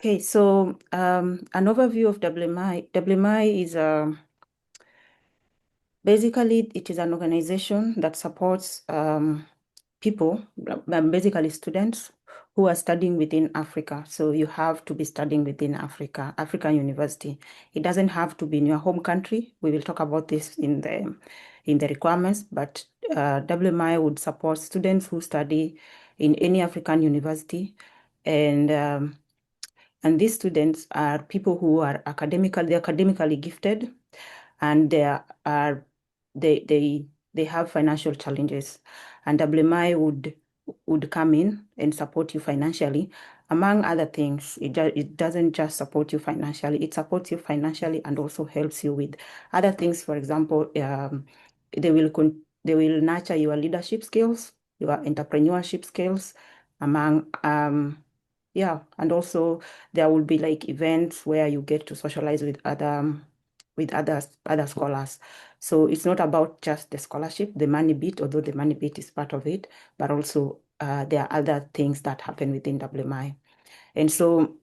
Okay, so an overview of WMI. WMI is basically it is an organization that supports people, basically students who are studying within Africa. So you have to be studying within Africa, African University. It doesn't have to be in your home country. We will talk about this in the requirements, but WMI would support students who study in any African university, and and these students are people who are academically gifted, and they have financial challenges, and WMI would come in and support you financially. Among other things, it doesn't just support you financially, it supports you financially and also helps you with other things. For example, they will nurture your leadership skills, your entrepreneurship skills, among yeah, and also there will be like events where you get to socialize with other scholars. So it's not about just the scholarship, the money bit, although the money bit is part of it, but also there are other things that happen within WMI. And so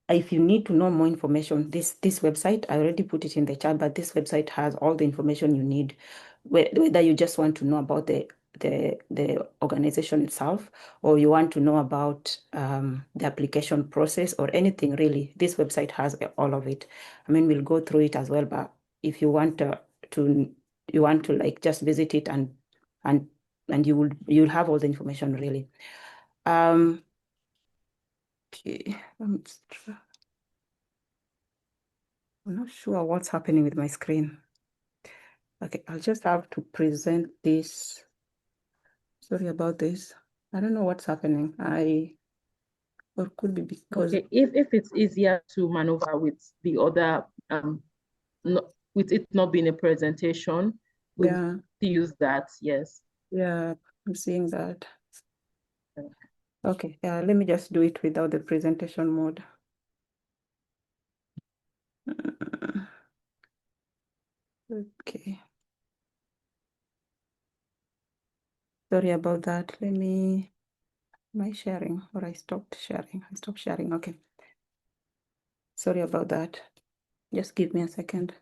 if you need to know more information, this website, I already put it in the chat, but this website has all the information you need, whether you just want to know about the organization itself, or you want to know about the application process or anything really. This website has all of it. I mean, we'll go through it as well, but if you want to like just visit it and you'll have all the information really. Okay, I'm not sure what's happening with my screen. Okay, I'll just have to present this. Sorry about this. I don't know what's happening. Or could be because Okay, if it's easier to maneuver with the other, with it not being a presentation, we yeah, use that, yes. yeah, I'm seeing that. Okay, yeah, let me just do it without the presentation mode. Okay. Sorry about that. Am I sharing or I stopped sharing? I stopped sharing. Okay. Sorry about that. Just give me a second.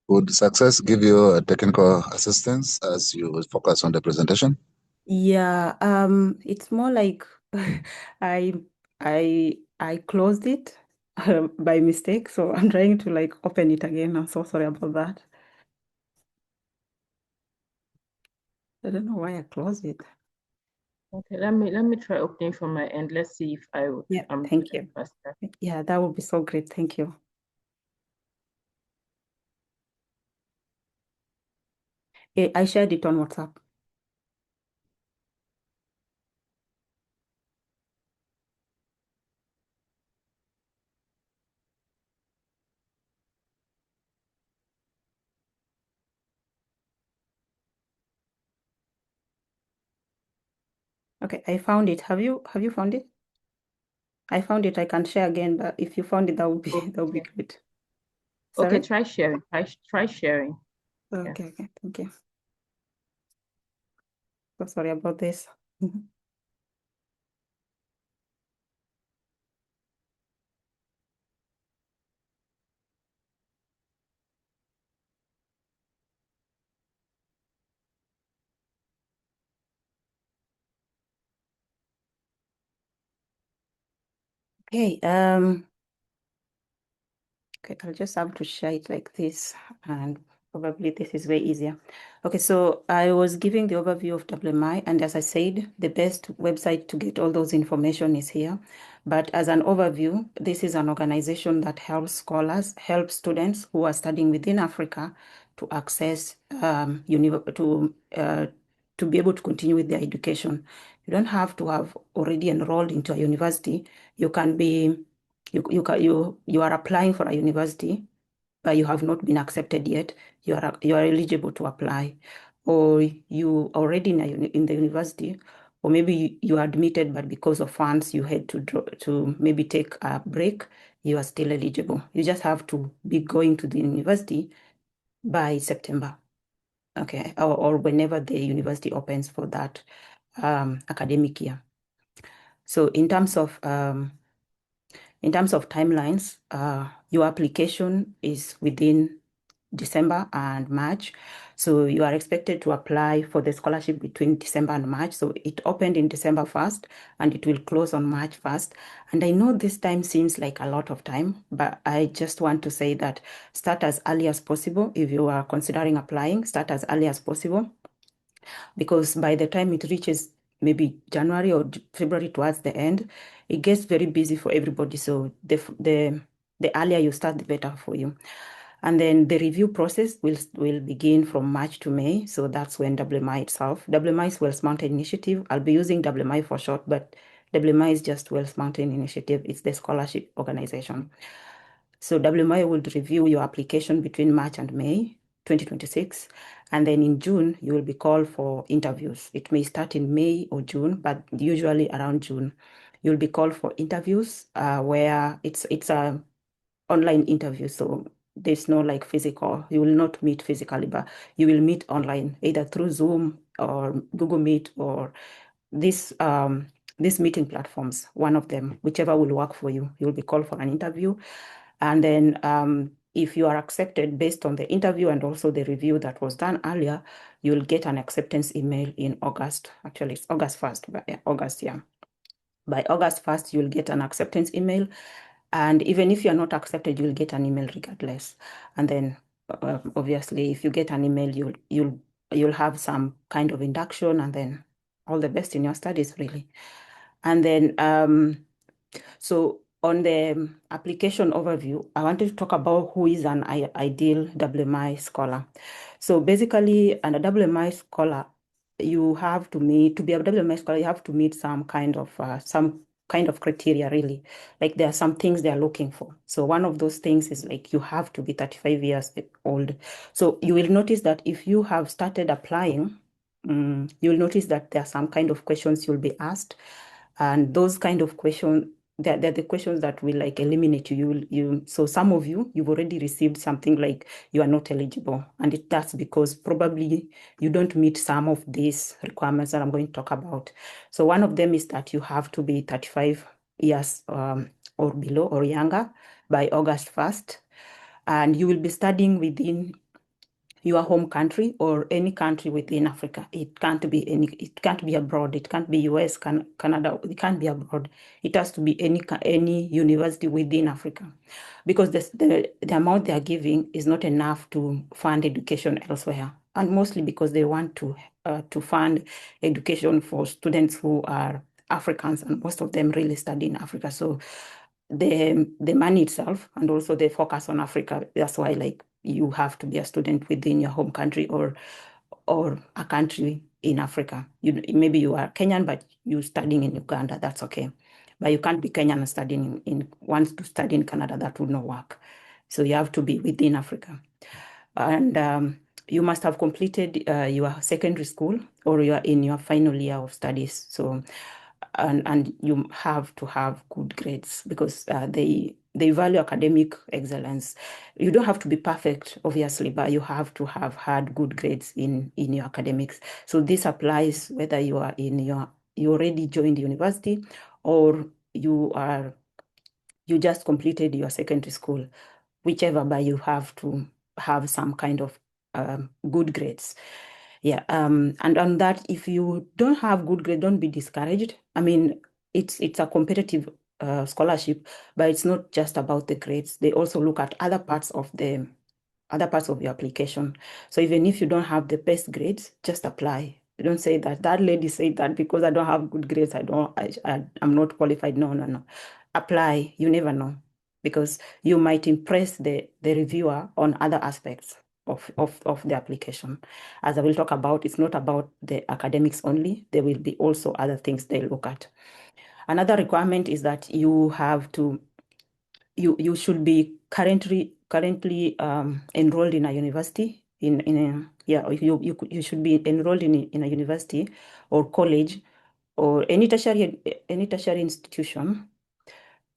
Would success give you a technical assistance as you focus on the presentation? Yeah, it's more like I I closed it by mistake, so I'm trying to like open it again. I'm so sorry about that. I don't know why I closed it. Okay, let me try opening from my end. Let's see if Yeah, I'm thank you. faster. Yeah, that would be so great. Thank you. I shared it on WhatsApp. Okay, I found it. Have you found it? I found it. I can share again, but if you found it, that would be that would be Okay. great. Okay, Sorry? try sharing. Try sharing. Yeah. Okay, thank you. So sorry about this. Okay, okay, I'll just have to share it like this, and probably this is way easier. Okay, so I was giving the overview of WMI, and as I said, the best website to get all those information is here. But as an overview, this is an organization that helps scholars, helps students who are studying within Africa to access to be able to continue with their education. You don't have to have already enrolled into a university. You can be, you are applying for a university, but you have not been accepted yet. You are eligible to apply, or you already in the university, or maybe you are admitted, but because of funds you had to maybe take a break. You are still eligible. You just have to be going to the university by September, okay, or whenever the university opens for that academic year. So in terms of timelines, your application is within December and March. So you are expected to apply for the scholarship between December and March. So it opened in December 1st and it will close on March 1st. And I know this time seems like a lot of time, but I just want to say that start as early as possible. If you are considering applying, start as early as possible, because by the time it reaches maybe January or February towards the end, it gets very busy for everybody. So the earlier you start, the better for you. And then the review process will begin from March to May. So that's when WMI itself, WMI is Wells Mountain Initiative. I'll be using WMI for short, but WMI is just Wells Mountain Initiative. It's the scholarship organization. So WMI will review your application between March and May 2026. And then in June, you will be called for interviews. It may start in May or June, but usually around June. You'll be called for interviews where it's a online interview. So there's no like physical, you will not meet physically, but you will meet online, either through Zoom or Google Meet or these meeting platforms, one of them, whichever will work for you. You'll be called for an interview. And then if you are accepted based on the interview and also the review that was done earlier, you'll get an acceptance email in August. Actually, it's August 1st, but yeah, August, yeah. By August 1st, you'll get an acceptance email. And even if you're not accepted, you'll get an email regardless. And then obviously, if you get an email, you'll have some kind of induction, and then all the best in your studies, really. And then so on the application overview, I wanted to talk about who is an ideal WMI scholar. So basically, a WMI scholar, you have to meet, to be a WMI scholar, you have to meet some kind of criteria, really. Like there are some things they are looking for. So one of those things is like you have to be 35 years old. So you will notice that if you have started applying, you'll notice that there are some kind of questions you'll be asked. And those kind of questions, they're the questions that will like eliminate you. So some of you've already received something like you are not eligible. And that's because probably you don't meet some of these requirements that I'm going to talk about. So one of them is that you have to be 35 years or below or younger by August 1st. And you will be studying within your home country or any country within Africa. It can't be abroad. It can't be US, Canada. It can't be abroad. It has to be any university within Africa, because the amount they are giving is not enough to fund education elsewhere, and mostly because they want to fund education for students who are Africans, and most of them really study in Africa. So the money itself and also the focus on Africa. That's why like you have to be a student within your home country or a country in Africa. Maybe you are Kenyan, but you're studying in Uganda. That's okay. But you can't be Kenyan and studying wants to study in Canada. That would not work. So you have to be within Africa. And you must have completed your secondary school or you are in your final year of studies. So and you have to have good grades because they value academic excellence. You don't have to be perfect, obviously, but you have to have had good grades in your academics. So this applies whether you are you already joined university or you just completed your secondary school, whichever, but you have to have some kind of good grades. Yeah, and on that, if you don't have good grades, don't be discouraged. I mean, it's a competitive scholarship, but it's not just about the grades. They also look at other parts of your application. So even if you don't have the best grades, just apply. Don't say that lady said that because I don't have good grades, I'm not qualified. No. Apply. You never know, because you might impress the reviewer on other aspects. of the application. As I will talk about, it's not about the academics only. There will be also other things they look at. Another requirement is that you should be currently enrolled in a university. You should be enrolled in a university or college or any tertiary institution,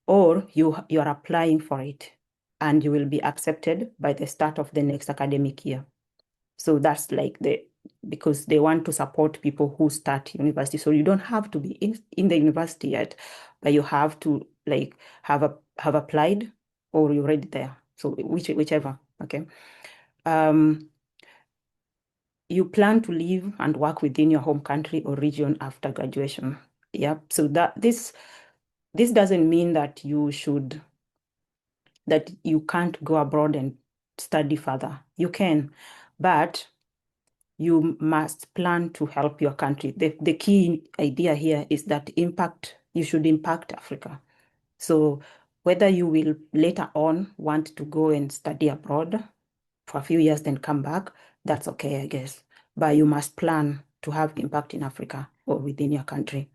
or you are applying for it, and you will be accepted by the start of the next academic year. So that's like because they want to support people who start university. So you don't have to be in the university yet, but you have to have applied, or you're already there. So whichever, okay. You plan to live and work within your home country or region after graduation. Yeah. So this doesn't mean that you can't go abroad and study further. You can, but you must plan to help your country. The key idea here is that you should impact Africa. So whether you will later on want to go and study abroad for a few years, then come back, that's okay, I guess. But you must plan to have impact in Africa or within your country.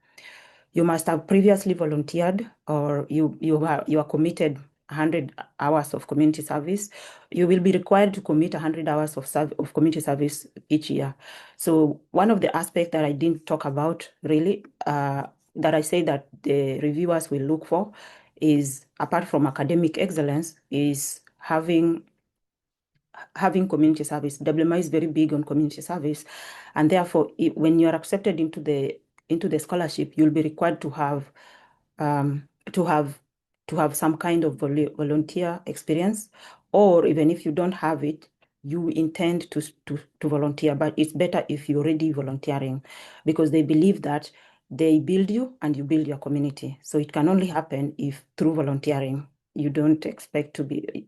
You must have previously volunteered, or you are committed 100 hours of community service. You will be required to commit 100 hours of community service each year. So one of the aspects that I didn't talk about really, that I say that the reviewers will look for, is, apart from academic excellence, is having community service. WMI is very big on community service, and therefore, when you are accepted into the scholarship, you'll be required to have some kind of volunteer experience, or even if you don't have it, you intend to volunteer. But it's better if you're already volunteering, because they believe that they build you and you build your community. So it can only happen if through volunteering. You don't expect to be,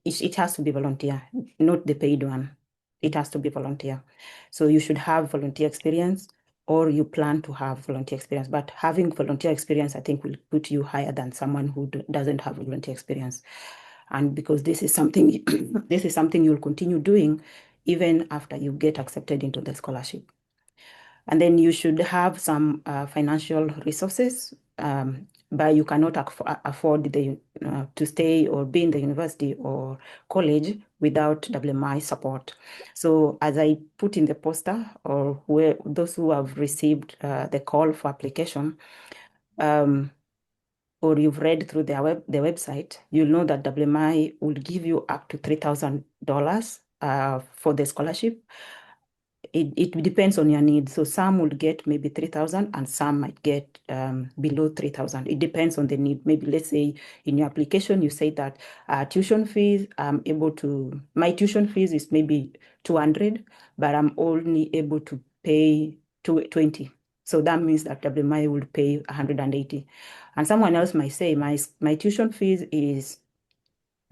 it has to be volunteer, not the paid one. It has to be volunteer. So you should have volunteer experience, or you plan to have volunteer experience. But having volunteer experience, I think, will put you higher than someone who doesn't have volunteer experience. And because this is something you'll continue doing even after you get accepted into the scholarship. And then you should have some financial resources, but you cannot afford to stay or be in the university or college without WMI support. So as I put in the poster, or those who have received the call for application, or you've read through the website, you'll know that WMI will give you up to $3,000 for the scholarship. It depends on your needs. So some will get maybe 3,000 and some might get below 3,000. It depends on the need. Maybe let's say in your application, you say that tuition fees, my tuition fees is maybe 200, but I'm only able to pay 20. So that means that WMI will pay 180. And someone else might say, my tuition fees is,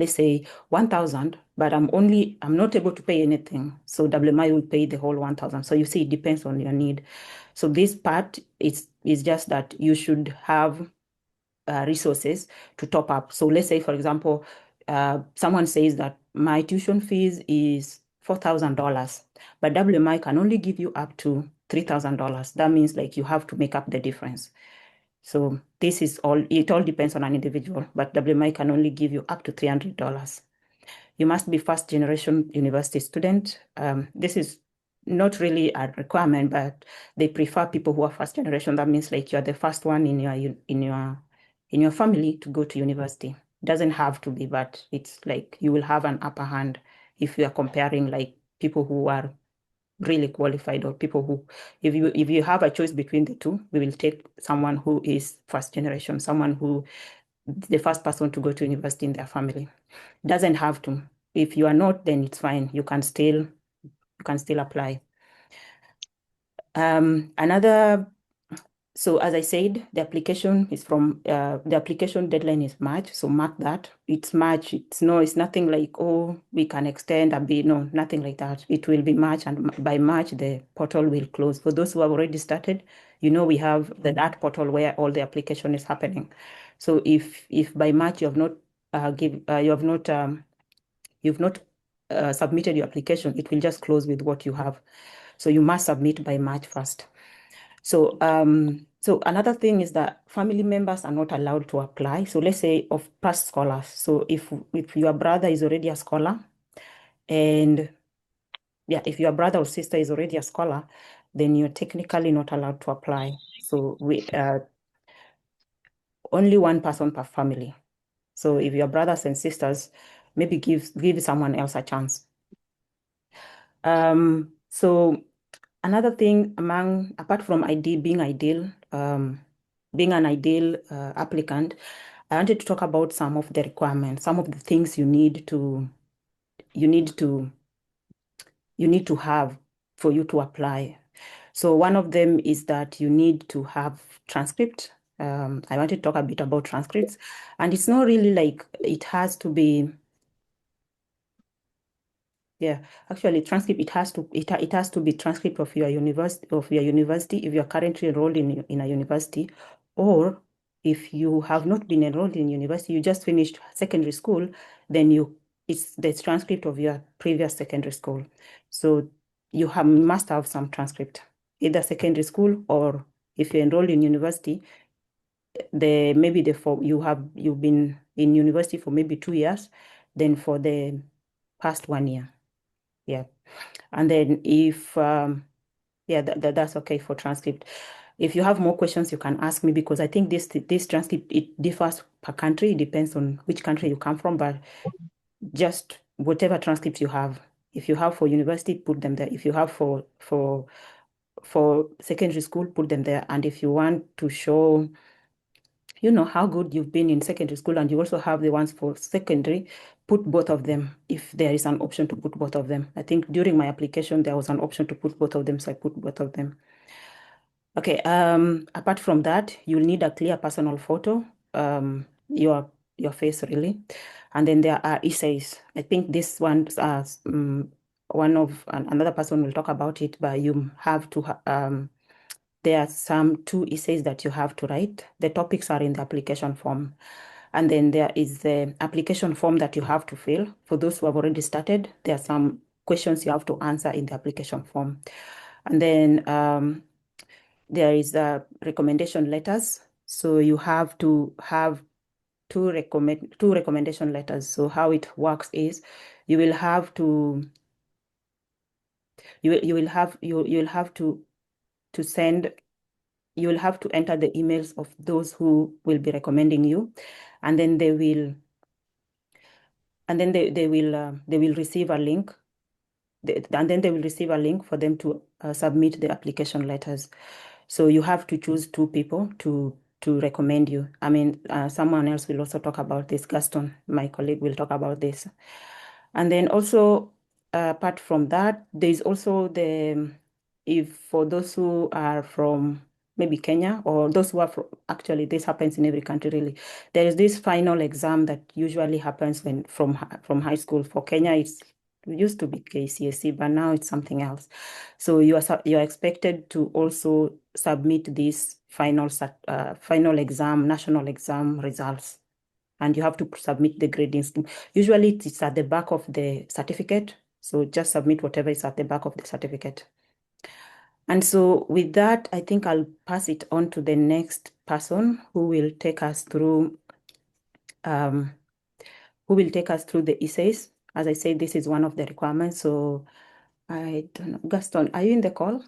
let's say, 1,000, but I'm not able to pay anything. So WMI will pay the whole 1,000. So you see, it depends on your need. So this part is just that you should have resources to top up. So let's say, for example, someone says that my tuition fees is $4,000, but WMI can only give you up to $3,000. That means you have to make up the difference. So it all depends on an individual, but WMI can only give you up to $300. You must be first generation university student. This is not really a requirement, but they prefer people who are first generation. That means you're the first one in your family to go to university. It doesn't have to be, but it's you will have an upper hand if you are comparing people who are really qualified, or people who, if you have a choice between the two, we will take someone who is first generation, someone who the first person to go to university in their family. Doesn't have to. If you are not, then it's fine. You can still apply. So as I said, the application deadline is March. So mark that. It's March. It's nothing like, oh, we can extend a bit. No, nothing like that. It will be March, and by March the portal will close. For those who have already started, we have that portal where all the application is happening. So if by March you have not submitted your application, it will just close with what you have. So you must submit by March 1st. So so another thing is that family members are not allowed to apply. So let's say of past scholars. So if your brother is already a scholar, and yeah, if your brother or sister is already a scholar, then you're technically not allowed to apply. So only one person per family. So if your brothers and sisters, maybe give someone else a chance. So another thing apart from being an ideal applicant, I wanted to talk about some of the requirements, some of the things you need to have for you to apply. So one of them is that you need to have transcript. I want to talk a bit about transcripts, and it's not really like it has to be. Yeah, actually, transcript it has to be transcript of your university if you are currently enrolled in a university, or if you have not been enrolled in university, you just finished secondary school, then it's the transcript of your previous secondary school. So you must have some transcript, either secondary school, or if you're enrolled in university, you've been in university for maybe 2 years, then for the past 1 year. Yeah. And then that's okay for transcript. If you have more questions, you can ask me, because I think this transcript, it differs per country. It depends on which country you come from, but just whatever transcripts you have. If you have for university, put them there. If you have for secondary school, put them there. And if you want to show how good you've been in secondary school, and you also have the ones for secondary, put both of them if there is an option to put both of them. I think during my application, there was an option to put both of them, so I put both of them. Okay, apart from that, you'll need a clear personal photo, your face really. And then there are essays. I think this one, another person will talk about it, but you have to, there are some 2 essays that you have to write. The topics are in the application form. And then there is the application form that you have to fill. For those who have already started, there are some questions you have to answer in the application form. And then there is recommendation letters. So you have to have two recommendation letters. So how it works is you will have to send, you will have to enter the emails of those who will be recommending you, and then they will receive a link. And then they will receive a link for them to submit the application letters. So you have to choose 2 people to recommend you. I mean, someone else will also talk about this. Gaston, my colleague, will talk about this. And then also, apart from that, there is also if for those who are from maybe Kenya, or those who are actually, this happens in every country really. There is this final exam that usually happens from high school. For Kenya, it used to be KCSE, but now it's something else. So you are expected to also submit this final exam, national exam results, and you have to submit the grading scheme. Usually it's at the back of the certificate, so just submit whatever is at the back of the certificate. And so with that, I think I'll pass it on to the next person who will take us through the essays. As I said, this is one of the requirements. So I don't know, Gaston, are you in the call?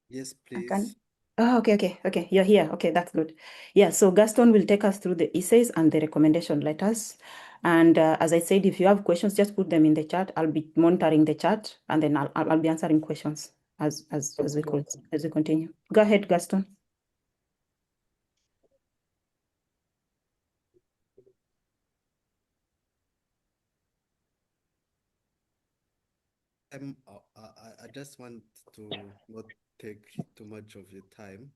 Yes, please. Oh, okay. You're here. Okay, that's good. Yeah, so Gaston will take us through the essays and the recommendation letters. And as I said, if you have questions, just put them in the chat. I'll be monitoring the chat, and then I'll be answering questions as we continue. Go ahead, Gaston. I just want to not take too much of your time.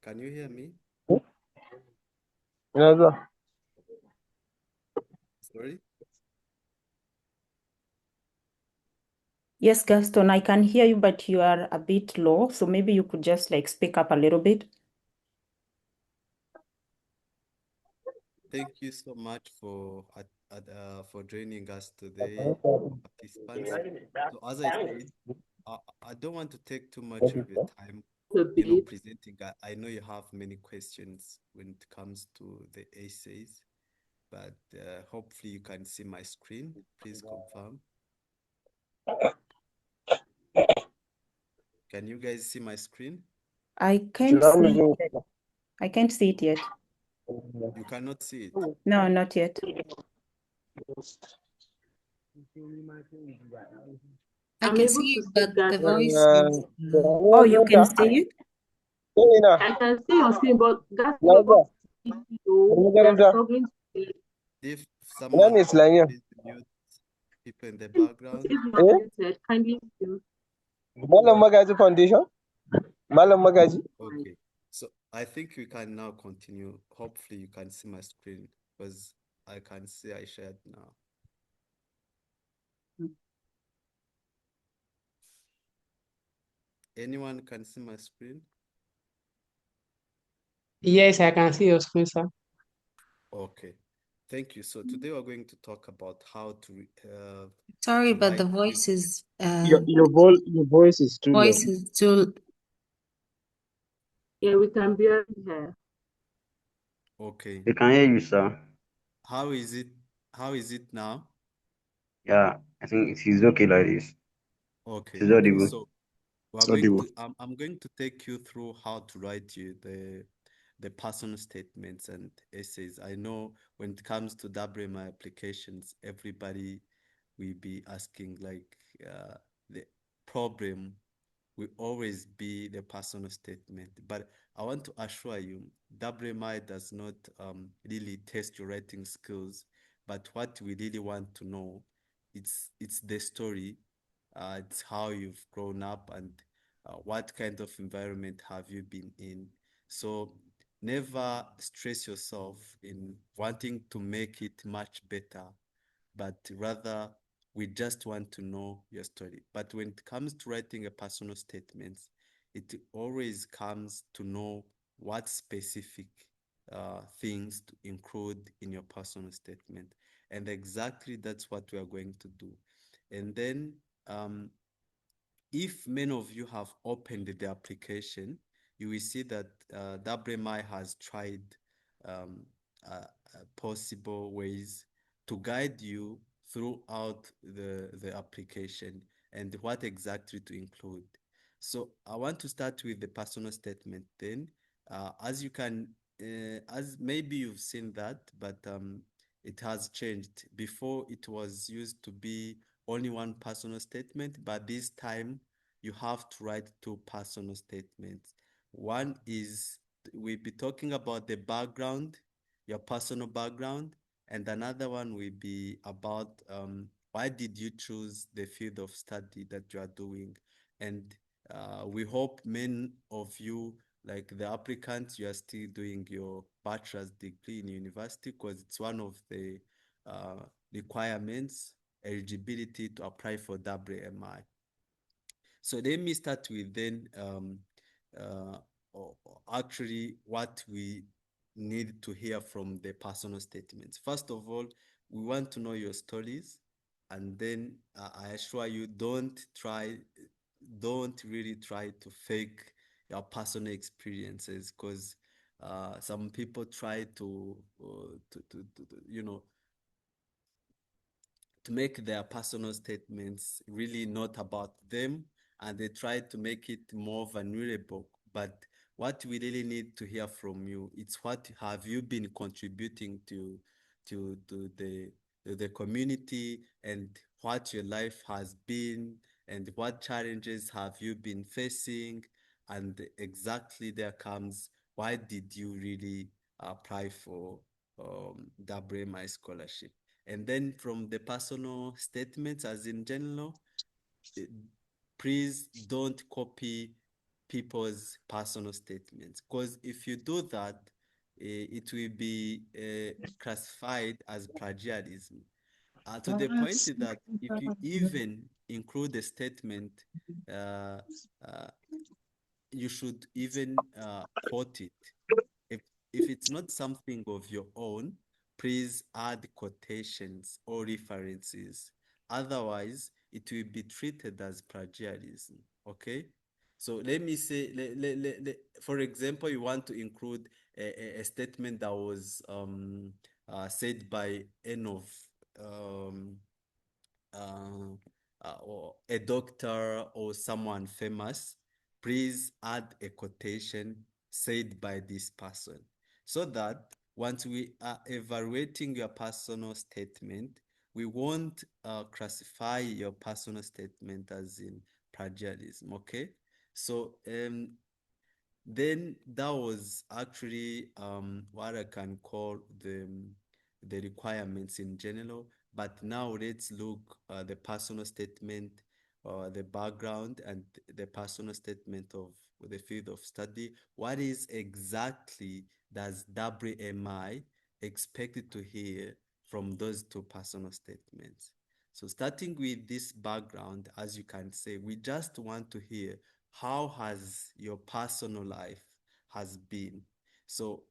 Can you hear me? Sorry? Yes, Gaston, I can hear you, but you are a bit low. So maybe you could just like speak up a little bit. Thank you so much for joining us today, participants. So as I said, I don't want to take too much of your time, A bit. presenting. I know you have many questions when it comes to the essays, but hopefully you can see my screen. Please confirm. Can you guys see my screen? I can't see it. I can't see it yet. You cannot see it. No, not yet. I I'm can able see to it, see but the that. voice is Oh, you can see it? I can see your screen, but that's not so we are struggling to see. If someone can please mute people in the background. If you are muted, kindly mute. Malam Magaji Foundation? Malam Magaji? Okay, so I think we can now continue. Hopefully you can see my screen because I can see I shared now. Anyone can see my screen? Yes, I can see your screen, sir. Okay, thank you. So today we're going to talk about how to sorry, but write. the voice is Your voice is too low. too. Yeah, we can barely hear. Okay, We can hear you, sir. how is it? How is it now? Yeah, I think it is okay like this. Okay, It is okay. audible. So we're It's going audible. to I'm going to take you through how to write you the personal statements and essays. I know when it comes to WMI applications, everybody will be asking like the problem will always be the personal statement. But I want to assure you, WMI does not really test your writing skills, but what we really want to know, it's the story, it's how you've grown up and what kind of environment have you been in. So never stress yourself in wanting to make it much better, but rather we just want to know your story. But when it comes to writing a personal statement, it always comes to know what specific things to include in your personal statement. And exactly that's what we are going to do. And then if many of you have opened the application, you will see that WMI has tried um, possible ways to guide you throughout the application and what exactly to include. So I want to start with the personal statement then. As you can, as maybe you've seen that, but it has changed. Before it was used to be only one personal statement, but this time you have to write two personal statements. One is we'll be talking about the background, your personal background, and another one will be about why did you choose the field of study that you are doing. And we hope many of you, like the applicants, you are still doing your bachelor's degree in university because it's one of the requirements, eligibility to apply for WMI. So let me start with then uh, actually what we need to hear from the personal statements. First of all, we want to know your stories, and then I assure you, don't really try to fake your personal experiences because some people try to make their personal statements really not about them, and they try to make it more vulnerable. But what we really need to hear from you, it's what have you been contributing to the community, and what your life has been, and what challenges have you been facing, and exactly there comes why did you really apply for WMI scholarship. And then from the personal statements, as in general, please don't copy people's personal statements, because if you do that, it will be classified as plagiarism. to the point that if you even include a statement, uh, uh, you should even quote it. If it's not something of your own, please add quotations or references. Otherwise, it will be treated as plagiarism. Okay? So let me say, for example, you want to include a statement that was said by N of um, uh, or a doctor or someone famous, please add a quotation said by this person so that once we are evaluating your personal statement, we won't classify your personal statement as in plagiarism. Okay, so then that was actually what I can call the requirements in general. But now let's look at the personal statement, the background, and the personal statement of the field of study. What is exactly does WMI expected to hear from those two personal statements? So starting with this background, as you can say, we just want to hear how has your personal life has been. So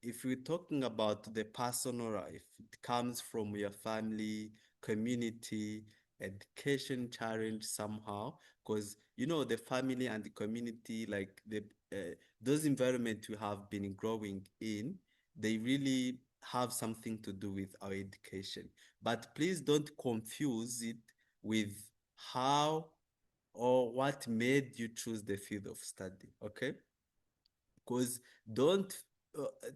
if we're talking about the personal life, it comes from your family, community, education challenge somehow, because you know the family and the community, like those environment we have been growing in, they really have something to do with our education. But please don't confuse it with how or what made you choose the field of study, okay? Because don't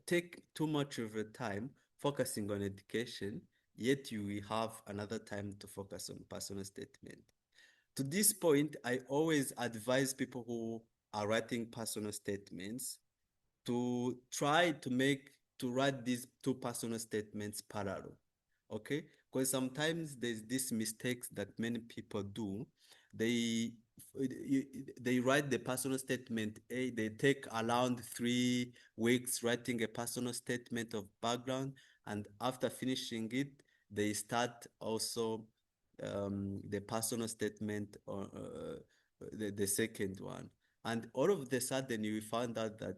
take too much of your time focusing on education, yet you will have another time to focus on personal statement. To this point, I always advise people who are writing personal statements to try to write these two personal statements parallel. Okay, because sometimes there's these mistakes that many people do. They they write the personal statement A, they take around 3 weeks writing a personal statement of background, and after finishing it, they start also the personal statement or the second one. And all of the sudden you find out that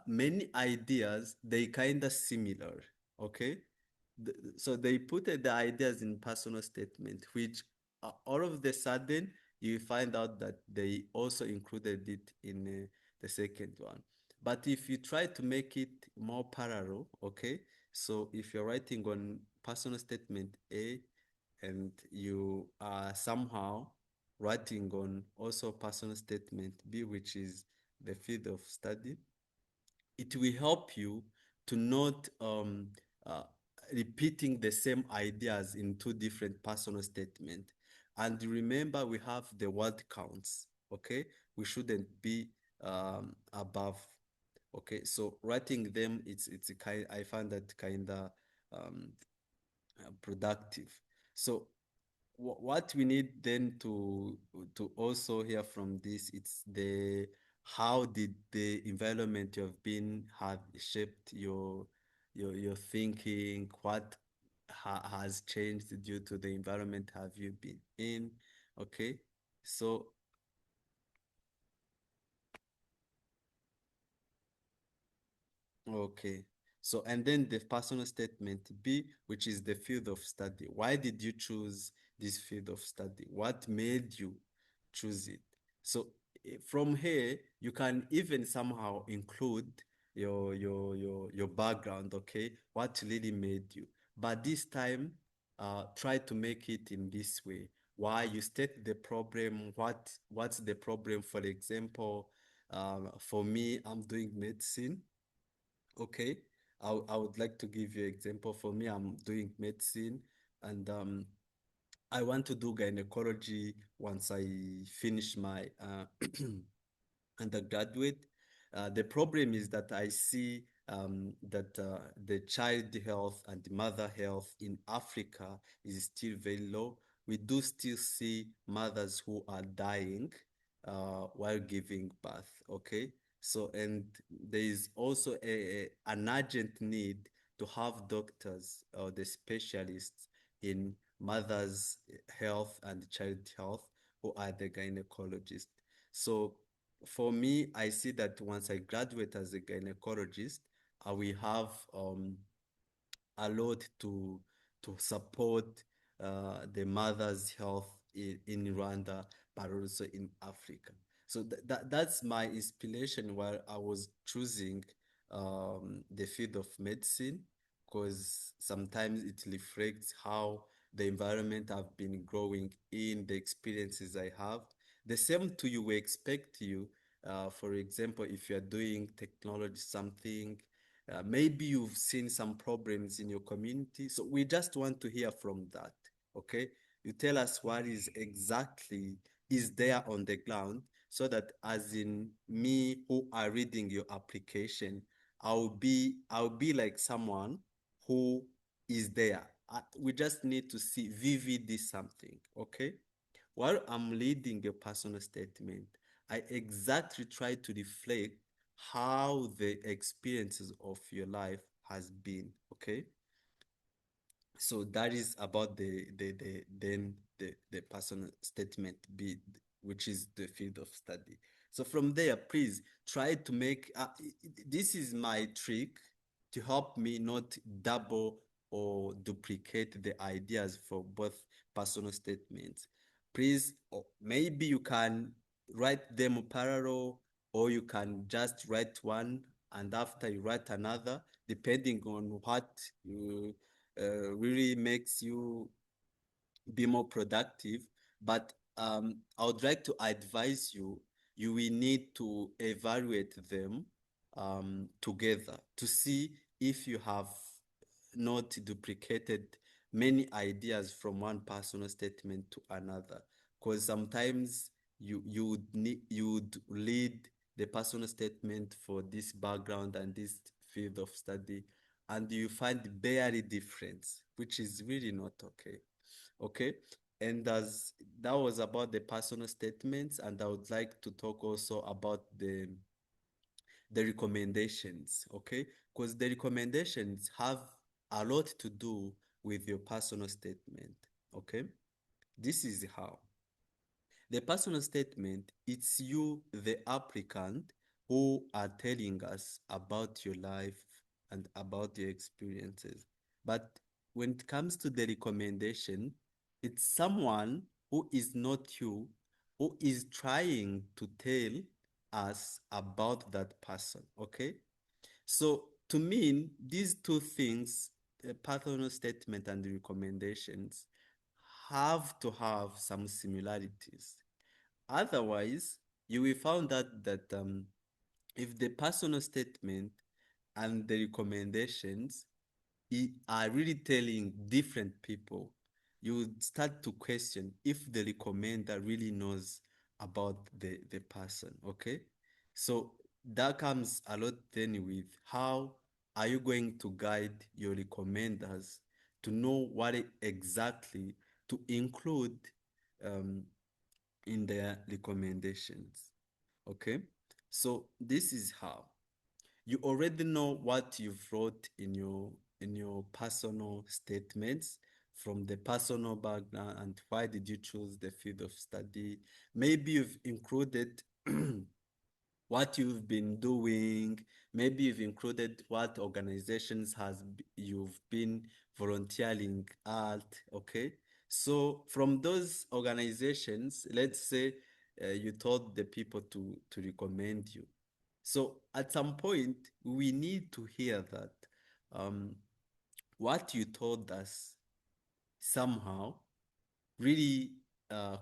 many ideas, they kind of similar, okay? So they put the ideas in personal statement, which all of the sudden you find out that they also included it in the second one. But if you try to make it more parallel, okay? So if you're writing on personal statement A and you are somehow writing on also personal statement B, which is the field of study, it will help you to not uh, repeating the same ideas in two different personal statements. And remember, we have the word counts, okay? We shouldn't be above, okay? So writing them, it's a kind, I find that kind of productive. So what we need then to also hear from this, it's the how did the environment you've been have shaped your thinking, what has changed due to the environment have you been in, okay? So okay. So, and then the personal statement B, which is the field of study. Why did you choose this field of study? What made you choose it? So, from here, you can even somehow include your background, okay? What really made you. But this time, try to make it in this way. Why you state the problem, what's the problem? For example, for me, I'm doing medicine. Okay, I would like to give you an example. For me, I'm doing medicine and I want to do gynecology once I finish my undergraduate. The problem is that I see that the child health and the mother health in Africa is still very low. We do still see mothers who are dying while giving birth. Okay, so and there is also an urgent need to have doctors or the specialists in mother's health and child health, who are the gynecologists. So for me, I see that once I graduate as a gynecologist, I will have a lot to support the mother's health in Rwanda, but also in Africa. So that's my inspiration while I was choosing the field of medicine, because sometimes it reflects how the environment I've been growing in, the experiences I have. The same to you, we expect you. For example, if you're doing technology something, maybe you've seen some problems in your community. So we just want to hear from that. Okay. You tell us what is exactly is there on the ground, so that as in me who are reading your application, I'll be like someone who is there. We just need to see VVD something. Okay. While I'm leading a personal statement, I exactly try to reflect how the experiences of your life has been. Okay. So that is about the personal statement B, which is the field of study. So from there, please try to make this is my trick to help me not double or duplicate the ideas for both personal statements. Please, maybe you can write them parallel, or you can just write one and after you write another, depending on what you really makes you be more productive. But I would like to advise you, you will need to evaluate them together to see if you have not duplicated many ideas from one personal statement to another. Because sometimes you would lead the personal statement for this background and this field of study, and you find barely difference, which is really not okay. Okay. And as that was about the personal statements, and I would like to talk also about the recommendations. Okay, because the recommendations have a lot to do with your personal statement. Okay, this is how. The personal statement, it's you, the applicant, who are telling us about your life and about your experiences. But when it comes to the recommendation, it's someone who is not you, who is trying to tell us about that person. Okay? So to me, these two things, the personal statement and the recommendations, have to have some similarities. Otherwise, you will find that if the personal statement and the recommendations are really telling different people, you would start to question if the recommender really knows about the person. Okay. So that comes a lot then with how are you going to guide your recommenders to know what exactly to include um, in their recommendations. Okay. So this is how you already know what you've wrote in your personal statements from the personal background and why did you choose the field of study. Maybe you've included what you've been doing. Maybe you've included what organizations you've been volunteering at. Okay. So from those organizations, let's say you told the people to recommend you. So at some point, we need to hear that what you told us somehow really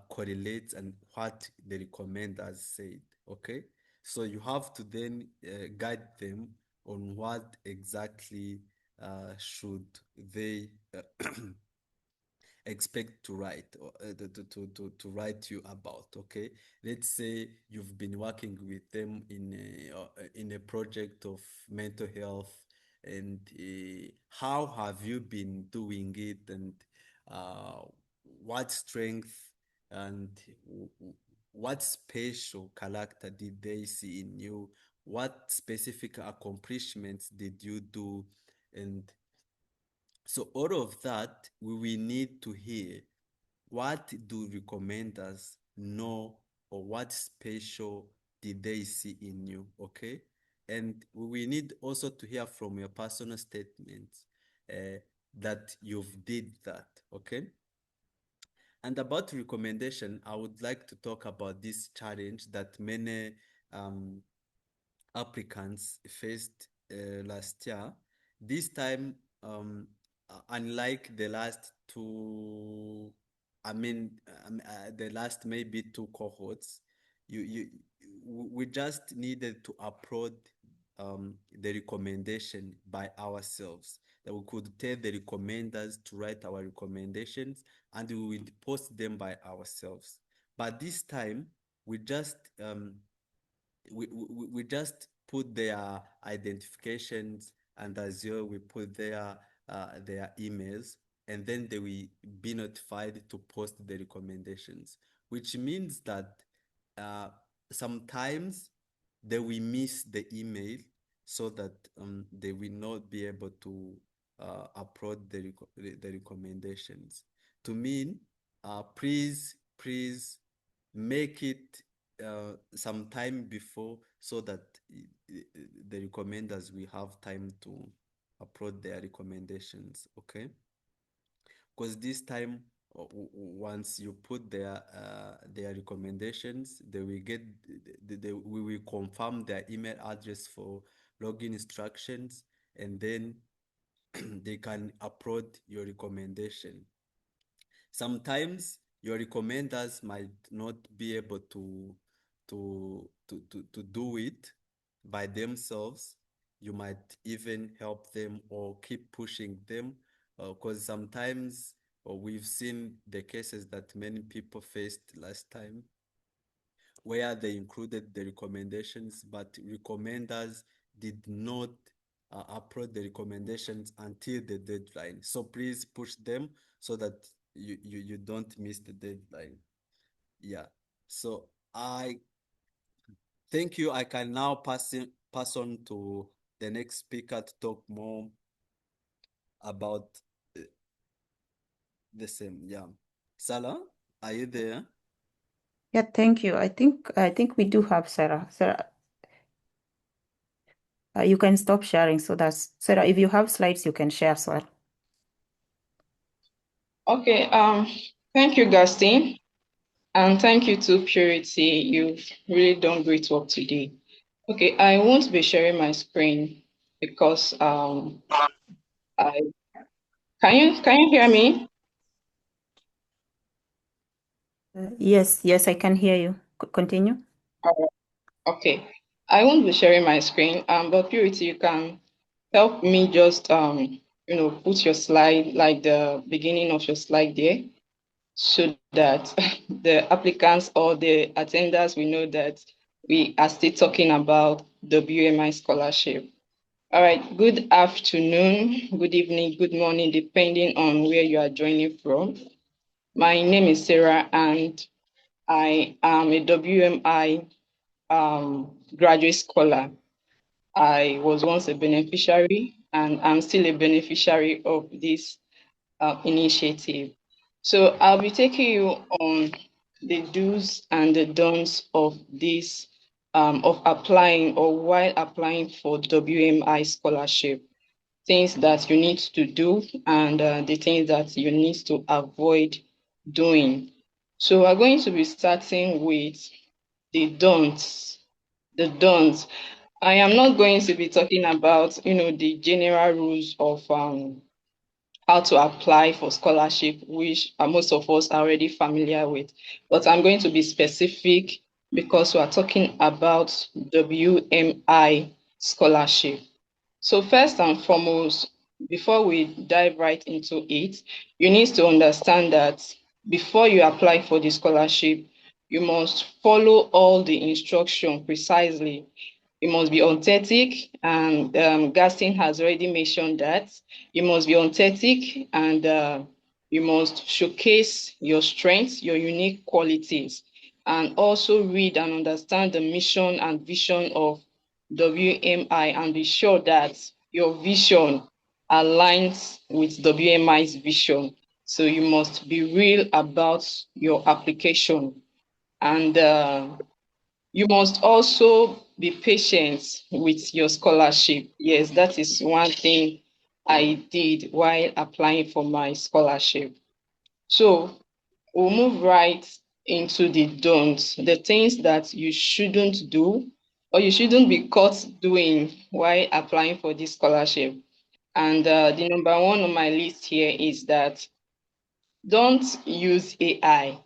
correlates and what the recommenders said. Okay. So you have to then guide them on what exactly should they expect to write or to write you about. Okay, let's say you've been working with them in a project of mental health, and how have you been doing it, and uh, what strength and what special character did they see in you, what specific accomplishments did you do, and So all of that, we will need to hear what do recommenders know or what special did they see in you, okay? And we need also to hear from your personal statements that you've did that, okay? And about recommendation, I would like to talk about this challenge that many um, applicants faced last year. This time, unlike the last two, the last maybe two cohorts, we just needed to upload the recommendation by ourselves. That we could tell the recommenders to write our recommendations and we would post them by ourselves. But this time, we just we just put their identifications, and as well we put their emails, and then they will be notified to post the recommendations, which means that uh, sometimes they will miss the email, so that they will not be able to upload the recommendations. To me, please make it some time before, so that the recommenders will have time to upload their recommendations, okay? Because this time, once you put their recommendations, they will get we will confirm their email address for login instructions, and then they can upload your recommendation. Sometimes your recommenders might not be able to do it by themselves. You might even help them or keep pushing them, because sometimes we've seen the cases that many people faced last time, where they included the recommendations, but recommenders did not upload the recommendations until the deadline. So please push them so that you don't miss the deadline. Yeah. So I thank you. I can now pass on to the next speaker to talk more about the same. Yeah. Salah, are you there? Yeah, thank you. I think we do have Sarah. Sarah, you can stop sharing. So that's Sarah. If you have slides, you can share as well. Okay. Thank you, Gustin, and thank you to Purity. You've really done great work today. Okay, I won't be sharing my screen because I can you hear me? Yes, I can hear you. Continue. Okay, I won't be sharing my screen. But Purity, you can help me just put your slide, like the beginning of your slide there, so that the applicants or the attenders will know that we are still talking about the WMI scholarship. All right, good afternoon, good evening, good morning, depending on where you are joining from. My name is Sarah, and I am a WMI graduate scholar. I was once a beneficiary, and I'm still a beneficiary of this initiative. So I'll be taking you on the do's and the don'ts of this, of applying or while applying for WMI scholarship, things that you need to do and the things that you need to avoid doing. So we're going to be starting with the don'ts. The don'ts. I am not going to be talking about, the general rules of how to apply for scholarship, which most of us are already familiar with. But I'm going to be specific because we are talking about WMI scholarship. So first and foremost, before we dive right into it, you need to understand that before you apply for the scholarship, you must follow all the instructions precisely. You must be authentic, and Gaston has already mentioned that. You must be authentic, and you must showcase your strengths, your unique qualities, and also read and understand the mission and vision of WMI, and be sure that your vision aligns with WMI's vision. So you must be real about your application. And you must also be patient with your scholarship. Yes, that is one thing I did while applying for my scholarship. So we'll move right into the don'ts, the things that you shouldn't do or you shouldn't be caught doing while applying for this scholarship. And the number one on my list here is that don't use AI,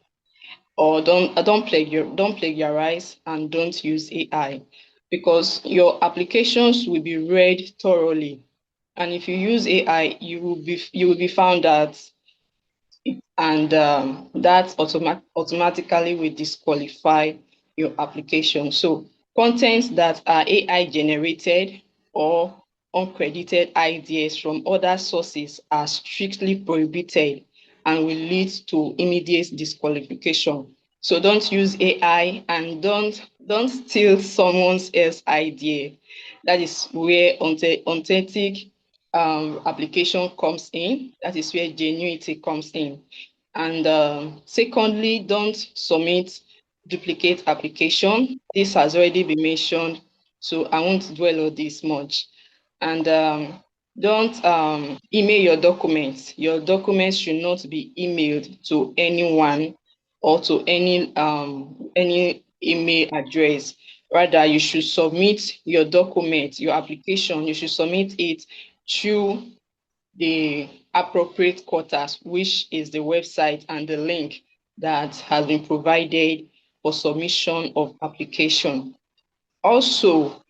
or don't plagiarize, and don't use AI, because your applications will be read thoroughly. And if you use AI, you will be found out, and that automatically will disqualify your application. So content that are AI generated or uncredited ideas from other sources are strictly prohibited and will lead to immediate disqualification. So don't use AI, and don't steal someone else's idea. That is where authentic application comes in. That is where genuinity comes in. And secondly, don't submit duplicate application. This has already been mentioned, so I won't dwell on this much. And don't email your documents. Your documents should not be emailed to anyone or to any email address. Rather, you should submit your document, your application, you should submit it through the appropriate quarters, which is the website and the link that has been provided for submission of application. Also,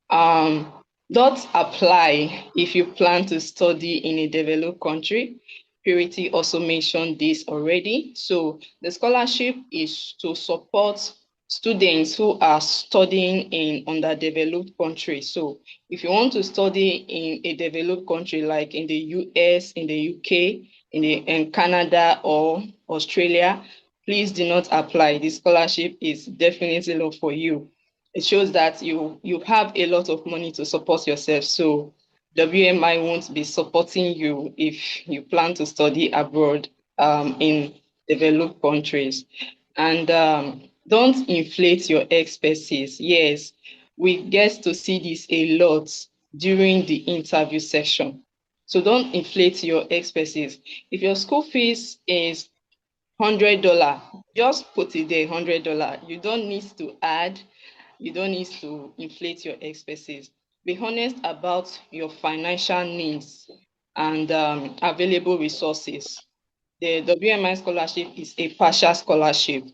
um, don't apply if you plan to study in a developed country. Purity also mentioned this already. So the scholarship is to support students who are studying in underdeveloped countries. So if you want to study in a developed country like in the US, in the UK, in Canada or Australia, please do not apply. The scholarship is definitely not for you. It shows that you have a lot of money to support yourself. So WMI won't be supporting you if you plan to study abroad in developed countries. And don't inflate your expenses. Yes, we get to see this a lot during the interview section. So don't inflate your expenses. If your school fees is $100, just put it there, $100. You don't need to add, you don't need to inflate your expenses. Be honest about your financial needs and available resources. The WMI scholarship is a partial scholarship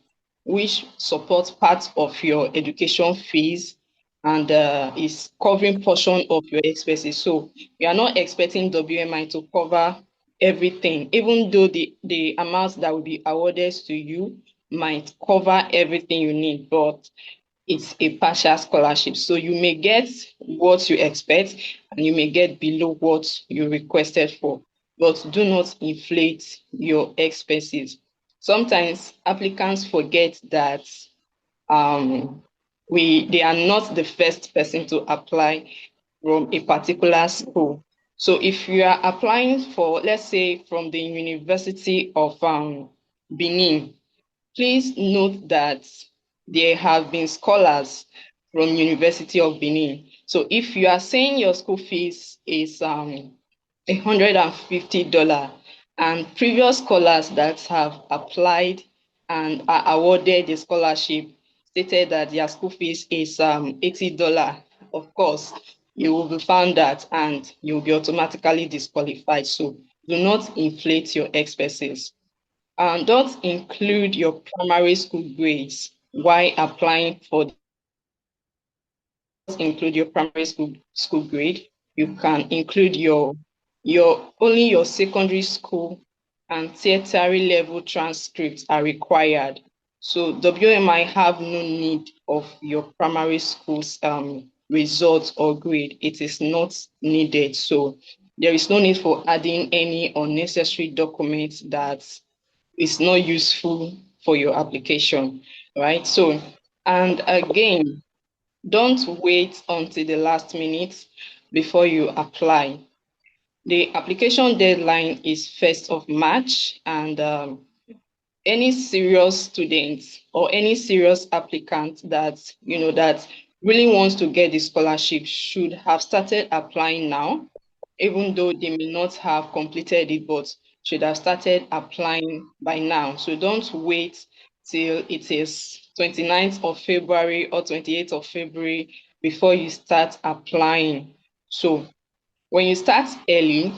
which supports part of your education fees and is covering portion of your expenses. So you are not expecting WMI to cover everything, even though the amounts that will be awarded to you might cover everything you need, but it's a partial scholarship. So you may get what you expect and you may get below what you requested for, but do not inflate your expenses. Sometimes applicants forget that they are not the first person to apply from a particular school. So if you are applying for, let's say, from the University of Benin, please note that there have been scholars from University of Benin. So if you are saying your school fees is $150, and previous scholars that have applied and are awarded the scholarship stated that their school fees is $80, of course, you will be found out and you will be automatically disqualified. So do not inflate your expenses. Don't include your primary school grades while applying for, include your primary school grade. You can include your only your secondary school and tertiary level transcripts are required. So WMI have no need of your primary school's results or grade. It is not needed. So there is no need for adding any unnecessary documents that is not useful for your application, right? So, and again, don't wait until the last minute before you apply. The application deadline is 1st of March, and any serious student or any serious applicant that that really wants to get the scholarship should have started applying now, even though they may not have completed it, but should have started applying by now. So don't wait till it is 29th of February or 28th of February before you start applying. So when you start early,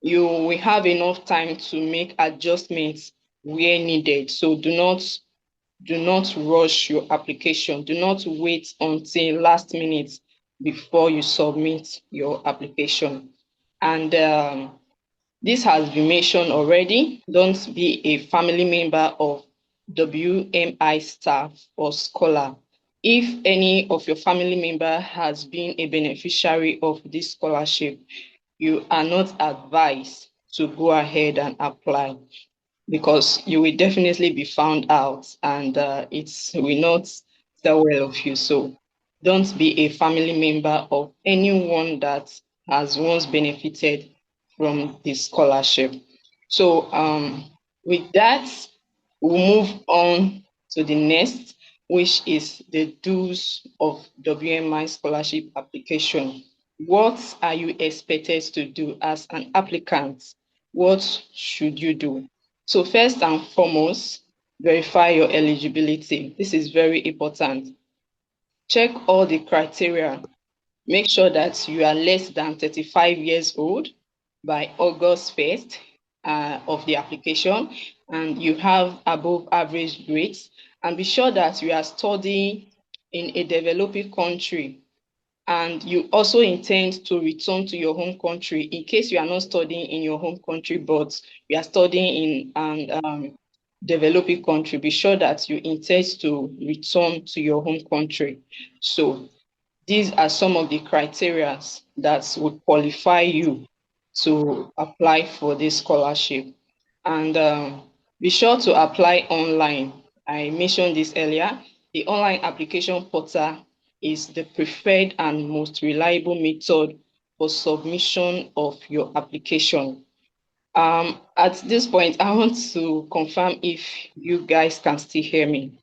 you will have enough time to make adjustments where needed. So do not rush your application. Do not wait until last minute before you submit your application. And this has been mentioned already. Don't be a family member of WMI staff or scholar. If any of your family member has been a beneficiary of this scholarship, you are not advised to go ahead and apply, because you will definitely be found out, and it will not tell well of you. So don't be a family member of anyone that has once benefited from this scholarship. So with that, we'll move on to the next, which is the do's of WMI scholarship application. What are you expected to do as an applicant? What should you do? So first and foremost, verify your eligibility. This is very important. Check all the criteria. Make sure that you are less than 35 years old by August 1st of the application, and you have above average grades, and be sure that you are studying in a developing country, and you also intend to return to your home country in case you are not studying in your home country, but you are studying in an developing country. Be sure that you intend to return to your home country. So these are some of the criteria that would qualify you to apply for this scholarship. And be sure to apply online. I mentioned this earlier. The online application portal is the preferred and most reliable method for submission of your application. At this point, I want to confirm if you guys can still hear me.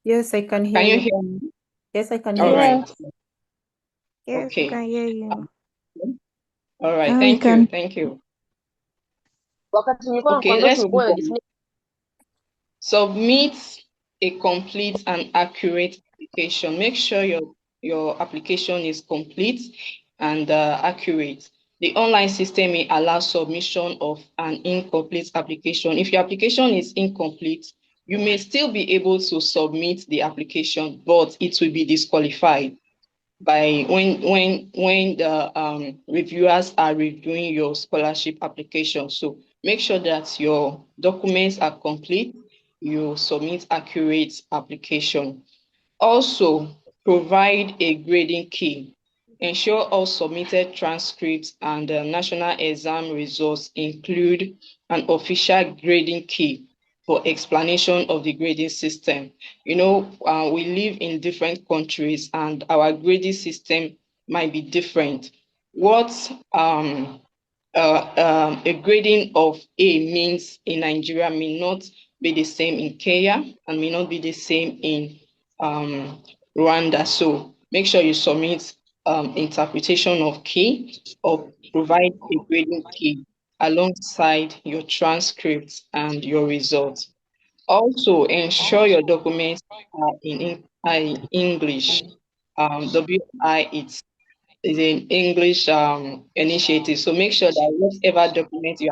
Yes, I can hear Can you you. hear me? Yes, I can All hear you. right. Yes, we Okay. can hear you. All right. Now we Thank can. you. Thank you. Okay, let's move on. Submit a complete and accurate application. Make sure your application is complete and accurate. The online system may allow submission of an incomplete application. If your application is incomplete, you may still be able to submit the application, but it will be disqualified by when the reviewers are reviewing your scholarship application. So make sure that your documents are complete, you submit accurate application. Also, provide a grading key. Ensure all submitted transcripts and national exam results include an official grading key for explanation of the grading system. We live in different countries and our grading system might be different. What a grading of A means in Nigeria may not be the same in Kenya and may not be the same in Rwanda. So make sure you submit interpretation of key or provide a grading key alongside your transcripts and your results. Also, ensure your documents are in English. WI is an English initiative. So make sure that whatever document you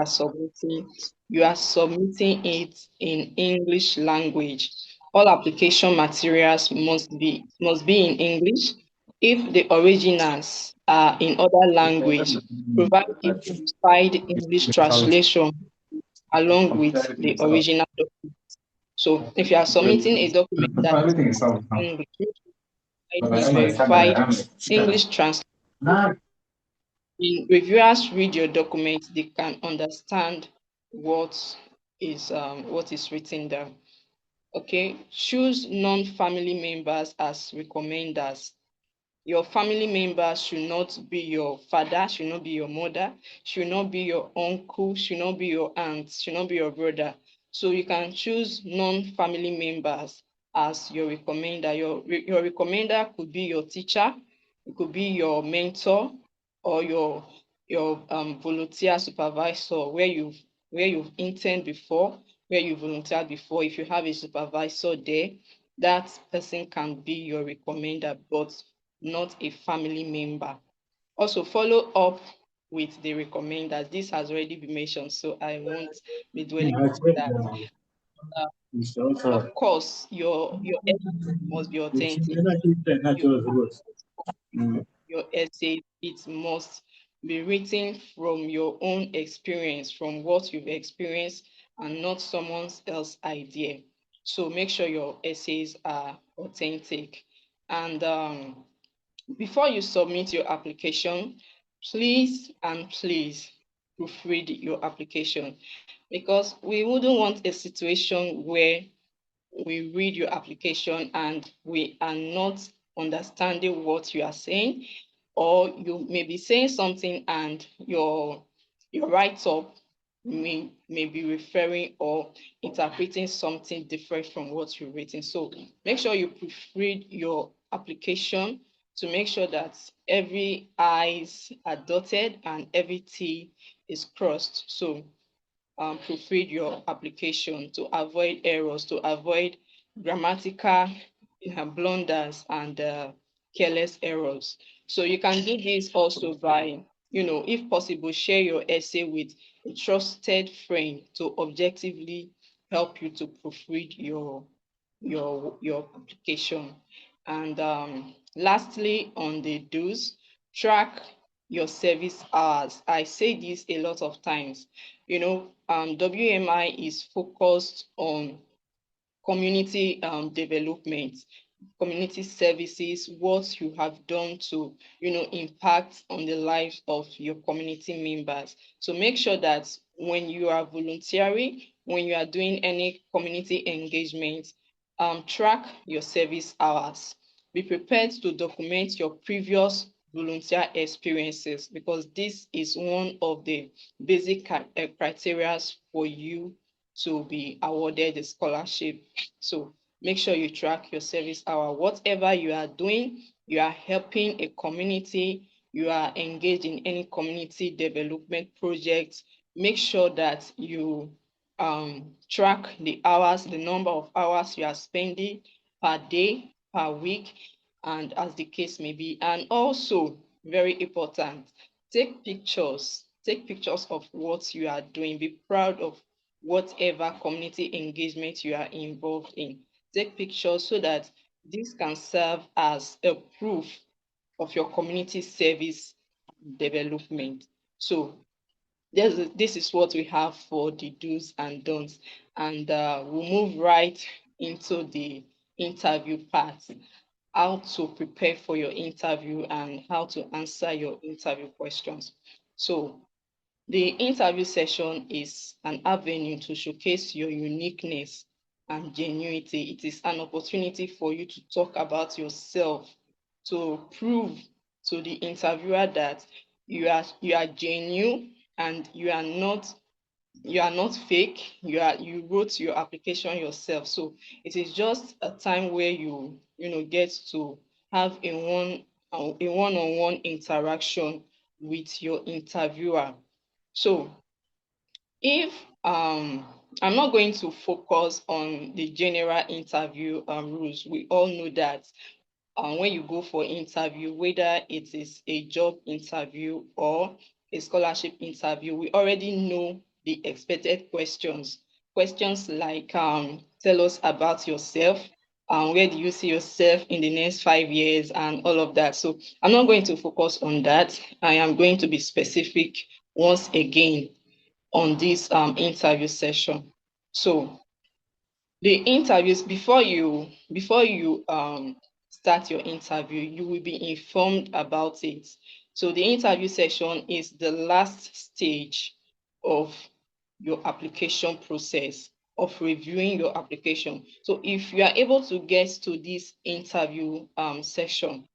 are submitting it in English language. All application materials must be in English. If the originals are in other language, provide a verified English translation along with the original document. So if you are submitting a document that is in English, provide a verified English translation. When reviewers read your document, they can understand what is written there. Okay, choose non-family members as recommenders. Your family members should not be your father, should not be your mother, should not be your uncle, should not be your aunt, should not be your brother. So you can choose non-family members as your recommender. Your recommender could be your teacher, it could be your mentor, or your volunteer supervisor where you've interned before, where you volunteered before. If you have a supervisor there, that person can be your recommender, but not a family member. Also, follow up with the recommenders. This has already been mentioned, so I won't be dwelling on that. Of course, your essay must be authentic. Your essay, it must be written from your own experience, from what you've experienced, and not someone else's idea. So make sure your essays are authentic. And before you submit your application, please and please proofread your application, because we wouldn't want a situation where we read your application and we are not understanding what you are saying, or you may be saying something and your write-up may be referring or interpreting something different from what you've written. So make sure you proofread your application to make sure that every I's are dotted and every T is crossed. So proofread your application to avoid errors, to avoid grammatical blunders and careless errors. So you can do this also by, if possible, share your essay with a trusted friend to objectively help you to proofread your application. And lastly, on the do's, track your service hours. I say this a lot of times. WMI is focused on community development, community services, what you have done to, impact on the lives of your community members. So make sure that when you are volunteering, when you are doing any community engagement, track your service hours. Be prepared to document your previous volunteer experiences, because this is one of the basic criteria for you to be awarded the scholarship. So make sure you track your service hour. Whatever you are doing, you are helping a community, you are engaged in any community development project. Make sure that you track the hours, the number of hours you are spending per day, per week, and as the case may be. And also, very important, take pictures. Take pictures of what you are doing. Be proud of whatever community engagement you are involved in. Take pictures so that this can serve as a proof of your community service development. So this is what we have for the do's and don'ts. And we'll move right into the interview part, how to prepare for your interview and how to answer your interview questions. So the interview session is an avenue to showcase your uniqueness and genuinity. It is an opportunity for you to talk about yourself, to prove to the interviewer that you are genuine and you are not fake. You wrote your application yourself. So it is just a time where you get to have a one-on-one interaction with your interviewer. So if I'm not going to focus on the general interview rules. We all know that when you go for interview, whether it is a job interview or a scholarship interview, we already know the expected questions. Questions like tell us about yourself, where do you see yourself in the next 5 years, and all of that. So I'm not going to focus on that. I am going to be specific once again on this interview session. So the interviews, before you start your interview, you will be informed about it. So the interview session is the last stage of your application process, of reviewing your application. So if you are able to get to this interview session,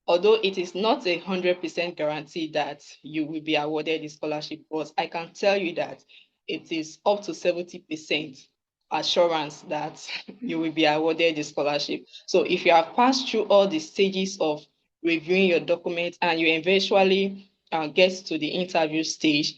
although it is not 100% guarantee that you will be awarded the scholarship, but I can tell you that it is up to 70% assurance that you will be awarded the scholarship. So if you have passed through all the stages of reviewing your documents and you eventually get to the interview stage,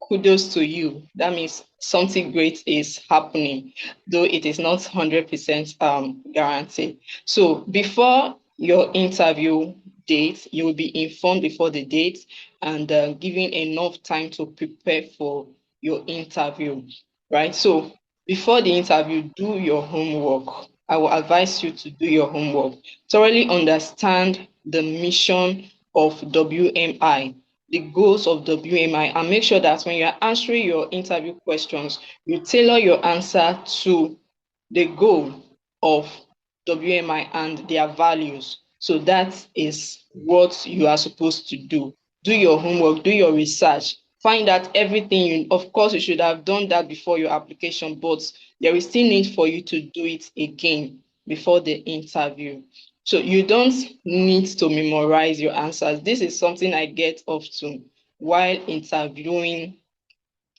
kudos to you. That means something great is happening, though it is not 100% guaranteed. So before your interview date, you will be informed before the date and given enough time to prepare for your interview, right? So before the interview, do your homework. I will advise you to do your homework. Thoroughly understand the mission of WMI, the goals of WMI, and make sure that when you are answering your interview questions, you tailor your answer to the goal of WMI and their values. So that is what you are supposed to do. Do your homework, do your research, find out everything. Of course, you should have done that before your application, but there is still need for you to do it again before the interview. So you don't need to memorize your answers. This is something I get often while interviewing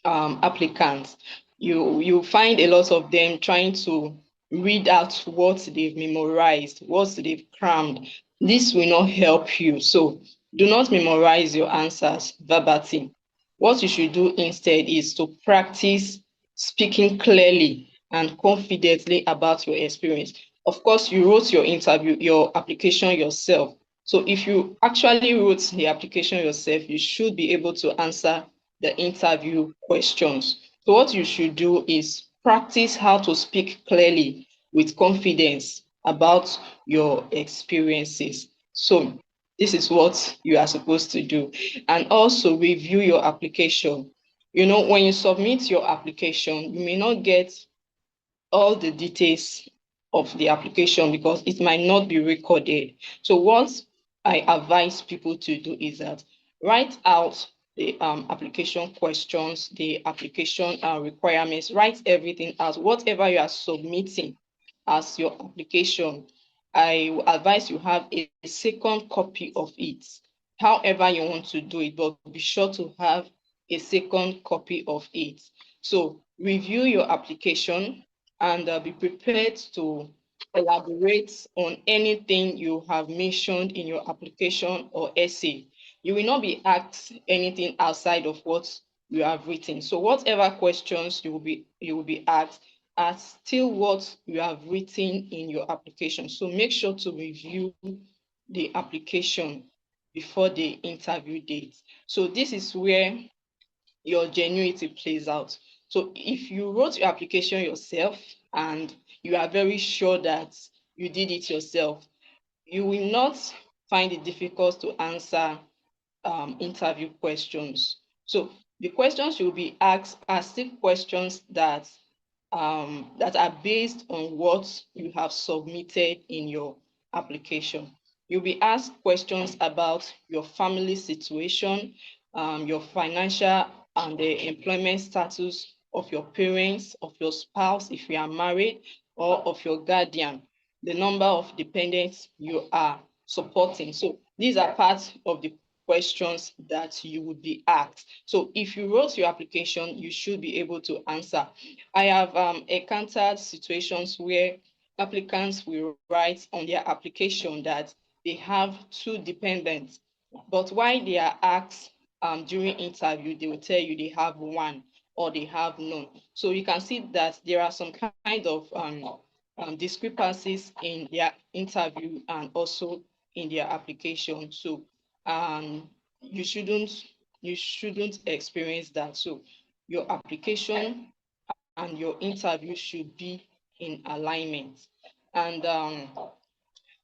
applicants. You find a lot of them trying to read out what they've memorized, what they've crammed. This will not help you. So do not memorize your answers verbatim. What you should do instead is to practice speaking clearly and confidently about your experience. Of course, you wrote your application yourself. So if you actually wrote the application yourself, you should be able to answer the interview questions. So what you should do is practice how to speak clearly with confidence about your experiences. So this is what you are supposed to do. And also review your application. When you submit your application, you may not get all the details of the application because it might not be recorded. So what I advise people to do is that write out the application questions, the application requirements, write everything out, whatever you are submitting as your application. I will advise you have a second copy of it, however you want to do it, but be sure to have a second copy of it. So review your application and be prepared to elaborate on anything you have mentioned in your application or essay. You will not be asked anything outside of what you have written. So whatever questions you will be asked are still what you have written in your application. So make sure to review the application before the interview date. So this is where your genuinity plays out. So if you wrote your application yourself and you are very sure that you did it yourself, you will not find it difficult to answer interview questions. So the questions you'll be asked are still questions that are based on what you have submitted in your application. You'll be asked questions about your family situation, your financial and the employment status of your parents, of your spouse if you are married, or of your guardian, the number of dependents you are supporting. So these are parts of the questions that you would be asked. So if you wrote your application, you should be able to answer. I have encountered situations where applicants will write on their application that they have two dependents, but while they are asked during interview, they will tell you they have one or they have none. So you can see that there are some kind of discrepancies in their interview and also in their application. So you shouldn't experience that. So your application and your interview should be in alignment. And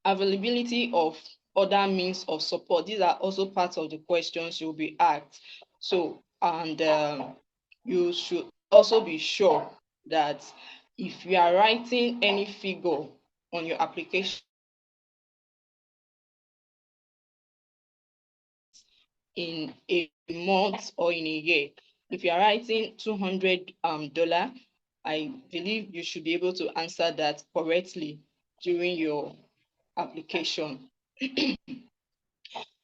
availability of other means of support. These are also part of the questions you'll be asked. So, and you should also be sure that if you are writing any figure on your application in a month or in a year, if you are writing $200, I believe you should be able to answer that correctly during your application.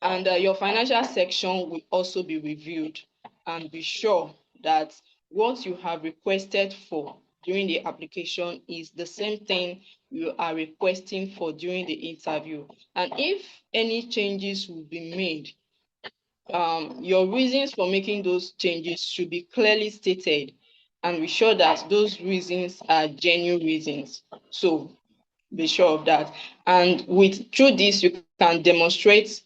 And your financial section will also be reviewed, and be sure that what you have requested for during the application is the same thing you are requesting for during the interview. And if any changes will be made, your reasons for making those changes should be clearly stated, and be sure that those reasons are genuine reasons. So be sure of that. And through this, you can demonstrate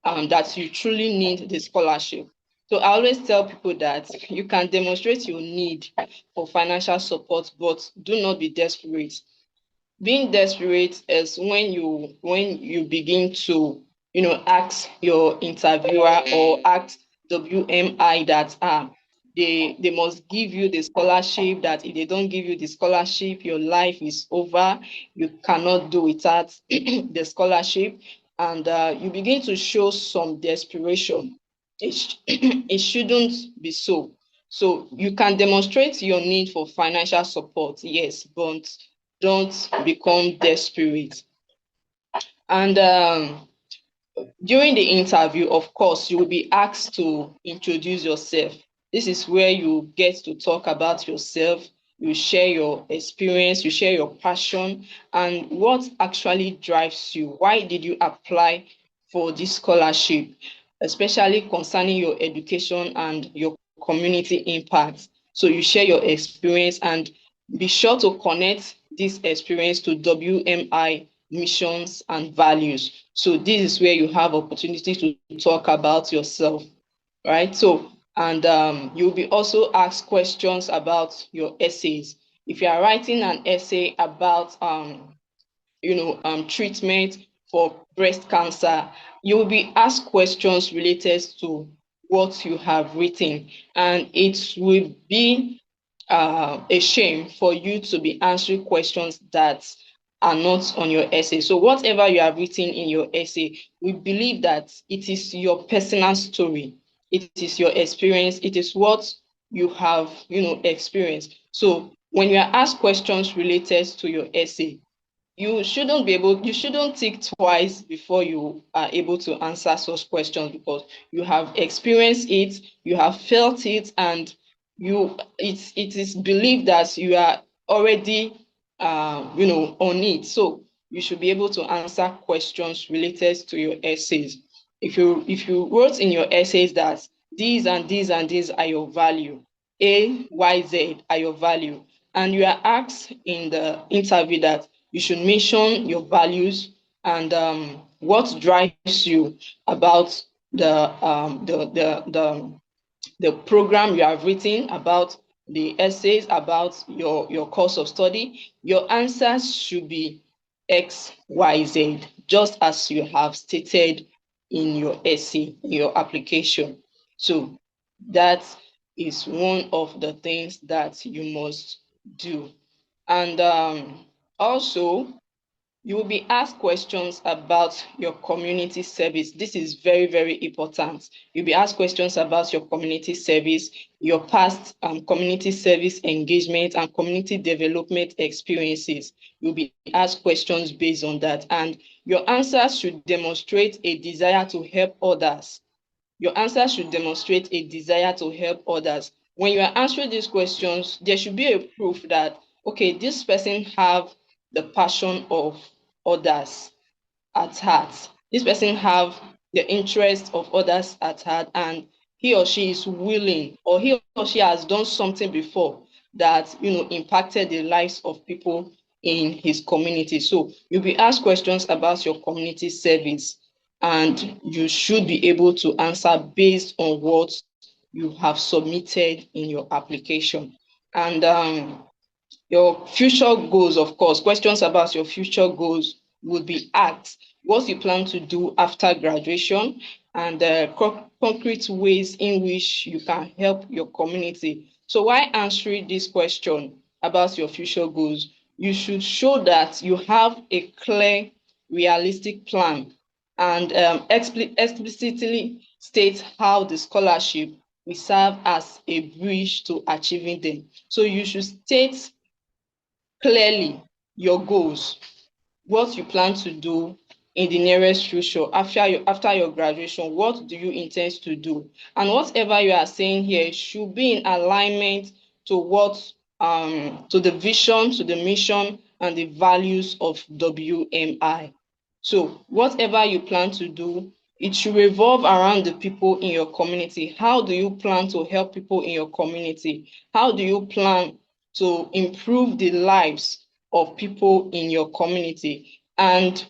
that you truly need the scholarship. So I always tell people that you can demonstrate your need for financial support, but do not be desperate. Being desperate is when you begin to ask your interviewer or ask WMI that they must give you the scholarship, that if they don't give you the scholarship, your life is over, you cannot do without the scholarship, and you begin to show some desperation. It shouldn't be so. So you can demonstrate your need for financial support, yes, but don't become desperate. And during the interview, of course, you will be asked to introduce yourself. This is where you get to talk about yourself. You share your experience, you share your passion, and what actually drives you. Why did you apply for this scholarship, especially concerning your education and your community impact? So you share your experience, and be sure to connect this experience to WMI missions and values. So this is where you have opportunity to talk about yourself, right? So, and you'll be also asked questions about your essays. If you are writing an essay about treatment for breast cancer, you will be asked questions related to what you have written, and it will be a shame for you to be answering questions that are not on your essay. So whatever you have written in your essay, we believe that it is your personal story, it is your experience, it is what you have experienced. So when you are asked questions related to your essay, you shouldn't think twice before you are able to answer such questions, because you have experienced it, you have felt it, and it is believed that you are already on it. So you should be able to answer questions related to your essays. If you wrote in your essays that these and these and these are your value, A, Y, Z are your value, and you are asked in the interview that you should mention your values and what drives you about the program you have written, about the essays, about your course of study. Your answers should be X, Y, Z, just as you have stated in your essay, in your application. So that is one of the things that you must do. And also, you will be asked questions about your community service. This is very, very important. You'll be asked questions about your community service, your past community service engagement and community development experiences. You'll be asked questions based on that. And your answers should demonstrate a desire to help others. Your answer should demonstrate a desire to help others. When you are answering these questions, there should be a proof that, okay, this person have the passion of others at heart. This person have the interest of others at heart, and he or she is willing, or he or she has done something before that impacted the lives of people in his community. So you'll be asked questions about your community service, and you should be able to answer based on what you have submitted in your application. And your future goals, of course, questions about your future goals would be asked. What you plan to do after graduation, and concrete ways in which you can help your community. So while answering this question about your future goals, you should show that you have a clear, realistic plan, and explicitly state how the scholarship will serve as a bridge to achieving them. So you should state clearly your goals, what you plan to do, in the nearest future after your graduation? What do you intend to do? And whatever you are saying here should be in alignment to to the vision, to the mission, and the values of WMI. So whatever you plan to do, it should revolve around the people in your community. How do you plan to help people in your community? How do you plan to improve the lives of people in your community? And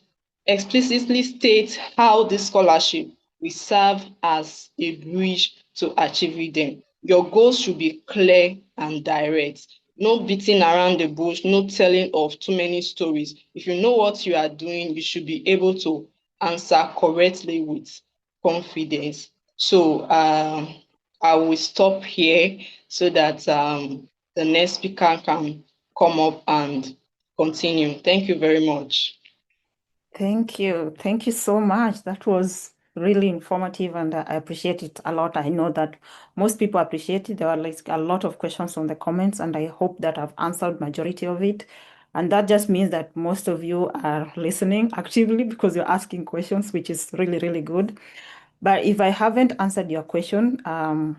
explicitly state how this scholarship will serve as a bridge to achieving them. Your goals should be clear and direct. No beating around the bush, no telling of too many stories. If you know what you are doing, you should be able to answer correctly with confidence. So I will stop here so that the next speaker can come up and continue. Thank you very much. Thank you. Thank you so much. That was really informative and I appreciate it a lot. I know that most people appreciate it. There were like a lot of questions on the comments and I hope that I've answered majority of it. And that just means that most of you are listening actively because you're asking questions, which is really, really good. But if I haven't answered your question, I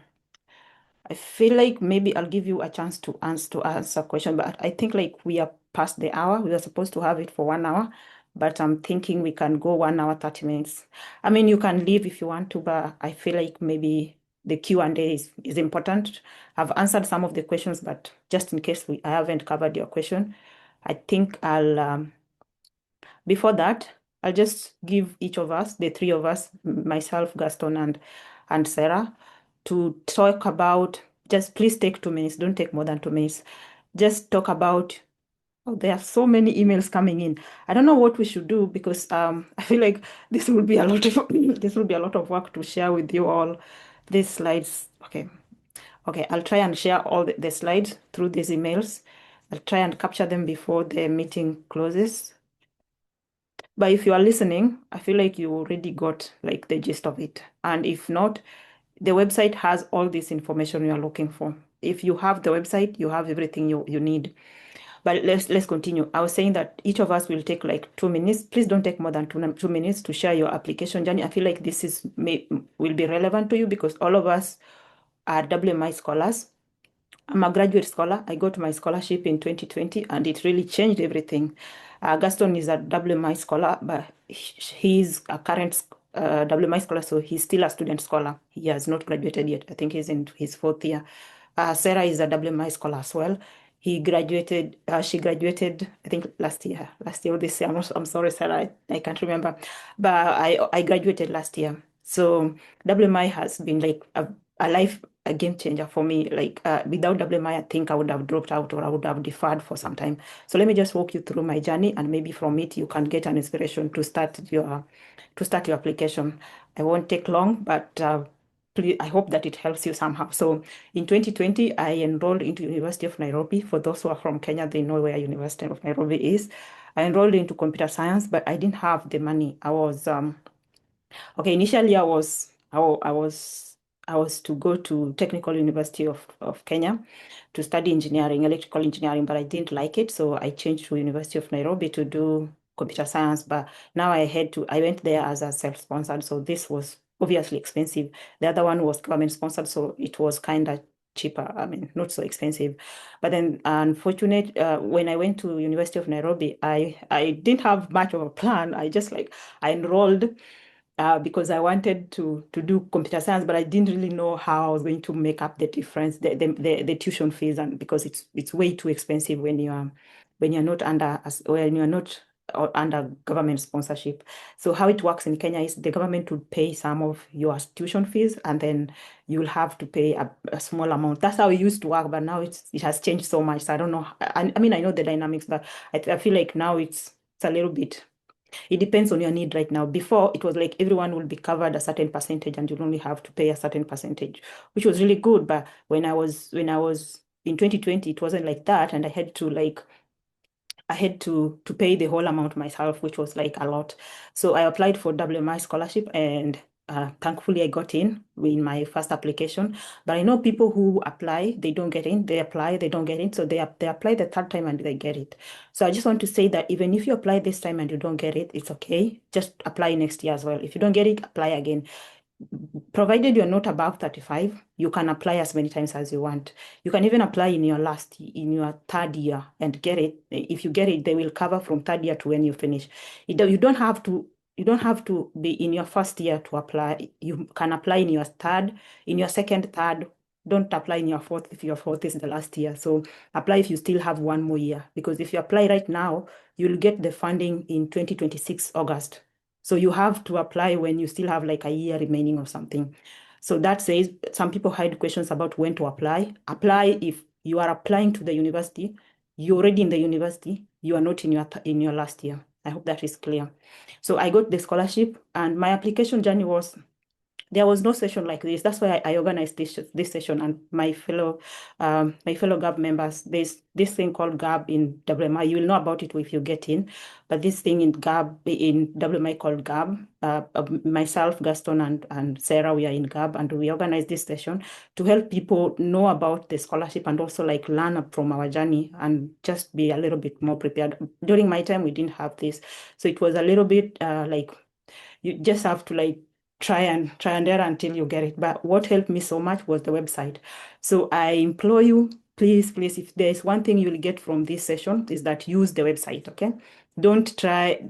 feel like maybe I'll give you a chance to answer a question, but I think like we are past the hour. We were supposed to have it for 1 hour, but I'm thinking we can go 1 hour, 30 minutes. I mean, you can leave if you want to, but I feel like maybe the Q&A is important. I've answered some of the questions, but just in case I haven't covered your question, I think before that, I'll just give each of us, the three of us, myself, Gaston, and Sarah, to talk about, just please take 2 minutes, don't take more than 2 minutes. Just talk about, oh, there are so many emails coming in. I don't know what we should do because I feel like this will be a lot of this will be a lot of work to share with you all these slides. Okay, I'll try and share all the slides through these emails. I'll try and capture them before the meeting closes. But if you are listening, I feel like you already got like the gist of it. And if not, the website has all this information you are looking for. If you have the website, you have everything you need. But let's continue. I was saying that each of us will take like 2 minutes. Please don't take more than 2 minutes to share your application journey. I feel like this will be relevant to you because all of us are WMI scholars. I'm a graduate scholar. I got my scholarship in 2020 and it really changed everything. Gaston is a WMI scholar, but he's a current WMI scholar, so he's still a student scholar. He has not graduated yet. I think he's in his 4th year. Sarah is a WMI scholar as well. She graduated, I think last year or this year. I'm sorry, Sarah, I can't remember. But I graduated last year. So WMI has been like a game changer for me. Like without WMI, I think I would have dropped out or I would have deferred for some time. So let me just walk you through my journey and maybe from it you can get an inspiration to start your application. I won't take long, but please, I hope that it helps you somehow. So in 2020, I enrolled into University of Nairobi. For those who are from Kenya, they know where University of Nairobi is. I enrolled into computer science, but I didn't have the money. I was okay. Initially, I was to go to Technical University of Kenya to study engineering, electrical engineering, but I didn't like it, so I changed to University of Nairobi to do computer science. But now I went there as a self-sponsored, so this was obviously expensive. The other one was government sponsored, so it was kind of cheaper. I mean, not so expensive. But then, unfortunately, when I went to University of Nairobi, I didn't have much of a plan. I enrolled because I wanted to do computer science, but I didn't really know how I was going to make up the difference, the tuition fees, and because it's way too expensive when you're not under government sponsorship. So how it works in Kenya is the government will pay some of your tuition fees, and then you'll have to pay a small amount. That's how it used to work, but now it has changed so much. So I don't know. I mean, I know the dynamics, but I feel like now it's a little bit. It depends on your need right now. Before, it was like everyone will be covered a certain percentage and you'll only have to pay a certain percentage, which was really good. But when I was in 2020, it wasn't like that. And I had to pay the whole amount myself, which was like a lot. So I applied for WMI scholarship and thankfully I got in my first application. But I know people who apply, they don't get in. They apply, they don't get in. So they apply the third time and they get it. So I just want to say that even if you apply this time and you don't get it, it's okay. Just apply next year as well. If you don't get it, apply again. Provided you're not above 35, you can apply as many times as you want. You can even apply in your third year and get it. If you get it, they will cover from third year to when you finish. You don't have to be in your first year to apply. You can apply in your third, in your second, third. Don't apply in your fourth if your fourth is the last year. So apply if you still have one more year. Because if you apply right now, you'll get the funding in 2026 August. So you have to apply when you still have like a year remaining or something. So that says some people had questions about when to apply. Apply if you are applying to the university, you're already in the university, you are not in your last year. I hope that is clear. So I got the scholarship and my application journey there was no session like this. That's why I organized this session, and my fellow GAB members. There's this thing called GAB in WMI. You will know about it if you get in, but this thing in WMI called GAB. Myself, Gaston, and Sarah, we are in GAB, and we organized this session to help people know about the scholarship and also like learn from our journey and just be a little bit more prepared. During my time, we didn't have this, so it was a little bit like you just have to like try and error until you get it. But what helped me so much was the website. So I implore you, please, if there's one thing you'll get from this session is that use the website, okay? Don't try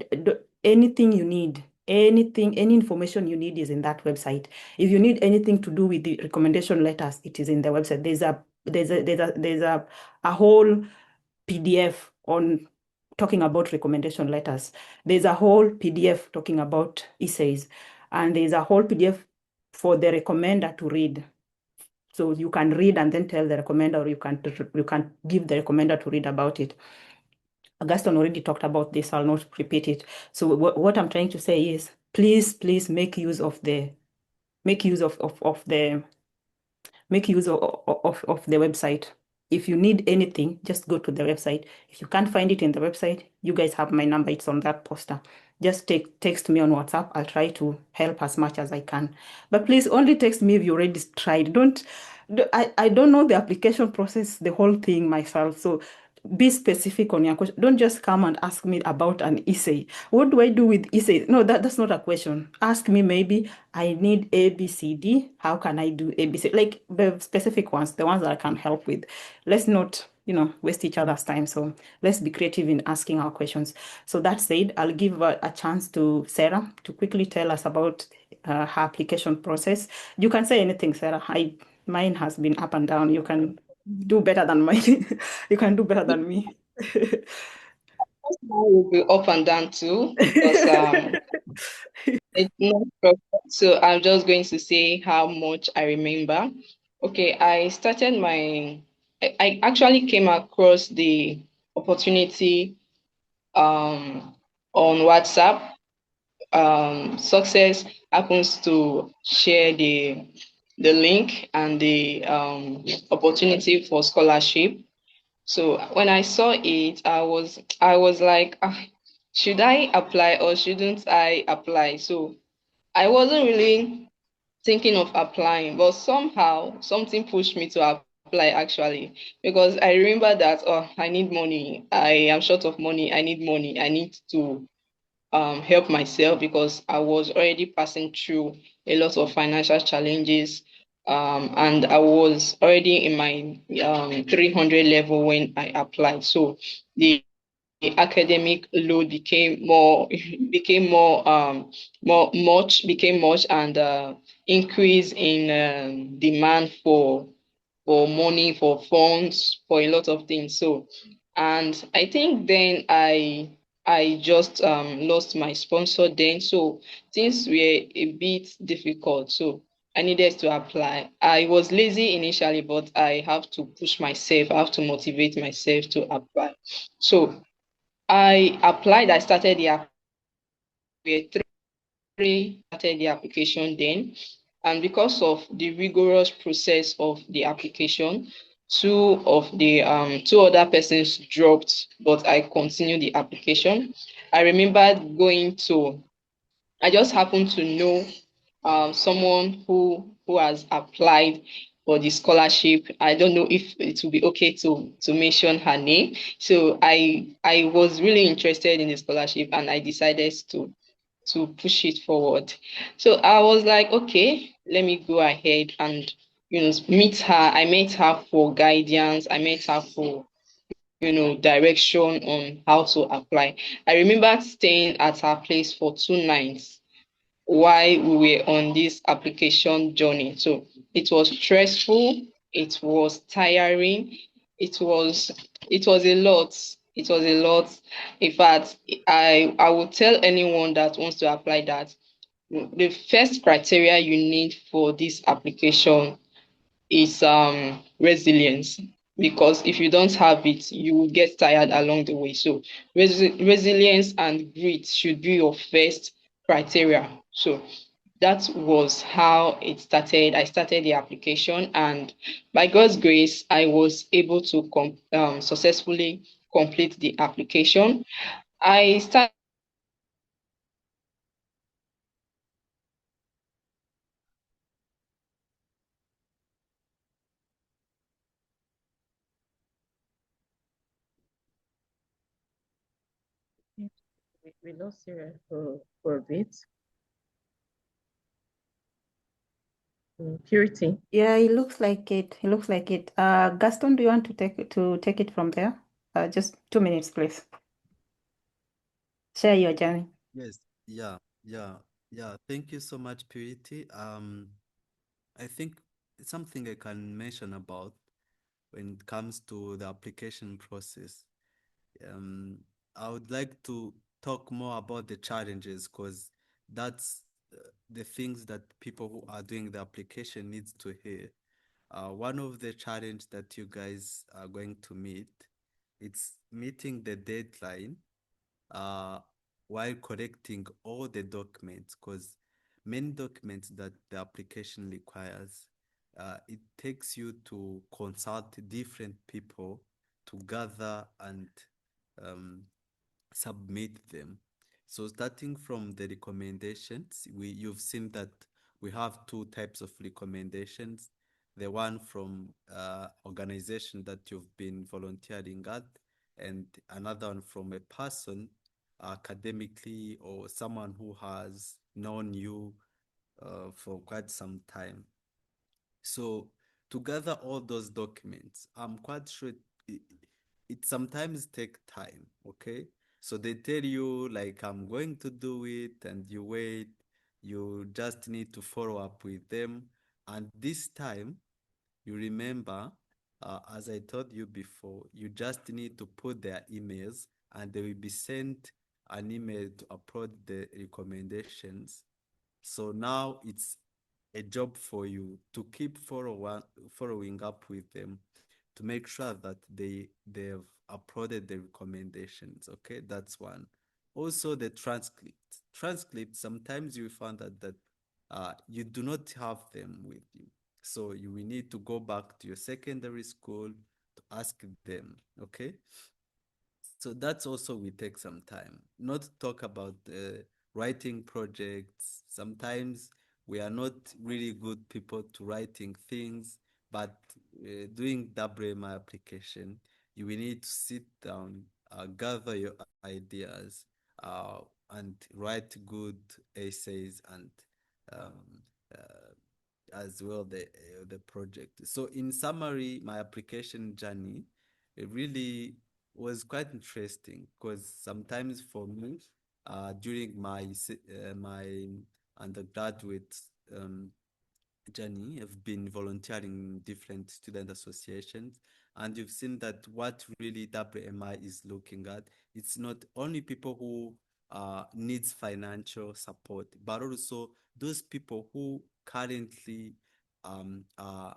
anything you need. Any information you need is in that website. If you need anything to do with the recommendation letters, it is in the website. There's a whole PDF on talking about recommendation letters. There's a whole PDF talking about essays, and there's a whole PDF for the recommender to read. So you can read and then tell the recommender, or you can give the recommender to read about it. Augustine already talked about this. I'll not repeat it. So what I'm trying to say is, please make use of the website. If you need anything, just go to the website. If you can't find it in the website, you guys have my number. It's on that poster. Just text me on WhatsApp. I'll try to help as much as I can. But please only text me if you already tried. I don't know the application process, the whole thing myself. So be specific on your question. Don't just come and ask me about an essay. What do I do with essay? No, that's not a question. Ask me maybe I need A, B, C, D. How can I do A, B, C? Like the specific ones, the ones that I can help with. Let's not, waste each other's time. So let's be creative in asking our questions. So that said, I'll give a chance to Sarah to quickly tell us about her application process. You can say anything, Sarah. Mine has been up and down. You can do better than mine. You can do better than me. Mine will be up and down too, because it's not perfect. So I'm just going to say how much I remember. Okay, I actually came across the opportunity on WhatsApp. Success happens to share the link and the opportunity for scholarship. So when I saw it, I was like, should I apply or shouldn't I apply? So I wasn't really thinking of applying, but somehow something pushed me to apply actually, because I remember that, oh, I need money. I am short of money. I need money. I need to help myself because I was already passing through a lot of financial challenges. And I was already in my 300 level when I applied. So the academic load became more became much, and increase in demand for money, for funds, for a lot of things. So, and I think then I just lost my sponsor then. So things were a bit difficult. So I needed to apply. I was lazy initially, but I have to push myself. I have to motivate myself to apply. So I applied. I started started the application then, and because of the rigorous process of the application, two other persons dropped, but I continued the application. I remember I just happened to know someone who has applied for the scholarship. I don't know if it will be okay to mention her name. So I was really interested in the scholarship, and I decided to push it forward. So I was like, okay, let me go ahead and meet her. I met her for guidance. I met her for direction on how to apply. I remember staying at her place for 2 nights while we were on this application journey. So it was stressful, it was tiring, it was it was a lot. It was a lot. In fact, I would tell anyone that wants to apply that the first criteria you need for this application is resilience, because if you don't have it you will get tired along the way. So resilience and grit should be your first criteria. So that was how it started. I started the application, and by God's grace I was able to successfully complete the application. I started We lost Sarah for a bit. Purity. Yeah, it looks like it. It looks like it. Gaston, do you want to take it from there? Just 2 minutes, please. Share your journey. Yes, yeah. Thank you so much, Purity. I think it's something I can mention about when it comes to the application process. Um, I would like to talk more about the challenges, because that's the things that people who are doing the application needs to hear. One of the challenge that you guys are going to meet, it's meeting the deadline uh, while collecting all the documents, because many documents that the application requires, it takes you to consult different people to gather and um, submit them. So starting from the recommendations, you've seen that we have two types of recommendations. The one from organization that you've been volunteering at, and another one from a person academically, or someone who has known you for quite some time. So to gather all those documents, I'm quite sure it, it sometimes take time, okay? So they tell you like, I'm going to do it, and you wait, you just need to follow up with them. And this time, you remember, as I told you before, you just need to put their emails, and they will be sent an email to upload the recommendations. So now it's a job for you to keep following up with them to make sure that they've uploaded the recommendations. Okay, that's one. Also, the transcript. Sometimes you find that you do not have them with you, so you will need to go back to your secondary school to ask them. Okay, so that's also will take some time. Not to talk about writing projects. Sometimes we are not really good people to writing things, but doing WMI application, you will need to sit down, gather your ideas, uh, and write good essays, and um, as well the project. So in summary, my application journey, it really was quite interesting, because sometimes for me, during my undergraduate um, journey, I've been volunteering in different student associations, and you've seen that what really WMI is looking at, it's not only people who needs financial support, but also those people who currently are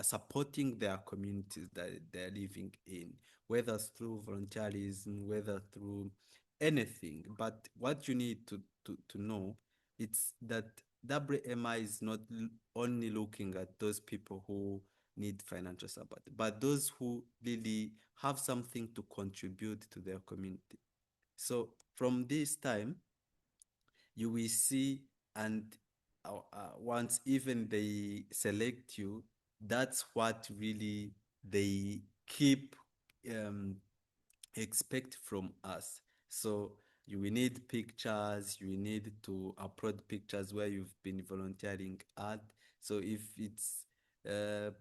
supporting their communities that they're living in, whether through volunteerism, whether through anything. But what you need to know, it's that WMI is not only looking at those people who need financial support, but those who really have something to contribute to their community. So from this time, you will see, and once even they select you, that's what really they keep expect from us. So you will need pictures, you will need to upload pictures where you've been volunteering at. So if it's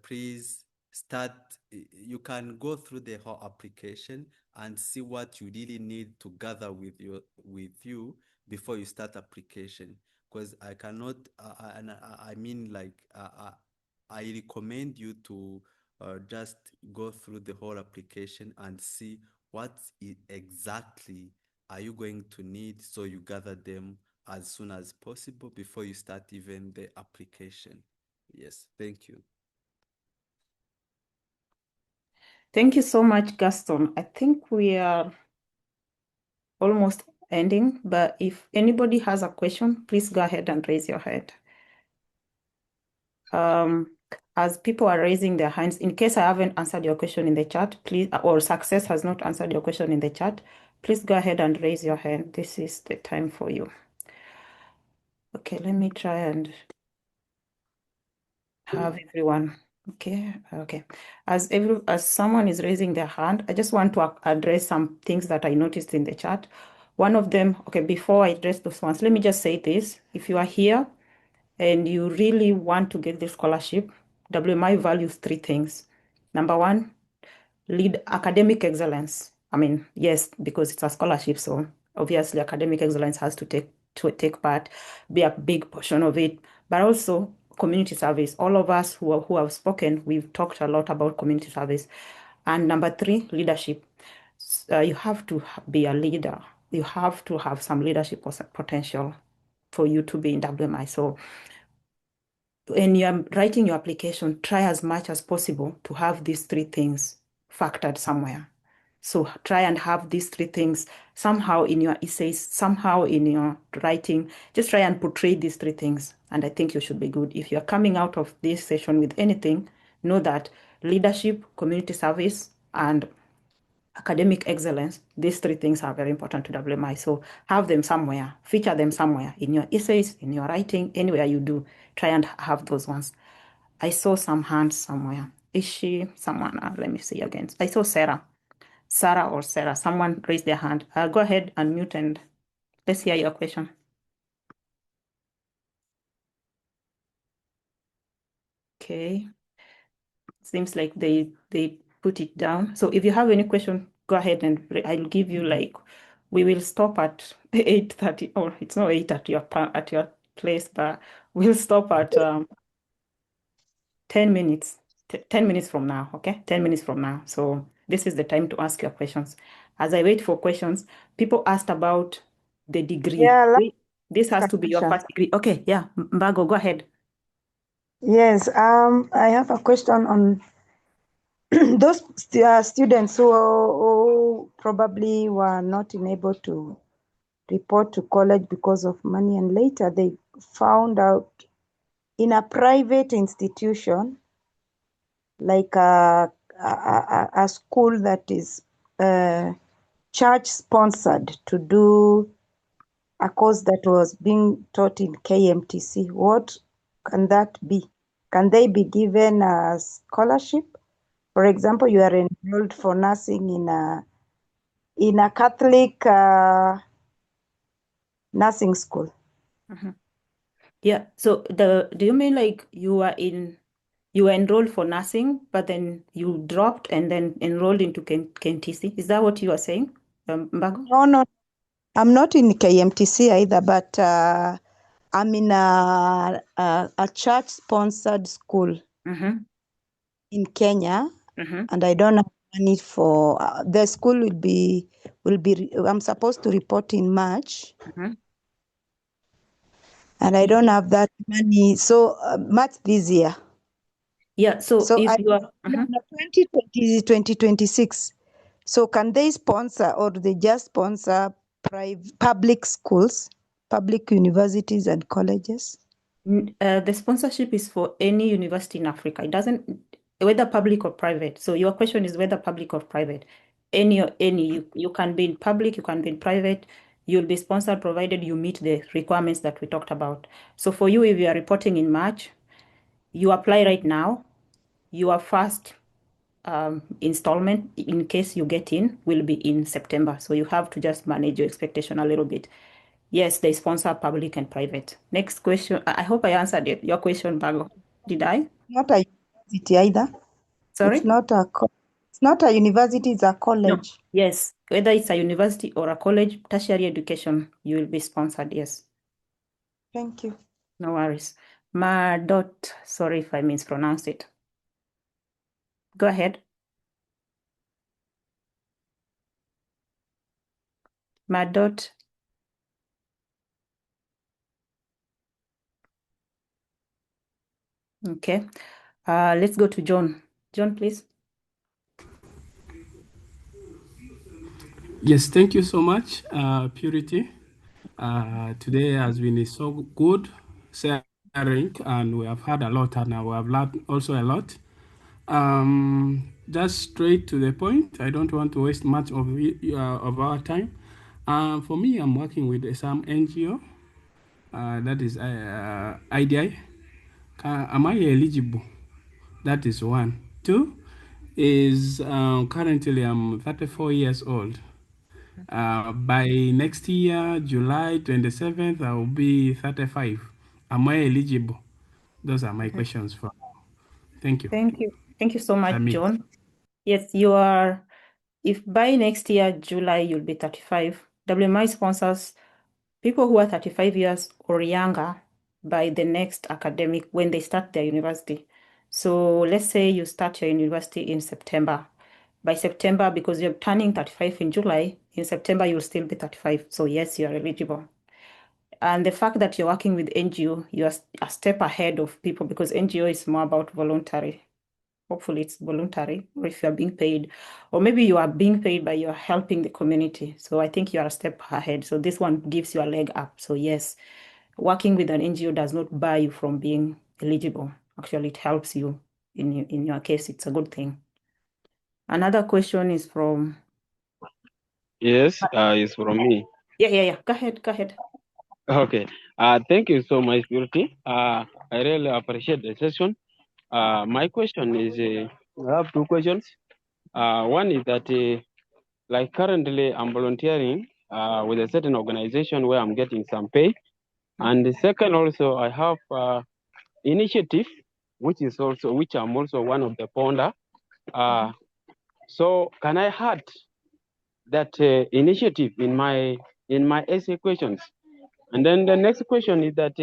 please start, you can go through the whole application and see what you really need to gather with you before you start application. Because I cannot, I mean, like, I recommend you to just go through the whole application and see what exactly are you going to need, so you gather them as soon as possible before you start even the application. Yes, thank you. Thank you so much, Gaston. I think we are almost ending, but if anybody has a question, please go ahead and raise your hand. As people are raising their hands, in case I haven't answered your question in the chat, please, or Success has not answered your question in the chat, please go ahead and raise your hand. This is the time for you. Okay, let me try and have everyone. Okay. As someone is raising their hand, I just want to address some things that I noticed in the chat. One of them, okay, before I address those ones, let me just say this. If you are here and you really want to get the scholarship, WMI values 3 things. Number 1, lead academic excellence. I mean, yes, because it's a scholarship, so obviously academic excellence has to take part, be a big portion of it, but also community service. All of us who have spoken, we've talked a lot about community service. And number 3, leadership. You have to be a leader. You have to have some leadership potential for you to be in WMI. So when you're writing your application, try as much as possible to have these 3 things factored somewhere. So try and have these 3 things somehow in your essays, somehow in your writing. Just try and portray these 3 things. And I think you should be good. If you're coming out of this session with anything, know that leadership, community service, and academic excellence, these 3 things are very important to WMI. So have them somewhere, feature them somewhere in your essays, in your writing, anywhere you do. Try and have those ones. I saw some hands somewhere. Is she someone? Let me see again. I saw Sarah. Sarah or Sarah. Someone raised their hand. Go ahead and mute and let's hear your question. Okay. Seems like they put it down. So if you have any question, go ahead and I'll give you we will stop at 8:30. Oh, it's not 8 at your place, but we'll stop at 10 minutes. 10 minutes from now, okay? 10 minutes from now. So this is the time to ask your questions. As I wait for questions, people asked about the degree. Yeah, This has to be your first degree. Okay, yeah. Mbago, go ahead. yes. I have a question on those students who probably were not able to report to college because of money, and later they found out in a private institution, like a school that is church sponsored, to do a course that was being taught in KMTC. What can that be? Can they be given a scholarship? For example, you are enrolled for nursing in a Catholic nursing school. Mm-hmm. Yeah. So do you mean like you were enrolled for nursing, but then you dropped and then enrolled into KMTC? Is that what you are saying, Mbago? No, I'm not in KMTC either, but I'm in a church-sponsored school in Kenya, and I don't have money for the school. I'm supposed to report in March, and I don't have that money. So much this year. Yeah. So if you are 2026. So can they sponsor, or they just sponsor public schools, public universities and colleges? The sponsorship is for any university in Africa. It doesn't, whether public or private. So your question is whether public or private. Any, you can be in public, you can be in private. you'll be sponsored provided you meet the requirements that we talked about. So for you, if you are reporting in March, you apply right now. Your first installment, in case you get in, will be in September. So you have to just manage your expectation a little bit. Yes, they sponsor public and private. Next question. I hope I answered your question, Bago. Did I? Not a university either. Sorry? It's not a university, it's a college. No. Yes, whether it's a university or a college, tertiary education, you will be sponsored, yes. Thank you. No worries. Madot, sorry if I mispronounced it. Go ahead. Madot. Okay. Let's go to John. John, please. Yes, thank you so much, Purity. Today has been so good sharing, and we have had a lot, and we have learned also a lot. Just straight to the point. I don't want to waste much of our time. For me, I'm working with some NGO. That is IDI. Am I eligible? That is one. Two is currently I'm 34 years old. By next year, July 27th, I will be 35. Am I eligible? Those are my questions for now. Thank you. Thank you. Thank you so much, Submit. John. Yes, you are. If by next year, July, you'll be 35, WMI sponsors people who are 35 years or younger by the next academic when they start their university. So let's say you start your university in September. By September, because you're turning 35 in July, in September you'll still be 35. So yes, you are eligible. And the fact that you're working with NGO, you are a step ahead of people because NGO is more about voluntary. Hopefully it's voluntary, or if you're being paid, or maybe you are being paid but you're helping the community. So I think you are a step ahead. So this one gives you a leg up. So yes, working with an NGO does not bar you from being eligible. Actually, it helps you. In your case, it's a good thing. Another question is from... Yes, it's from me. Yeah. Go ahead. Okay. Thank you so much, Purity. I really appreciate the session. My question is, I have two questions. One is that, like currently, I'm volunteering with a certain organization where I'm getting some pay, and the second also, I have initiative, which I'm also one of the founder. So can I add that initiative in my essay questions? And then the next question is that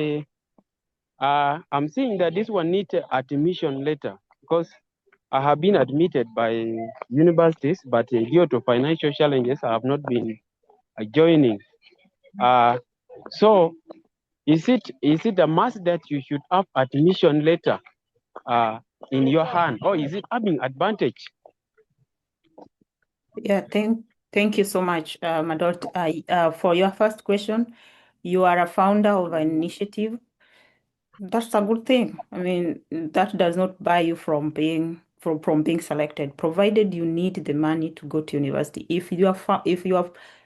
I'm seeing that this one needs admission letter because I have been admitted by universities, but due to financial challenges, I have not been joining. So is it a must that you should have admission letter in your hand, or is it having advantage? Yeah, thank you so much, Madot. For your first question, you are a founder of an initiative. That's a good thing. I mean, that does not bar you from being selected, provided you need the money to go to university. If your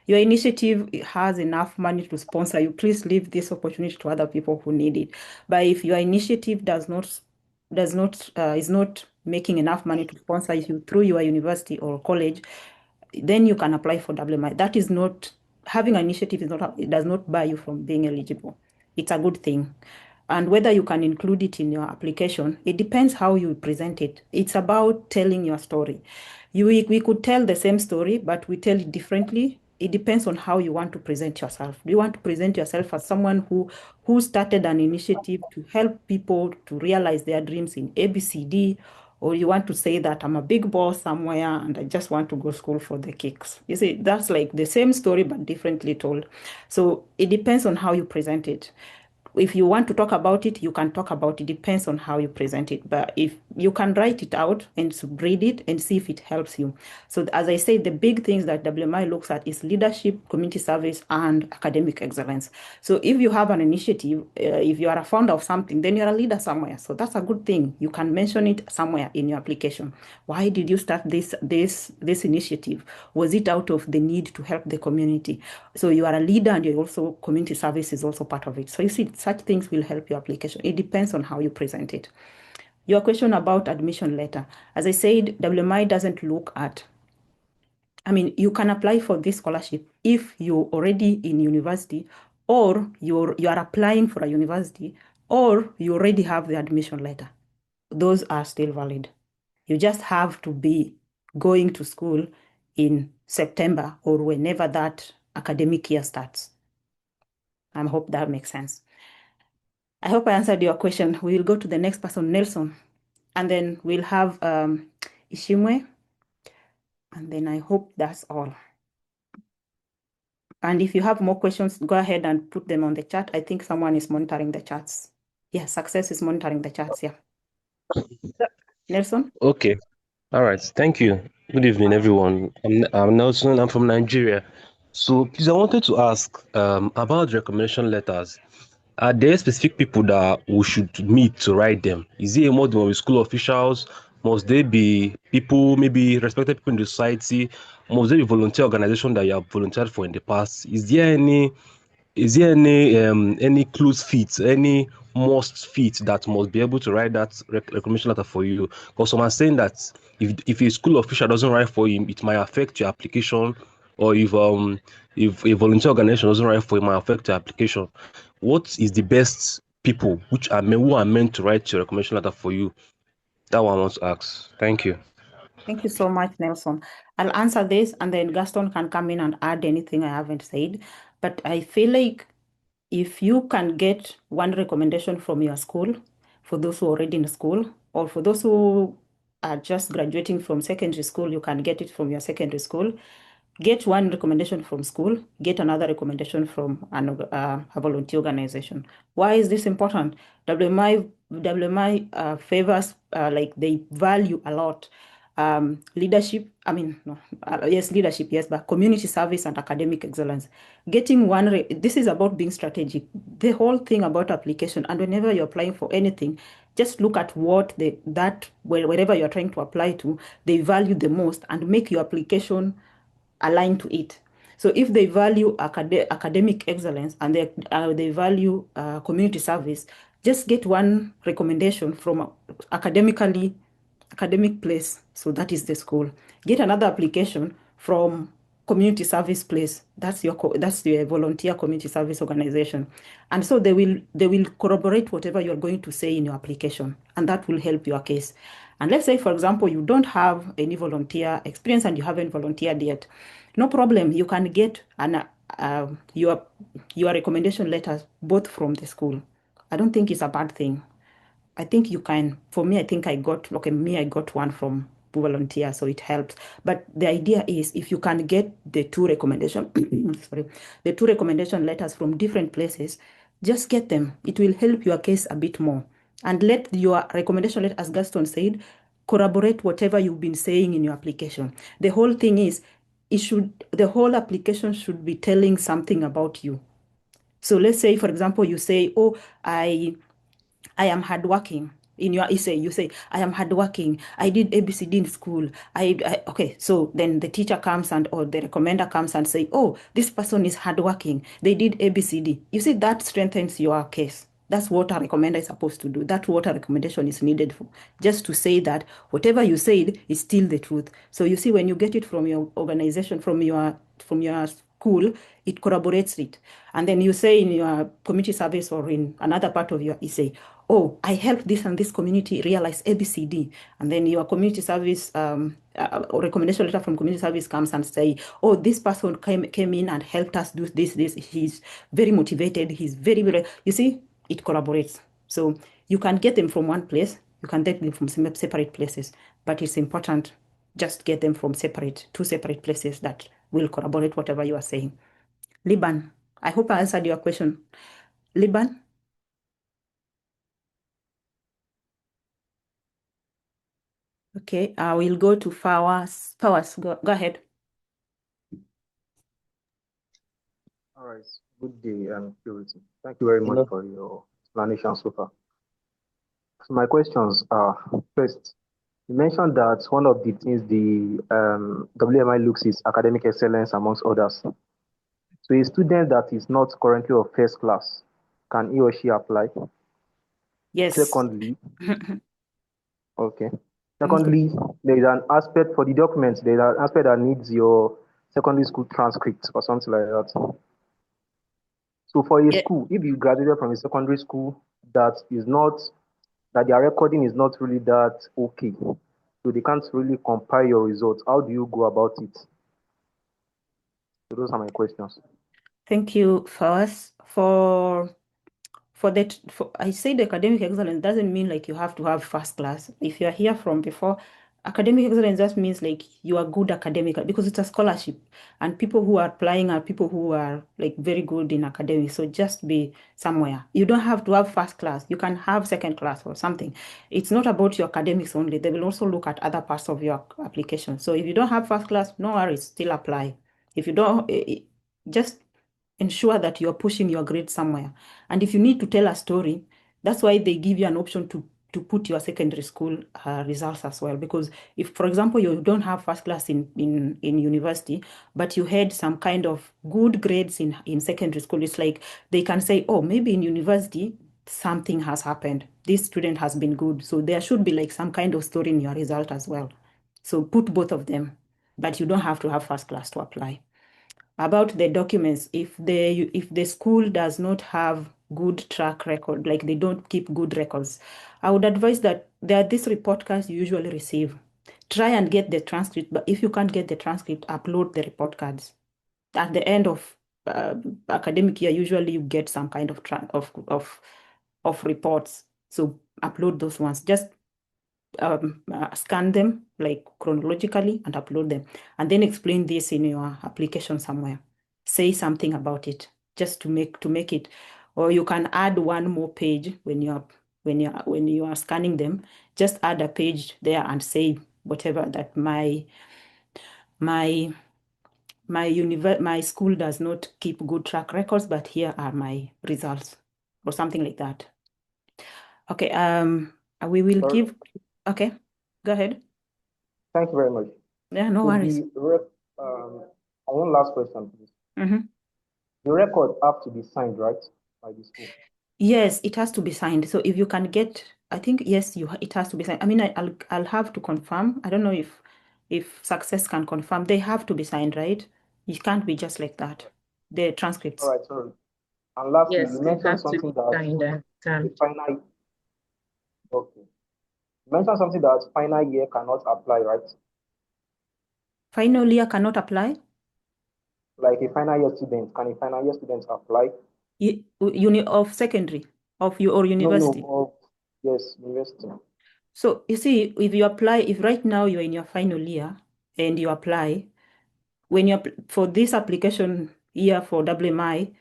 initiative has enough money to sponsor you, please leave this opportunity to other people who need it. But if your initiative is not making enough money to sponsor you through your university or college, then you can apply for WMI. That is not having an initiative it does not bar you from being eligible. It's a good thing. And whether you can include it in your application, it depends how you present it. It's about telling your story. We could tell the same story, but we tell it differently. It depends on how you want to present yourself. Do you want to present yourself as someone who started an initiative to help people to realize their dreams in ABCD, or you want to say that I'm a big boss somewhere and I just want to go to school for the kicks? You see, that's like the same story but differently told. So it depends on how you present it. if you want to talk about it, you can talk about it. Depends on how you present it. But if you can write it out and read it and see if it helps you. So as I said, the big things that WMI looks at is leadership, community service, and academic excellence. So if you have an initiative, if you are a founder of something, then you're a leader somewhere. So that's a good thing. You can mention it somewhere in your application. Why did you start this initiative? Was it out of the need to help the community? So you are a leader, and you're also community service is also part of it. So you see, such things will help your application. It depends on how you present it. Your question about admission letter. As I said, WMI doesn't look at, you can apply for this scholarship if you're already in university, or you are applying for a university, or you already have the admission letter. Those are still valid. You just have to be going to school in September or whenever that academic year starts. I hope that makes sense. I hope I answered your question. We will go to the next person, Nelson, and then we'll have Ishimwe, and then I hope that's all. And if you have more questions, go ahead and put them on the chat. I think someone is monitoring the chats. Yeah, Success is monitoring the chats, yeah. Nelson? Okay. All right. Thank you. Good evening, everyone. I'm Nelson. I'm from Nigeria. So, please, I wanted to ask about recommendation letters. Are there specific people that we should meet to write them? Is it more than with school officials? Must they be people, maybe respected people in the society? Must they be volunteer organization that you have volunteered for in the past? Is there any close fit, any must fit that must be able to write that recommendation letter for you? Because someone saying that if a school official doesn't write for you, it might affect your application, or if a volunteer organization doesn't write for you, it might affect your application. What is the best people who are meant to write your recommendation letter for you? That one I want to ask. Thank you. Thank you so much, Nelson. I'll answer this, and then Gaston can come in and add anything I haven't said. But I feel like if you can get one recommendation from your school, for those who are already in school, or for those who are just graduating from secondary school, you can get it from your secondary school. Get one recommendation from school, get another recommendation from a volunteer organization. Why is this important? WMI favors, they value a lot leadership. Yes, leadership, yes, but community service and academic excellence. Getting one, this is about being strategic. The whole thing about application, and whenever you're applying for anything, just look at what wherever you're trying to apply to, they value the most, and make your application aligned to it. So if they value academic excellence, and they value community service, just get one recommendation from academic place. So that is the school. Get another application from community service place. That's your volunteer community service organization. And so they will corroborate whatever you're going to say in your application, and that will help your case. And let's say, for example, you don't have any volunteer experience and you haven't volunteered yet. No problem. You can get your recommendation letters both from the school. I don't think it's a bad thing. I think you can. For me, I think I got one from volunteer, so it helps. But the idea is, if you can get the two recommendation letters from different places, just get them. It will help your case a bit more. And let your recommendation letter, as Gaston said, corroborate whatever you've been saying in your application. The whole thing is, the whole application should be telling something about you. So let's say, for example, you say, oh, I am hardworking. In your essay, you say, I am hardworking. I did ABCD in school. Okay, so then the teacher comes or the recommender comes and say, oh, this person is hardworking. They did ABCD. You see, that strengthens your case. That's what a recommender is supposed to do. That's what a recommendation is needed for. Just to say that whatever you said is still the truth. So you see, when you get it from your organization, from your school, it corroborates it. And then you say in your community service or in another part of your essay, oh, I helped this and this community realize ABCD. And then your community service or recommendation letter from community service comes and say, oh, this person came in and helped us do this. He's very motivated. He's very, very, you see, it collaborates. So you can get them from one place. You can get them from separate places. But it's important, just get them from two separate places that will corroborate whatever you are saying. Liban, I hope I answered your question. Liban? Okay, we'll go to Fawaz. Fawaz, go ahead. All right. Good day and purity. Thank you very much for your explanation so far. So my questions are, first, you mentioned that one of the things the WMI looks is academic excellence amongst others. So a student that is not currently of first class, can he or she apply? Yes. Secondly, okay. Secondly, there is an aspect for the documents, there is an aspect that needs your secondary school transcript or something like that. So for a school, if you graduated from a secondary school that is not, that their recording is not really that okay, so they can't really compare your results, how do you go about it? So those are my questions. Thank you, Fawaz. For that, I said academic excellence doesn't mean like you have to have first class. If you're here from before, academic excellence just means like you are good academically because it's a scholarship, and people who are applying are people who are like very good in academics. So just be somewhere. You don't have to have first class. You can have second class or something. It's not about your academics only. They will also look at other parts of your application. So if you don't have first class, no worries, still apply. If you don't, just ensure that you're pushing your grade somewhere. And if you need to tell a story, that's why they give you an option to put your secondary school results as well. Because if, for example, you don't have first class in university, but you had some kind of good grades in secondary school, it's like they can say, oh, maybe in university, something has happened. This student has been good. So there should be like some kind of story in your result as well. So put both of them, but you don't have to have first class to apply. About the documents, if the school does not have good track record, like they don't keep good records, I would advise that there are these report cards you usually receive. Try and get the transcript, but if you can't get the transcript, upload the report cards. At the end of academic year, usually you get some kind of reports. So upload those ones. Just scan them like chronologically and upload them, and then explain this in your application somewhere. Say something about it just to make it, or you can add one more page when you are scanning them. Just add a page there and say whatever that my school does not keep good track records, but here are my results, or something like that. Okay. We will give. Okay. Go ahead. Thank you very much. Yeah, no worries. One last question, please. The record have to be signed, right, by the school? Yes, it has to be signed. So if you can get, I think yes, it has to be signed. I mean, I'll have to confirm. I don't know if Success can confirm. They have to be signed, right? It can't be just like that. The transcripts. All right, sorry. And lastly, Yes, you it mentioned has to something be that signed and the stamped. final. Okay. You mentioned something that final year cannot apply, right? Final year cannot apply? Like a final year student, can a final year student apply? Of secondary, or university? No, yes, university. So you see, if you apply, if right now you're in your final year and you apply, when you for this application year for WMI,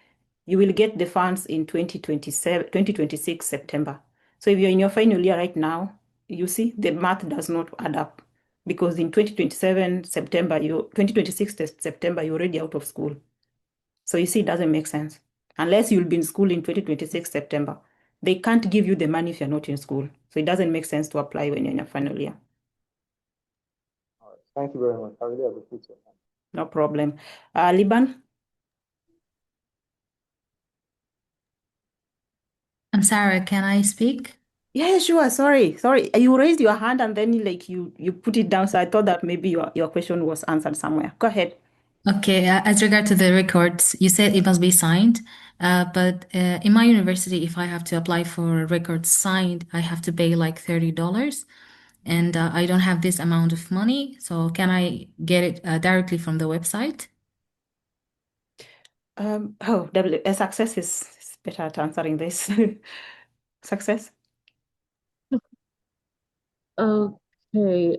you will get the funds in 2026 September. So if you're in your final year right now, you see the math does not add up, because in 2027 September, 2026 September, you're already out of school. So you see, it doesn't make sense. Unless you'll be in school in 2026 September. They can't give you the money if you're not in school. So it doesn't make sense to apply when you're in your final year. All right. Thank you very much. I really appreciate your time. No problem. Liban? I'm Sarah, can I speak? Yeah, sure. Sorry. You raised your hand and then you put it down. So I thought that maybe your question was answered somewhere. Go ahead. Okay, as regard to the records, you said it must be signed, but in my university, if I have to apply for records signed, I have to pay like $30, and I don't have this amount of money. So can I get it directly from the website? Success is better at answering this. Success. Okay.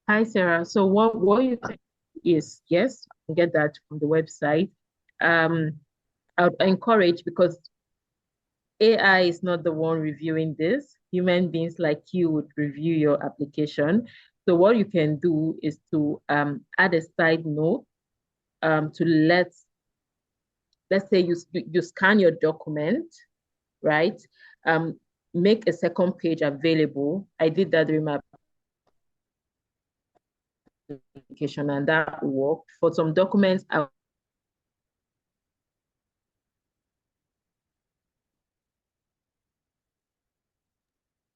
Hi, Sarah. So what you think is, yes, you can get that from the website. I would encourage, because AI is not the one reviewing this. human beings like you would review your application. So what you can do is to add a side note to let's say you scan your document, right? Make a second page available. I did that during my application and that worked. For some documents,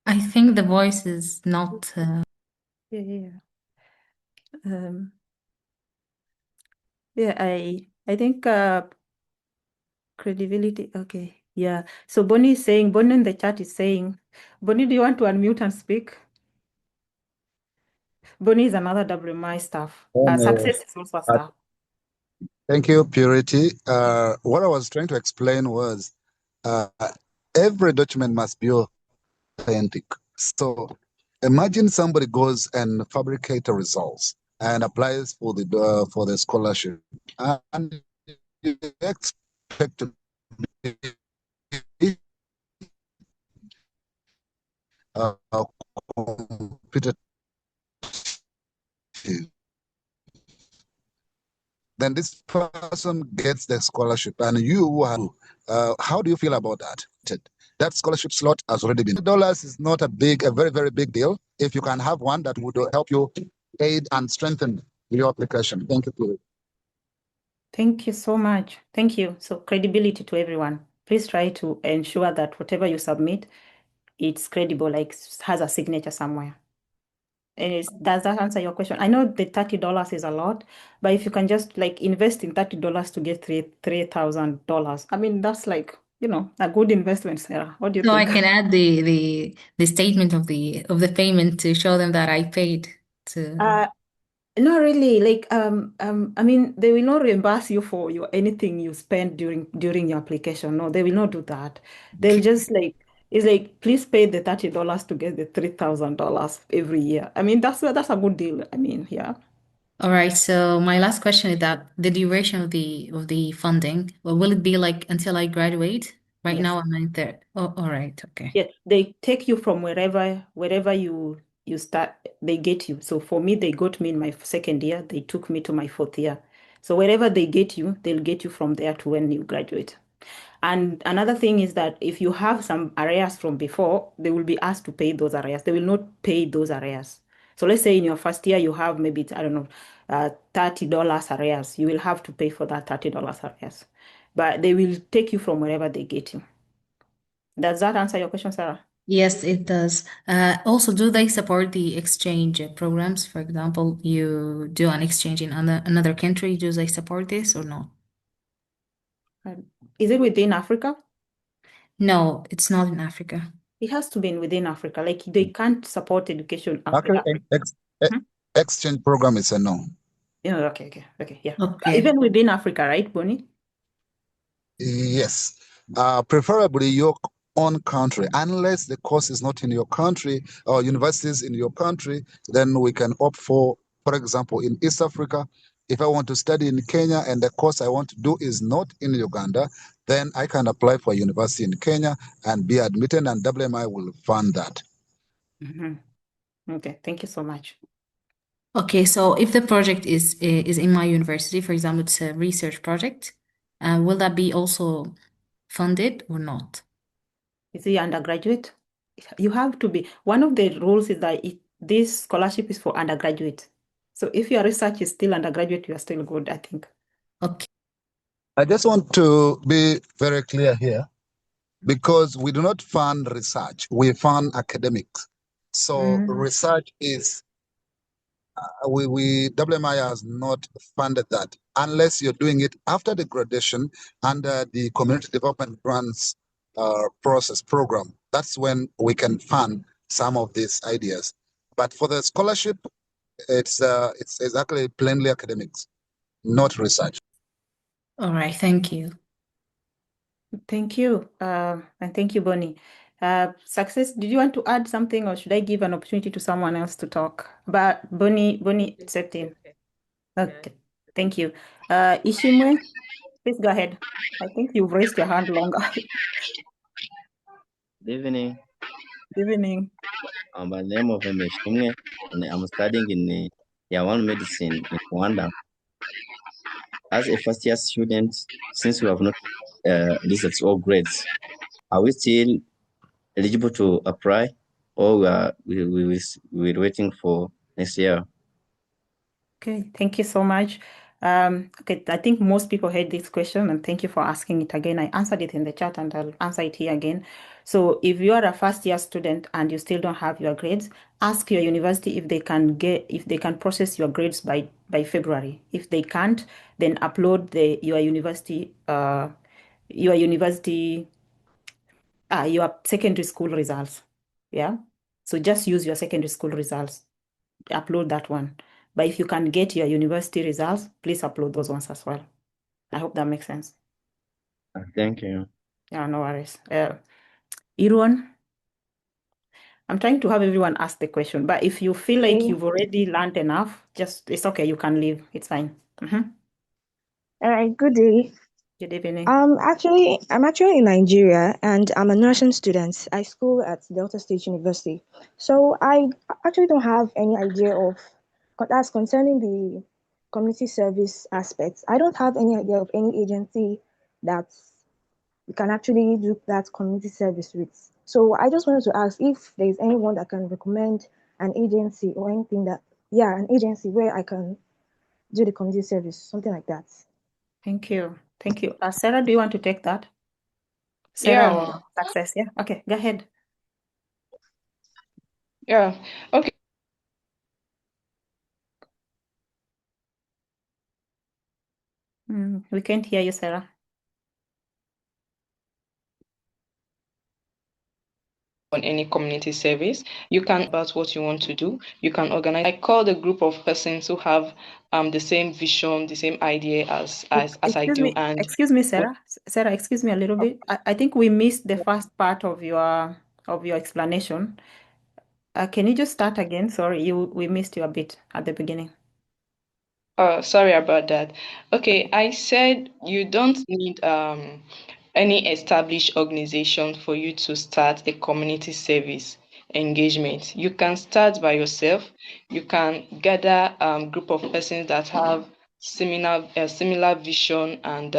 I think the voice is not. Yeah. Yeah, I think credibility. Okay. Yeah. So Bonnie is saying, Bonnie in the chat is saying, Bonnie, do you want to unmute and speak? Bonnie is another WMI staff. Success is also a staff. Thank you, Purity. What I was trying to explain was every document must be authentic. So imagine somebody goes and fabricates results and applies for the scholarship, and you expect to be competitive. Then this person gets the scholarship, and how do you feel about that? That scholarship slot has already been. $1 is not a very, very big deal. If you can have one, that would help you aid and strengthen your application. Thank you, Puri. Thank you so much. Thank you. So credibility to everyone. Please try to ensure that whatever you submit, it's credible, like has a signature somewhere. And does that answer your question? I know the $30 is a lot, but if you can just like invest in $30 to get $3,000, I mean that's like, a good investment, Sarah. What do you So I think? can add the statement of the payment to show them that I paid to. Not really. Like, I mean, they will not reimburse you for anything you spend during your application. No, they will not do that. They'll just like it's like please pay the $30 to get the $3,000 every year. I mean, that's a good deal. I mean, yeah. All right. So my last question is that the duration of the funding, well, will it be like until I graduate? Right Yes. now I'm in third. Oh, all right. Okay. Yeah, they take you from wherever you start, they get you. So for me, they got me in my second year, they took me to my fourth year. So wherever they get you, they'll get you from there to when you graduate. And another thing is that if you have some arrears from before, they will be asked to pay those arrears. They will not pay those arrears. So let's say in your first year you have maybe, I don't know, $30 arrears. You will have to pay for that $30 arrears. But they will take you from wherever they get you. Does that answer your question, Sarah? Yes, it does. Also, do they support the exchange programs? For example, you do an exchange in another country. Do they support this or no? Is it within Africa? No, it's not in Africa. It has to be within Africa. Like they can't support education Okay, Hmm? exchange program is a no. Yeah, okay, yeah. Okay. Even within Africa, right, Bonnie? Yes, preferably your own country. Unless the course is not in your country or universities in your country, then we can opt for example, in East Africa. If I want to study in Kenya and the course I want to do is not in Uganda, then I can apply for a university in Kenya and be admitted, and WMI will fund that. Okay, thank you so much. Okay, so if the project is in my university, for example, it's a research project, will that be also funded or not? Is he undergraduate? You have to be. One of the rules is that this scholarship is for undergraduate. So if your research is still undergraduate, you are still good, I think. Okay. I just want to be very clear here, because we do not fund research, we fund academics. So research is, WMI has not funded that unless you're doing it after the graduation under the community development grants process program. That's when we can fund some of these ideas. But for the scholarship, it's exactly plainly academics, not research. All right, thank you. Thank you. And thank you, Bonnie. Success, did you want to add something, or should I give an opportunity to someone else to talk? But Bonnie stepped in. Okay, thank you. Ishimwe, please go ahead. I think you've raised your hand longer. Good evening. Evening. By the name of Meshimwe, and I'm studying in year one medicine in Rwanda. As a first year student, since we have not results all grades, are we still eligible to apply, or we're waiting for next year? Okay, thank you so much. Okay, I think most people heard this question, and thank you for asking it again. I answered it in the chat, and I'll answer it here again. So, if you are a first-year student and you still don't have your grades, ask your university if they can process your grades by February. If they can't, then upload your secondary school results. Yeah. So just use your secondary school results. Upload that one. But if you can get your university results, please upload those ones as well. I hope that makes sense. Thank you. Yeah, no worries. Irwan, I'm trying to have everyone ask the question, but if you feel like Okay. you've already learned enough, it's okay. You can leave. It's fine. All right, good day. Good evening. I'm actually in Nigeria and I'm a nursing student. I school at Delta State University. So I actually don't have any idea of that's concerning the community service aspects. I don't have any idea of any agency that we can actually do that community service with. So I just wanted to ask if there's anyone that can recommend an agency or anything an agency where I can do the community service, something like that. Thank you. Thank you. Sarah, do you want to take that? Sarah Yeah. or Success? Yeah. Okay, go ahead. Yeah. Okay. We can't hear you, Sarah. On any community service, you can about what you want to do. You can organize. I call the group of persons who have the same vision, the same idea as I do. And Excuse me, Sarah. Sarah, excuse me a little bit. I think we missed the first part of your explanation. Can you just start again? Sorry, we missed you a bit at the beginning. Sorry about that. Okay, I said you don't need any established organization for you to start a community service engagement. You can start by yourself. You can gather group of persons that have similar vision and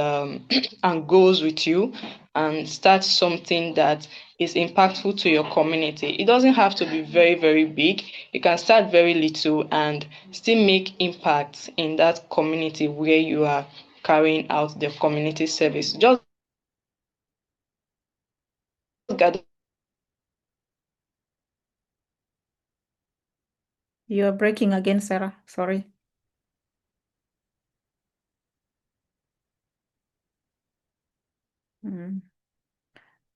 and goals with you, and start something that is impactful to your community. It doesn't have to be very, very big. You can start very little and still make impact in that community where you are carrying out the community service. Just gather. You're breaking again, Sarah. Sorry.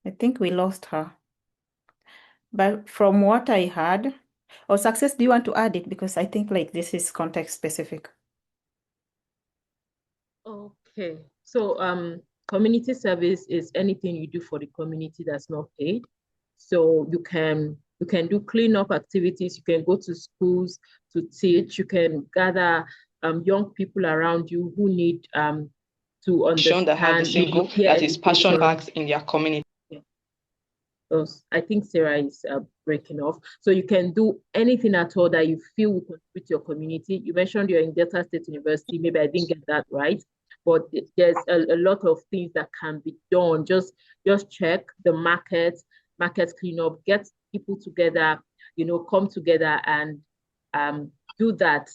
I think we lost her. But from what I heard, or Success, do you want to add it? Because I think like this is context specific. Okay. So community service is anything you do for the community that's not paid. So you can do cleanup activities, you can go to schools to teach, you can gather young people around you who need to understand That have the same goal, that is passion back in their community. I think Sarah is breaking off. So you can do anything at all that you feel will contribute to your community. You mentioned you're in Delta State University. Maybe I didn't get that right, but there's a lot of things that can be done. Just check the market cleanup, get people together, come together and do that.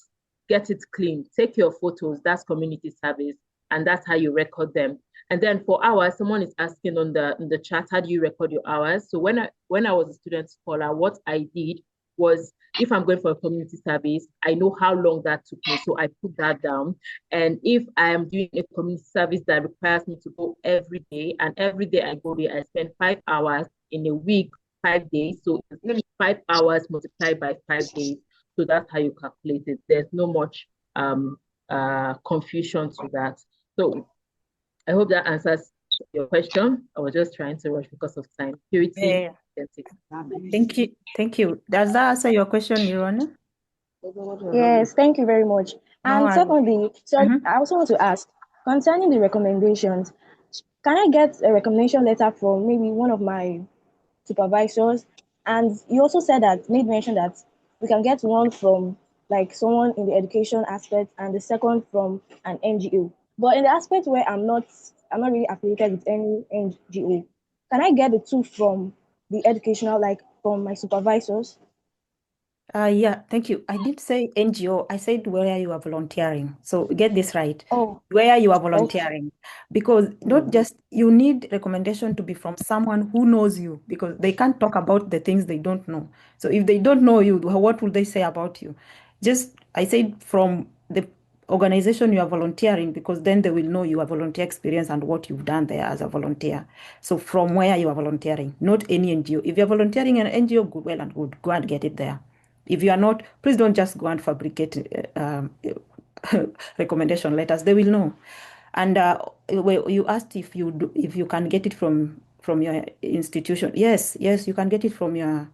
Get it clean. Take your photos. That's community service, and that's how you record them. And then for hours, someone is asking on the chat, how do you record your hours? So when I was a student scholar, what I did was, if I'm going for a community service, I know how long that took me. So I put that down. And if I am doing a community service that requires me to go every day, and every day I go there, I spend 5 hours in a week, 5 days. So 5 hours multiplied by 5 days. So that's how you calculate it. There's no much confusion to that. So I hope that answers your question. I was just trying to rush because of time. Purity. Thank you. Does that answer your question, Irona? Yes, thank you very much. No And secondly, I also want to ask concerning the recommendations, can I get a recommendation letter from maybe one of my supervisors And you also made mention that we can get one from like someone in the education aspect and the second from an NGO. But in the aspect where I'm not really affiliated with any NGO, can I get the two from the educational, like from my supervisors? Yeah, thank you. I did say NGO. I said where you are volunteering. So get this right. Oh, Where you are okay. volunteering. Because not just, you need recommendation to be from someone who knows you, because they can't talk about the things they don't know. So if they don't know you, what will they say about you? Just, I said from the organization you are volunteering, because then they will know your volunteer experience and what you've done there as a volunteer. So from where you are volunteering, not any NGO. If you're volunteering in an NGO, good, well and good. Go and get it there. If you are not, please don't just go and fabricate recommendation letters. They will know. And you asked if you can get it from your institution. Yes, you can get it from your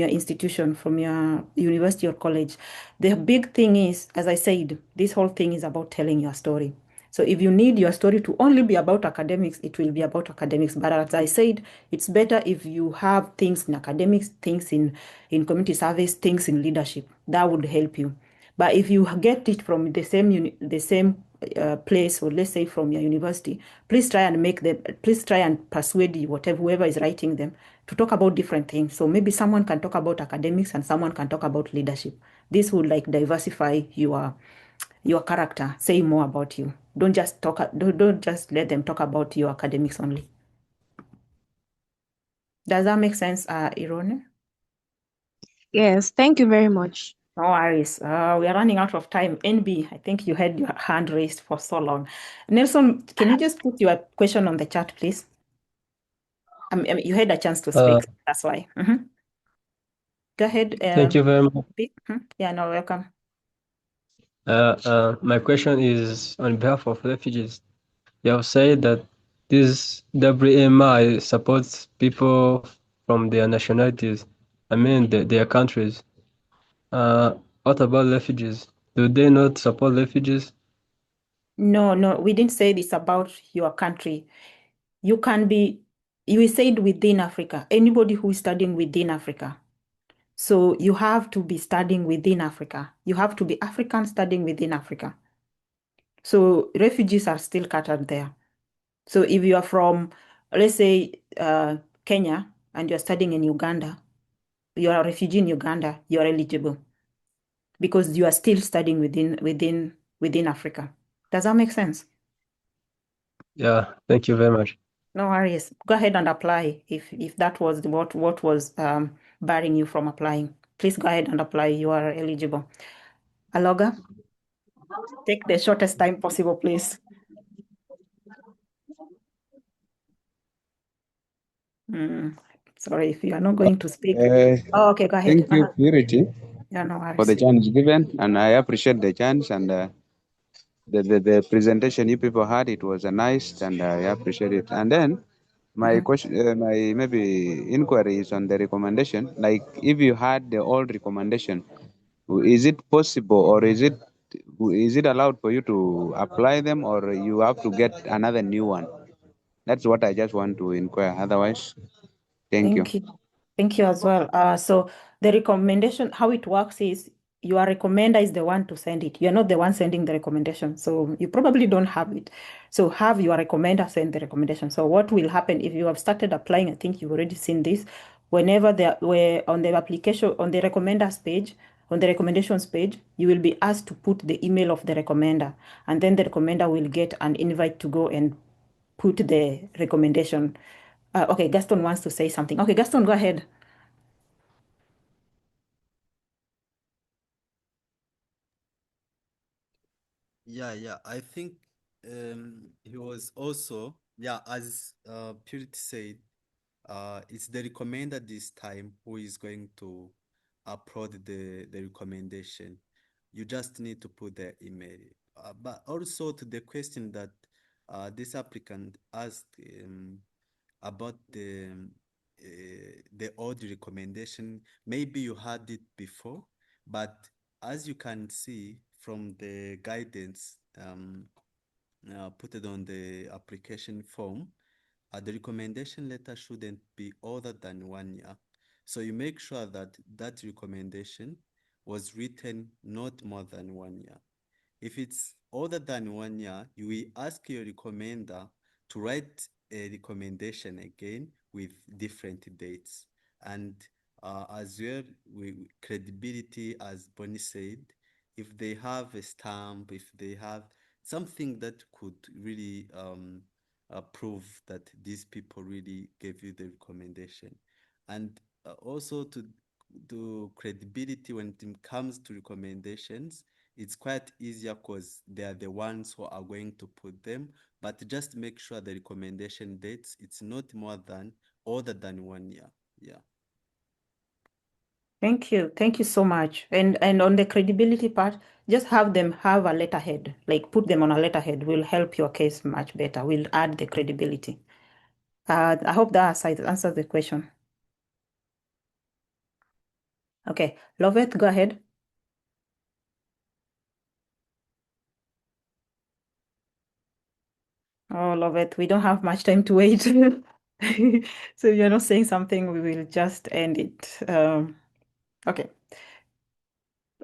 institution, from your university or college. The big thing is, as I said, this whole thing is about telling your story. So if you need your story to only be about academics, it will be about academics. But as I said, it's better if you have things in academics, things in community service, things in leadership. That would help you. But if you get it from the same place, or let's say from your university, please try and persuade you, whoever is writing them, to talk about different things. So maybe someone can talk about academics and someone can talk about leadership. This would like diversify your character, say more about you. Don't just let them talk about your academics only. Does that make sense, Irone? Yes, thank you very much. No worries. We are running out of time. NB, I think you had your hand raised for so long. Nelson, can you just put your question on the chat, please? You had a chance to speak. That's why. Go ahead. Thank you very much. Yeah, no, welcome. My question is on behalf of refugees. You have said that this WMI supports people from their nationalities, I mean their countries. What about refugees? Do they not support refugees? No, we didn't say this about your country. You said within Africa, anybody who is studying within Africa. So you have to be studying within Africa. You have to be African studying within Africa. So refugees are still catered there. So if you are from, let's say, Kenya, and you're studying in Uganda, you are a refugee in Uganda, you're eligible because you are still studying within Africa. Does that make sense? Yeah, thank you very much. No worries. Go ahead and apply if that was what was barring you from applying. Please go ahead and apply. You are eligible. Aloga, take the shortest time possible, please. Sorry if you are not going to speak. Okay, go ahead. Thank you, Purity, Yeah, no for the worries. chance given, and I appreciate the chance and the presentation you people had. It was nice, and I appreciate it. And then my question, my maybe inquiry is on the recommendation. Like, if you had the old recommendation, is it possible, or is it allowed for you to apply them, or you have to get another new one? That's what I just want to inquire. Otherwise, thank you. Thank you. Thank you as well. So the recommendation, how it works is your recommender is the one to send it. You're not the one sending the recommendation. So you probably don't have it. So have your recommender send the recommendation. So what will happen if you have started applying, I think you've already seen this, whenever we're on the application, on the recommenders page, on the recommendations page, you will be asked to put the email of the recommender, and then the recommender will get an invite to go and put the recommendation. Okay, Gaston wants to say something. Okay, Gaston, go ahead. Yeah. I think he was also, as Purity said, it's the recommender this time who is going to upload the recommendation. You just need to put the email. But also to the question that this applicant asked about the old recommendation, maybe you had it before, but as you can see from the guidance put it on the application form, the recommendation letter shouldn't be older than 1 year. So you make sure that that recommendation was written not more than 1 year. If it's older than 1 year, you will ask your recommender to write a recommendation again with different dates. And as well, credibility, as Bonnie said, if they have a stamp, if they have something that could really prove that these people really gave you the recommendation. And also to credibility when it comes to recommendations, it's quite easier because they are the ones who are going to put them. But just make sure the recommendation dates, it's not more than older than 1 year. Yeah. Thank you. Thank you so much. And on the credibility part, just have them have a letterhead, like put them on a letterhead will help your case much better. Will add the credibility. I hope that answers the question. Okay, Loveth, go ahead. Oh, Loveth, we don't have much time to wait. So if you're not saying something, we will just end it. Okay.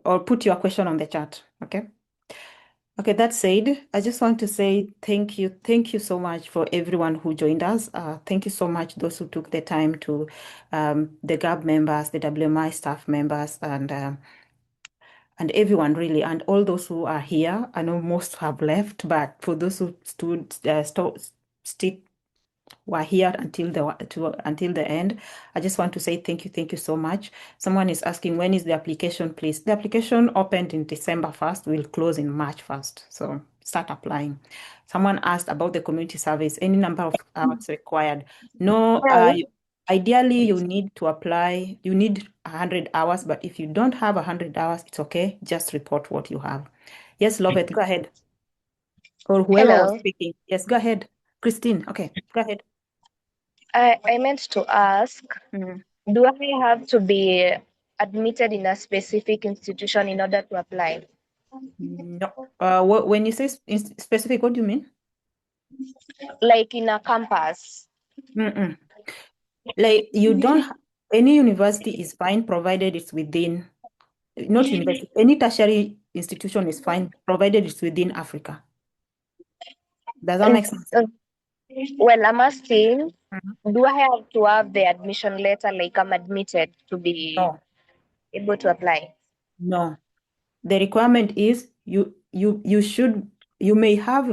Or put your question on the chat, okay? Okay, that said, I just want to say thank you. Thank you so much for everyone who joined us. Thank you so much, those who took the time to, the GAB members, the WMI staff members, and everyone really, and all those who are here. I know most have left, but for those who stick were here until the end. I just want to say thank you so much. Someone is asking, when is the application, please? The application opened in December 1st, will close in March 1st. So start applying. Someone asked about the community service, any number of hours required. No, ideally you need to apply, you need 100 hours, but if you don't have 100 hours, it's okay. Just report what you have. Yes, Lovett, go ahead. Or whoever was Hello. speaking. Yes, go ahead. Christine, okay, go ahead. I meant to ask, do I have to be admitted in a specific institution in order to apply? No. When you say specific, what do you mean? Like in a campus. Mm-mm. Like you don't, any university is fine provided it's within, not university, any tertiary institution is fine provided it's within Africa. Does that make sense? Well, I'm asking, do I have to have the admission letter like I'm admitted to be able to apply? No. The requirement is you may have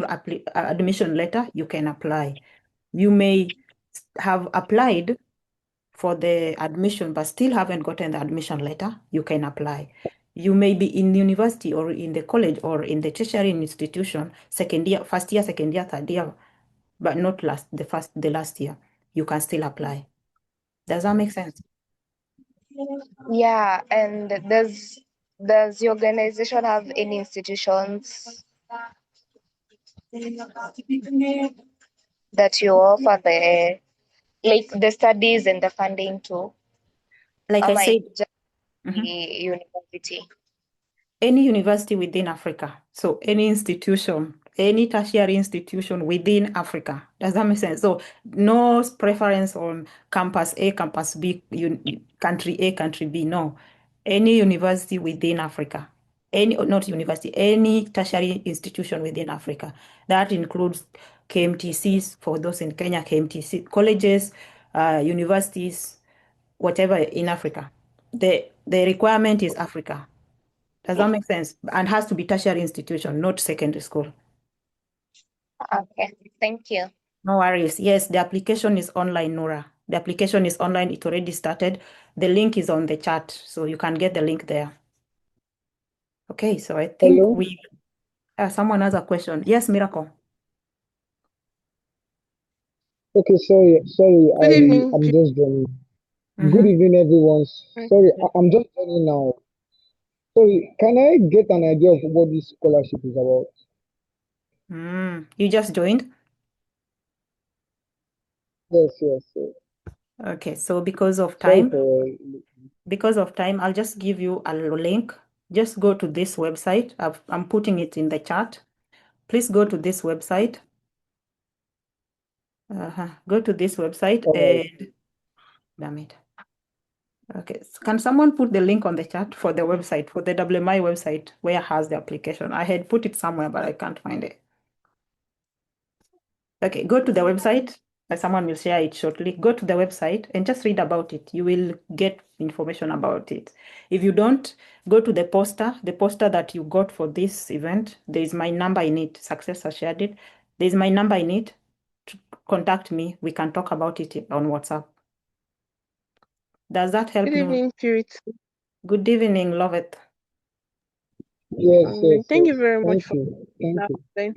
admission letter, you can apply. You may have applied for the admission but still haven't gotten the admission letter, you can apply. You may be in university or in the college or in the tertiary institution, second year, first year, second year, third year, but not the last year. You can still apply. Does that make sense? Yeah, and does the organization have any institutions that you offer the studies and the funding to? Like I said, Just the university? any university within Africa. So any institution, any tertiary institution within Africa. Does that make sense? So no preference on campus A, campus B, country A, country B. No. Any university within Africa. Not university, any tertiary institution within Africa. That includes KMTCs, for those in Kenya, KMTC colleges, universities, whatever in Africa. The requirement is Africa. Does that make sense? And has to be tertiary institution, not secondary school. Okay, thank you. No worries. Yes, the application is online, Nora. The application is online. It already started. The link is on the chat, so you can get the link there. Okay, so I think someone has a question. Yes, Miracle. Okay, sorry, Good evening. I'm just joining. Good evening, everyone. Sorry, I'm just joining now. Sorry, can I get an idea of what this scholarship is about? You just joined? Yes. Okay, so because of Sorry time, for I'll just give you a link. Just go to this website. I'm putting it in the chat. Please go to this website. Go to this website Alright. and damn it. Okay, can someone put the link on the chat for the website, for the WMI website, where has the application? I had put it somewhere, but I can't find it. Okay, go to the website. Someone will share it shortly. Go to the website and just read about it. You will get information about it. If you don't, go to the poster that you got for this event. There is my number in it. Success has shared it. There's my number in it. Contact me. We can talk about it on WhatsApp. Does that help? Good evening, Purity. Good evening, love it. Yes, yes, Thank yes. you very much Thank for you. Thank that. you. Then.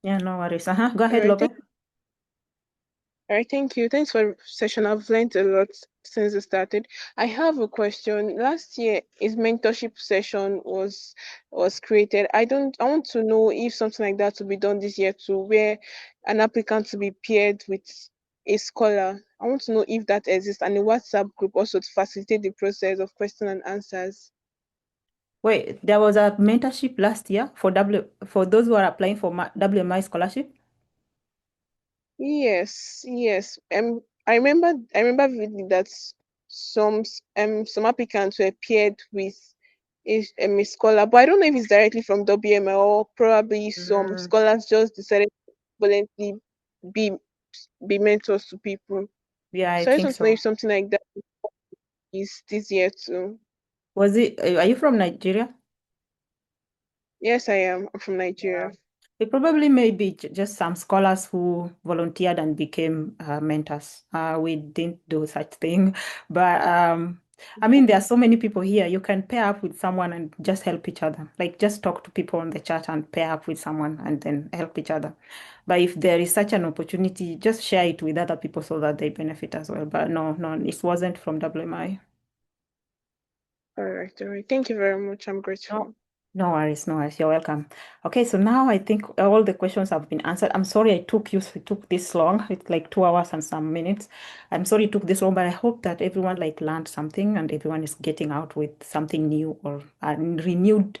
Yeah, no worries. Go ahead, All right, Lobe. all right, thank you. Thanks for the session. I've learned a lot since it started. I have a question. Last year, his mentorship session was created. I want to know if something like that will be done this year too, where an applicant to be paired with a scholar. I want to know if that exists, and a WhatsApp group also to facilitate the process of question and answers. Wait, there was a mentorship last year for those who are applying for WMI scholarship? Yes, yes. I remember vividly that some applicants were paired with a scholar, but I don't know if it's directly from WML or probably some scholars just decided to voluntarily be mentors to people. Yeah, I So I just think want to know so. if something like that is this year too. Was it, are you from Nigeria? Yes, I am. I'm from Nigeria. It probably may be just some scholars who volunteered and became mentors. We didn't do such thing, but I mean, there are so many people here. You can pair up with someone and just help each other. Like just talk to people on the chat and pair up with someone and then help each other. But if there is such an opportunity, just share it with other people so that they benefit as well. But no, it wasn't from WMI. All right, all right. Thank you very much. I'm grateful. No worries, no worries. You're welcome. Okay, so now I think all the questions have been answered. I'm sorry it took this long. It's like 2 hours and some minutes. I'm sorry it took this long, but I hope that everyone like learned something and everyone is getting out with something new or um, renewed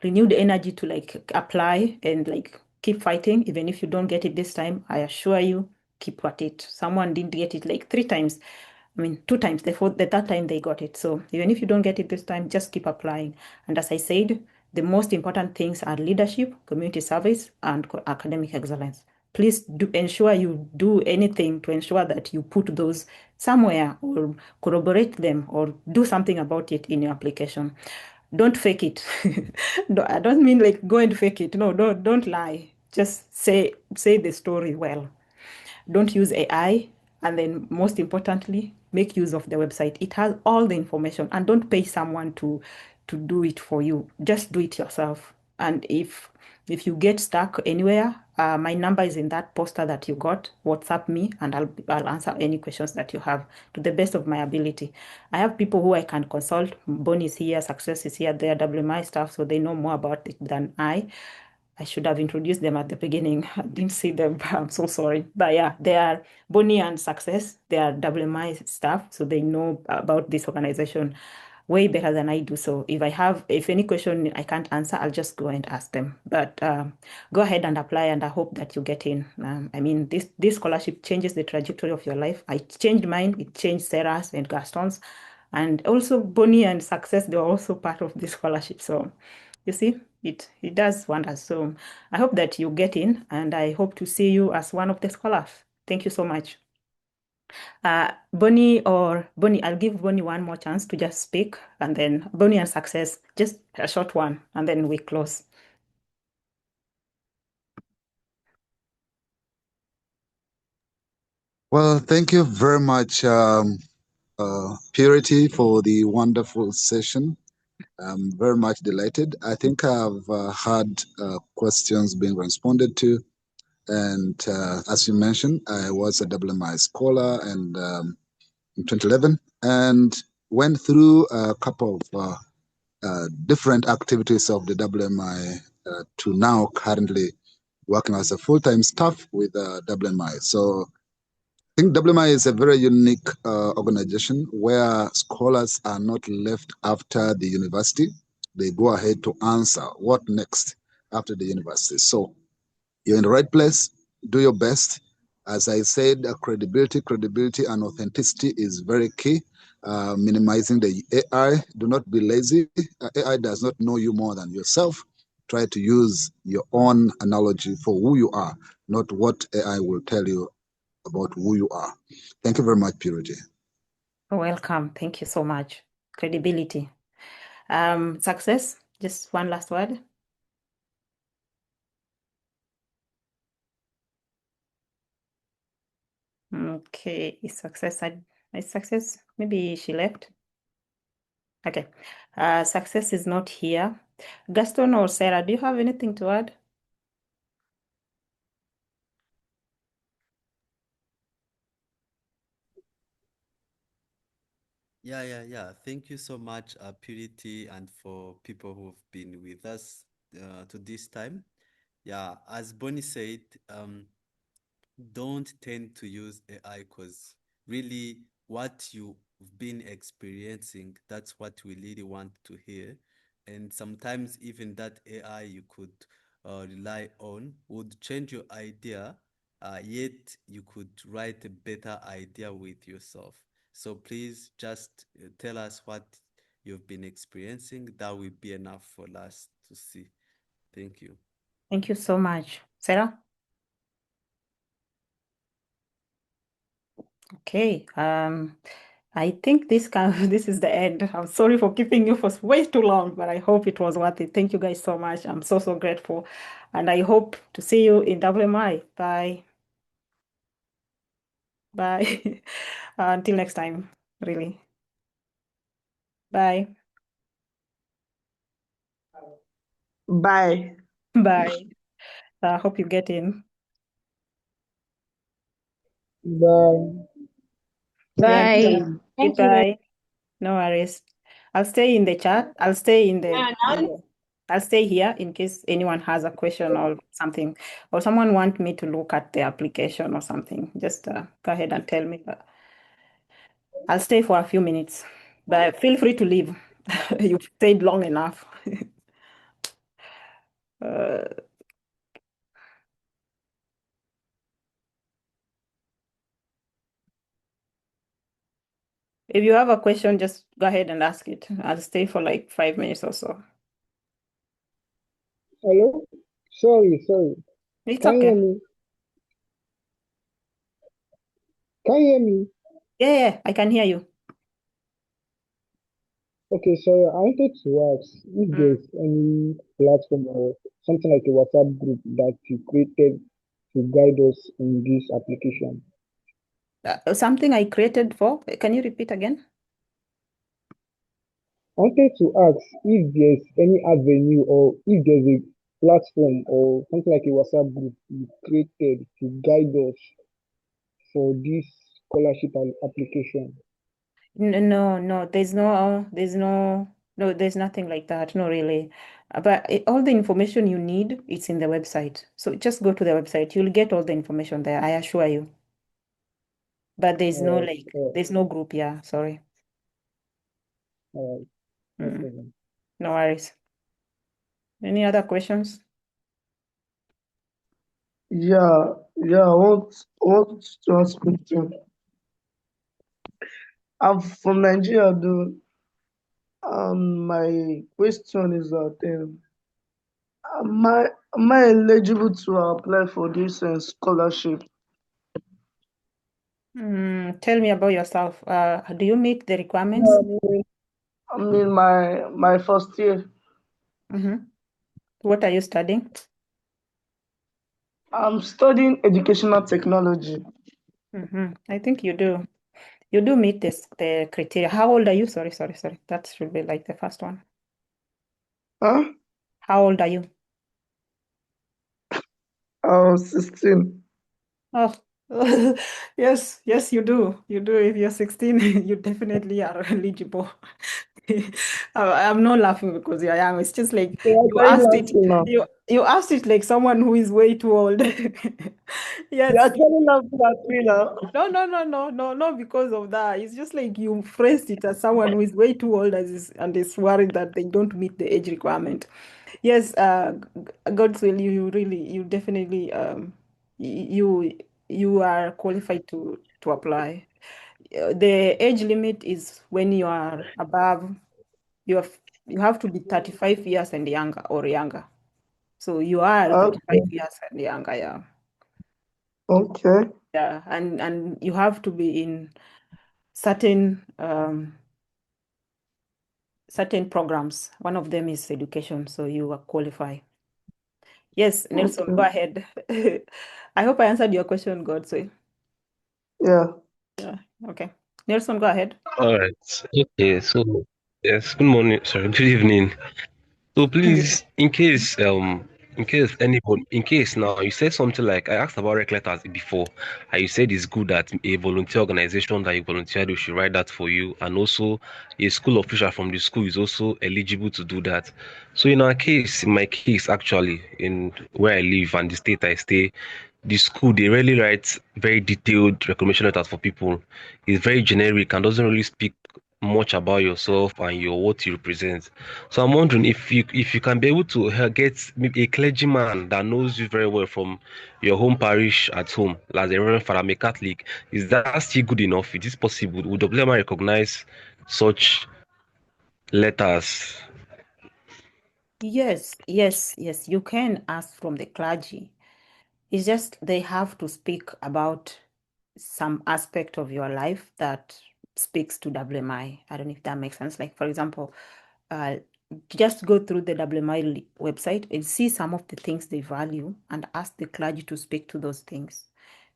energy to like apply and like keep fighting. Even if you don't get it this time, I assure you, keep at it. Someone didn't get it like 3 times. I mean, 2 times. The third time they got it. So even if you don't get it this time, just keep applying. And as I said, the most important things are leadership, community service, and academic excellence. Please do ensure you do anything to ensure that you put those somewhere or corroborate them or do something about it in your application. Don't fake it. I don't mean like go and fake it. No, don't lie. Just say the story well. Don't use AI. And then most importantly, make use of the website. It has all the information and don't pay someone to do it for you. Just do it yourself. And if you get stuck anywhere, my number is in that poster that you got. WhatsApp me and I'll answer any questions that you have to the best of my ability. I have people who I can consult. Bonnie is here, Success is here, they're WMI staff, so they know more about it than I. I should have introduced them at the beginning. I didn't see them. I'm so sorry. But yeah, they are Bonnie and Success. They are WMI staff, so they know about this organization way better than I do. So if any question I can't answer, I'll just go and ask them. But go ahead and apply, and I hope that you get in. I mean, this scholarship changes the trajectory of your life. I changed mine. It changed Sarah's and Gaston's, and also Bonnie and Success. They were also part of this scholarship. So you see, it does wonders. So I hope that you get in, and I hope to see you as one of the scholars. Thank you so much. Bonnie, I'll give Bonnie one more chance to just speak, and then Bonnie and Success, just a short one, and then we close. Well, thank you very much, Purity, for the wonderful session. I'm very much delighted. I think I've had questions being responded to. And as you mentioned, I was a WMI scholar and in 2011 and went through a couple of different activities of the WMI to now currently working as a full-time staff with WMI. So I think WMI is a very unique organization where scholars are not left after the university. They go ahead to answer what next after the university. So you're in the right place. do your best. As I said, credibility, and authenticity is very key. Minimizing the AI. Do not be lazy. AI does not know you more than yourself. Try to use your own analogy for who you are, not what AI will tell you about who you are. Thank you very much, Purity. Welcome. Thank you so much. Credibility. Success. Just one last word. Okay, is success? Maybe she left. Okay. Success is not here. Gaston or Sarah, do you have anything to add? Yeah. Thank you so much, Purity, and for people who've been with us to this time. Yeah, as Bonnie said, don't tend to use AI because really what you've been experiencing, that's what we really want to hear. And sometimes even that AI you could rely on would change your idea, yet you could write a better idea with yourself. So please just tell us what you've been experiencing. That will be enough for us to see. Thank you. Thank you so much. Sarah? Okay. I think this is the end. I'm sorry for keeping you for way too long, but I hope it was worth it. Thank you guys so much. I'm so grateful. And I hope to see you in WMI. Bye. Bye. Until next time, really. Bye. Bye. Bye. I hope you get in. Bye. Yeah, Bye. goodbye. Thank you very Goodbye. No worries. I'll stay in the chat. I'll stay in I'll stay here in case anyone has a question or something, or someone want me to look at the application or something. Just go ahead and tell me. But I'll stay for a few minutes, but feel free to leave. You've stayed long enough. Uh, if you have a question, just go ahead and ask it. I'll stay for like 5 minutes or so. Hello? Sorry. It's Can you hear okay. me? Can you hear me? Yeah, I can hear you. Okay, sorry. I wanted to ask if there's any platform or something like a WhatsApp group that you created to guide us in this application. Something I created for. Can you repeat again? I wanted to ask if there's any avenue or if there's a platform or something like a WhatsApp group you created to guide us for this scholarship application. No, there's nothing like that. No, really. But all the information you need, it's in the website. So just go to the website. You'll get all the information there, I assure you. But there's no there's no group. Yeah, sorry. All right. No problem. No worries. Any other questions? Yeah, I want to ask question. I'm from Nigeria, though. My question is that am I eligible to apply for this scholarship? Tell me about yourself. Do you meet the requirements? I'm in my first year. What are you studying? I'm studying educational technology. I think you do. You do meet the criteria. How old are you? Sorry. That should be like the first one. Huh? How old are you? I was 16. Oh, yes, you do. You do. If you're 16, you definitely are eligible. I'm not laughing because you're young. It's just like Yeah, you are you asked it. laughing now? You asked it like someone who is way too old. You're Yes. actually laughing at me now. No, not because of that. It's just like you phrased it as someone who is way too old and is worried that they don't meet the age requirement. Yes, God's will, you definitely you are qualified to apply. The age limit is when you are above, you have to be 35 years and younger or younger. So you are 35 Okay. years and younger, yeah. Okay. Yeah, and you have to be in certain certain programs. One of them is education, so you are qualify. Yes, Nelson, Okay. go ahead. I hope I answered your question, Godsoe. Yeah. Yeah, okay. Nelson, go ahead. All right. Okay. So yes. Good morning. Sorry. Good evening. So Good. please, in case now you said something like I asked about rec letters before, and you said it's good that a volunteer organization that you volunteered with should write that for you, and also a school official from the school is also eligible to do that. So in my case, actually, in where I live and the state I stay, the school they rarely write very detailed recommendation letters for people. It's very generic and doesn't really speak much about yourself and your what you represent. So I'm wondering if you can be able to get maybe a clergyman that knows you very well from your home parish at home, like the Reverend Father, I'm a Catholic. Is that still good enough? Is this possible? Would WMI recognize such letters? Yes, yes, yes, you can ask from the clergy. It's just they have to speak about some aspect of your life that speaks to WMI. I don't know if that makes sense. Like, for example, uh, just go through the WMI website and see some of the things they value and ask the clergy to speak to those things.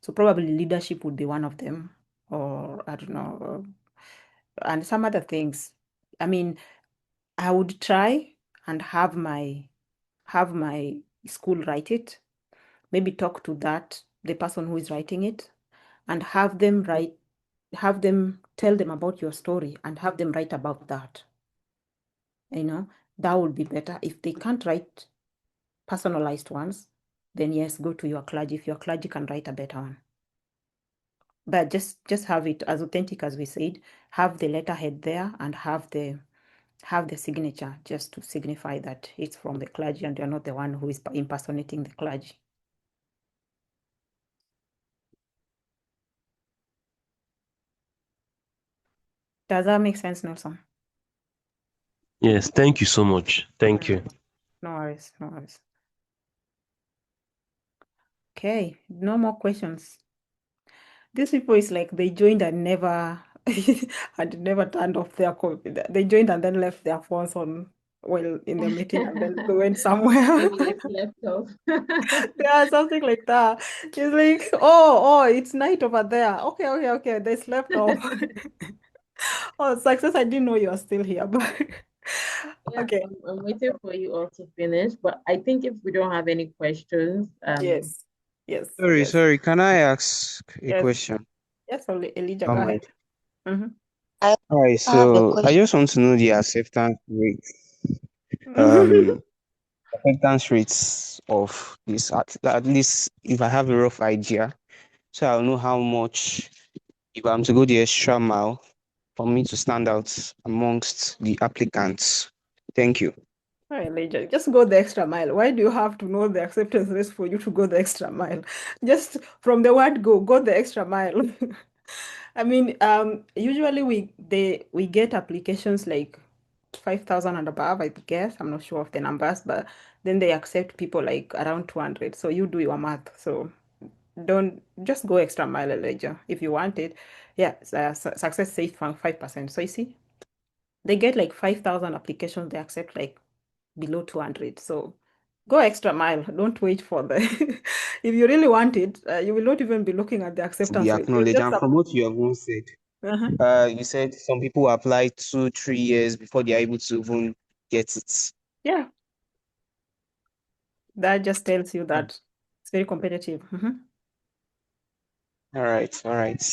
So probably leadership would be one of them, or I don't know, and some other things. I mean, I would try and have my school write it, maybe talk to the person who is writing it, and have them tell them about your story and have them write about that. You know, that would be better. If they can't write personalized ones, then yes, go to your clergy. If your clergy can write a better one. But just have it as authentic as we said, have the letterhead there and have the signature just to signify that it's from the clergy and you're not the one who is impersonating the clergy. Does that make sense, Nelson? Yes, thank you so much. Thank you. No worries, no worries. Okay, no more questions. These people is like they joined and never and never turned off their computer. They joined and then left their phones on while in the meeting and then they went somewhere. Maybe it's left off. Yeah, something like that. It's like, oh, it's night over there. Okay, okay, okay. They slept off. Oh, success. I didn't know you are still here, but Yeah, okay. I'm waiting for you all to finish, but I think if we don't have any questions, Yes, yes, Sorry, yes, sorry. Can I ask a yes, question? yes, Elijah, go Don't ahead. mind. Mm-hmm. All right, I have a so I question. just want to know the Mm-hmm. acceptance rates of this. At least if I have a rough idea, so I'll know how much if I'm to go the extra mile for me to stand out amongst the applicants. Thank you. Hi, Elijah. Just go the extra mile. Why do you have to know the acceptance rates for you to go the extra mile? Just from the word go the extra mile. I mean, usually we get applications like 5,000 and above, I guess. I'm not sure of the numbers, but then they accept people like around 200. So you do your math. So don't just go extra mile, Elijah, if you want it. Yeah, success safe 5%. So you see, they get like 5,000 applications, they accept like below 200. So go extra mile. Don't wait for the. If you really want it, you will not even be looking at the The acceptance rate. You acknowledge just and from what you have even said, uh-huh. you said some people apply 2, 3 years before they are able to even get it. Yeah, that just tells you that it's very competitive. Mhm. All right.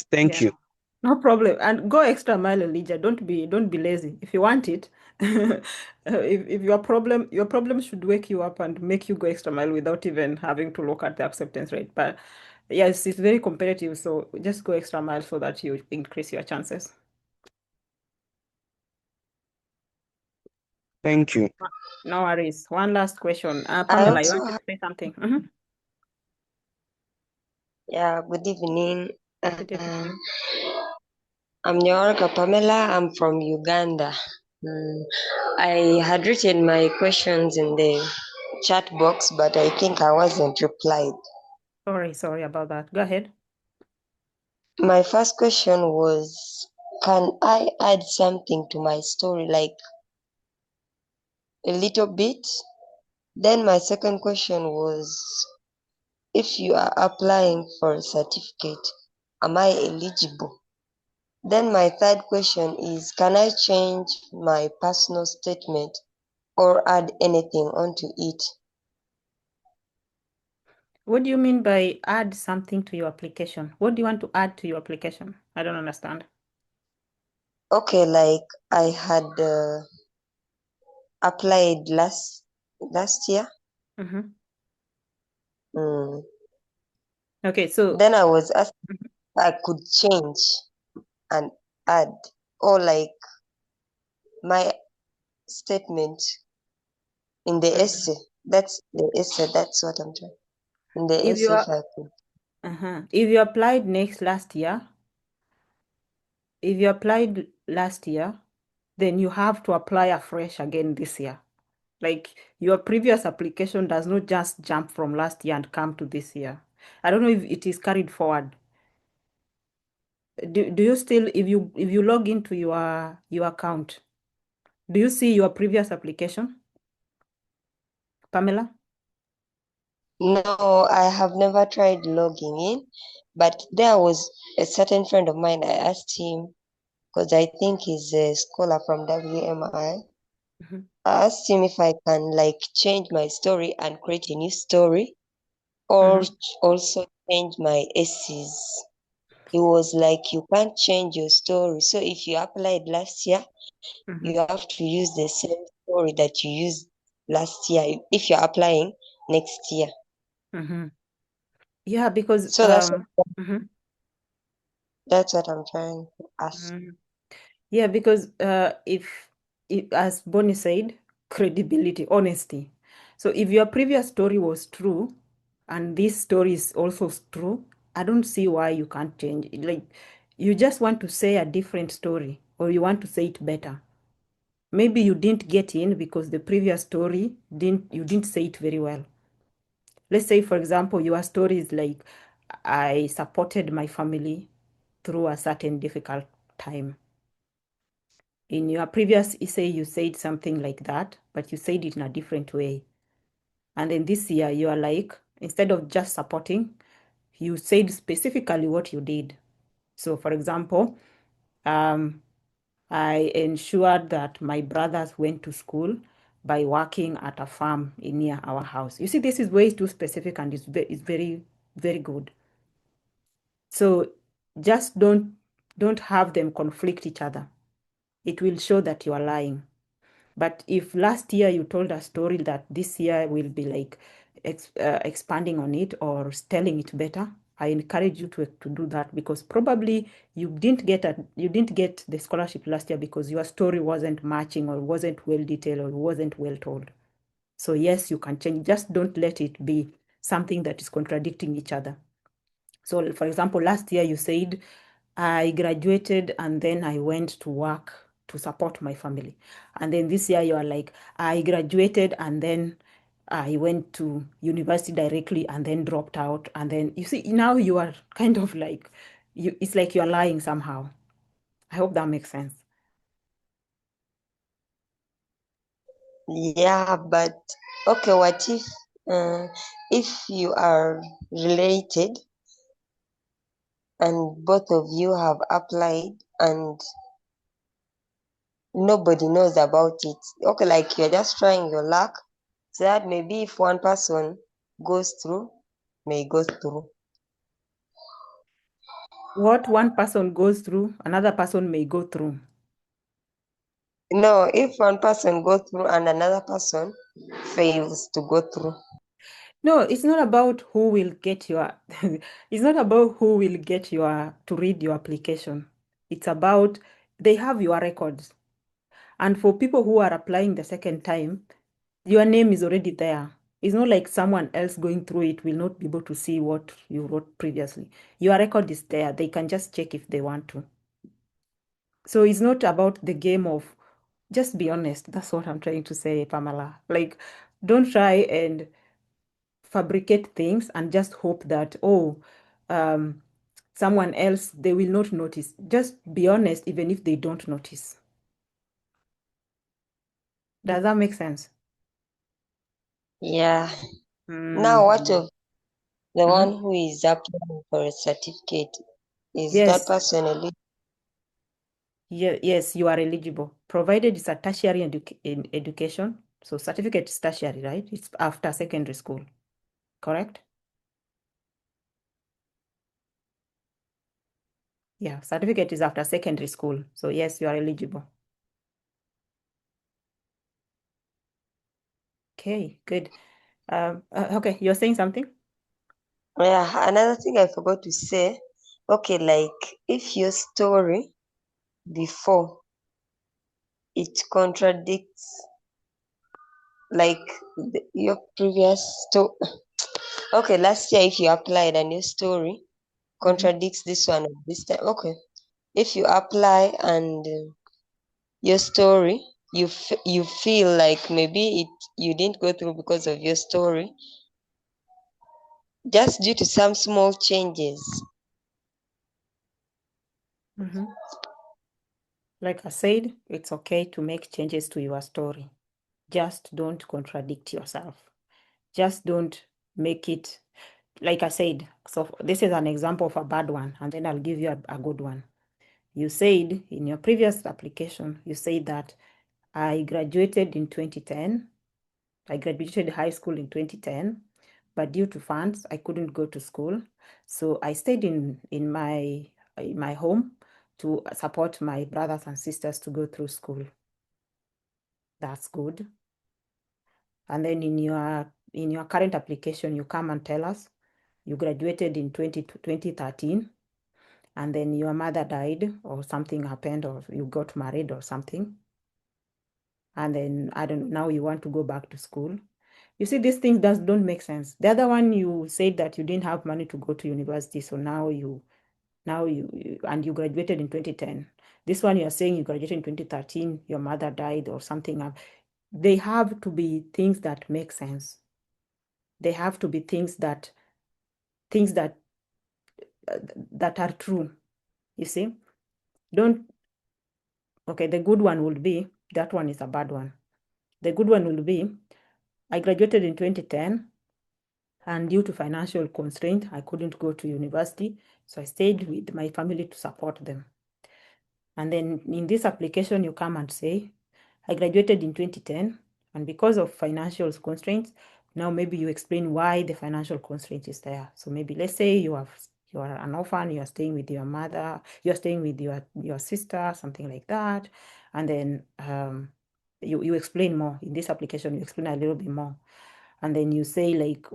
Thank Yeah, you. no problem. And go extra mile, Elijah. Don't be lazy. If you want it, if your problem should wake you up and make you go extra mile without even having to look at the acceptance rate. But yes, it's very competitive. So just go extra mile so that you increase your chances. Thank you. No worries. One last question. I Pamela, you also wanted have to say something? Mhm. Yeah, good evening. Good evening. I'm Nyorka Pamela. I'm from Uganda. I had written my questions in the chat box, but I think I wasn't replied. Sorry about that. Go ahead. My first question was, can I add something to my story, like a little bit? Then my second question was, if you are applying for a certificate, am I eligible? Then my third question is, can I change my personal statement or add anything onto it? What do you mean by add something to your application? What do you want to add to your application? I don't understand. Okay, like I had applied last year. Mm-hmm. Mm. Okay, so Then I was asked if I could change and add, or like my statement in the essay. That's the essay. That's what I'm trying. In the if you essay, if are I could. if you applied last year, then you have to apply afresh again this year. Like your previous application does not just jump from last year and come to this year. I don't know if it is carried forward. Do you still, if you log into your account, do you see your previous application, Pamela? No, I have never tried logging in, but there was a certain friend of mine. I asked him because I think he's a scholar from WMI. I asked him if I can like change my story and create a new story, or also change my essays. He was like, you can't change your story. So if you applied last year, you have to use the same story that you used last year if you're applying next year. Yeah, because So that's what I'm trying to ask. Yeah, because if as Bonnie said, credibility, honesty. So if your previous story was true and this story is also true, I don't see why you can't change it. Like you just want to say a different story or you want to say it better. Maybe you didn't get in because the previous story you didn't say it very well. Let's say, for example, your story is like, I supported my family through a certain difficult time. In your previous essay, you said something like that, but you said it in a different way. And then this year, you are like, instead of just supporting, you said specifically what you did. So, for example, I ensured that my brothers went to school by working at a farm near our house. You see, this is way too specific and it's very, very good. So just don't have them conflict each other. It will show that you are lying. But if last year you told a story that this year will be like expanding on it or telling it better, I encourage you to do that because probably you didn't get the scholarship last year because your story wasn't matching or wasn't well detailed or wasn't well told. So yes, you can change. Just don't let it be something that is contradicting each other. So for example, last year you said, I graduated and then I went to work to support my family. And then this year you are like, I graduated and then I went to university directly and then dropped out. And then you see, now you are kind of like, it's like you're lying somehow. I hope that makes sense. Yeah, but okay, what if you are related and both of you have applied and nobody knows about it? Okay, like you're just trying your luck, so that maybe if one person goes through, may go through. What one person goes through, another person may go through. No, if one person goes through and another person fails to go through. No, it's not about who will get your, it's not about who will get to read your application. It's about, they have your records. And for people who are applying the second time, your name is already there It's not like someone else going through it will not be able to see what you wrote previously. Your record is there. They can just check if they want to. So it's not about the game of, just be honest. That's what I'm trying to say, Pamela. Like, don't try and fabricate things and just hope that, oh, someone else, they will not notice. Just be honest, even if they don't notice. Does that make sense? Yeah. Now, what of the Mhm. one who is applying for a certificate? Is that Yes. person eligible? Yes, you are eligible, provided it's a tertiary in education. So certificate is tertiary, right? It's after secondary school, correct? Yeah, certificate is after secondary school. So yes, you are eligible. Okay, good. Okay, you're saying something? Yeah, another thing I forgot to say. Okay, like if your story before it contradicts like your previous story. Okay, last year if you applied and your story contradicts this one this time. Okay, if you apply and your story you feel like maybe you didn't go through because of your story, just due to some small changes. Like I said, it's okay to make changes to your story. Just don't contradict yourself. Just don't make it, like I said, so this is an example of a bad one, and then I'll give you a good one. You said in your previous application, you said that I graduated in 2010. I graduated high school in 2010, but due to funds, I couldn't go to school. So I stayed in my home to support my brothers and sisters to go through school. That's good. And then in your current application, you come and tell us you graduated in 2013, and then your mother died or something happened or you got married or something. And then, I don't know, now you want to go back to school. You see, these things don't make sense. The other one, you said that you didn't have money to go to university, so now you and you graduated in 2010. This one, you are saying you graduated in 2013, your mother died or something. They have to be things that make sense. They have to be things that that are true. You see, don't. Okay, the good one would be, that one is a bad one. The good one will be, I graduated in 2010, and due to financial constraint, I couldn't go to university, so I stayed with my family to support them. And then in this application, you come and say, I graduated in 2010, and because of financial constraints, now maybe you explain why the financial constraint is there. So maybe let's say you are an orphan, you are staying with your mother, you are staying with your sister, something like that. And then you explain more. In this application, you explain a little bit more. And then you say like,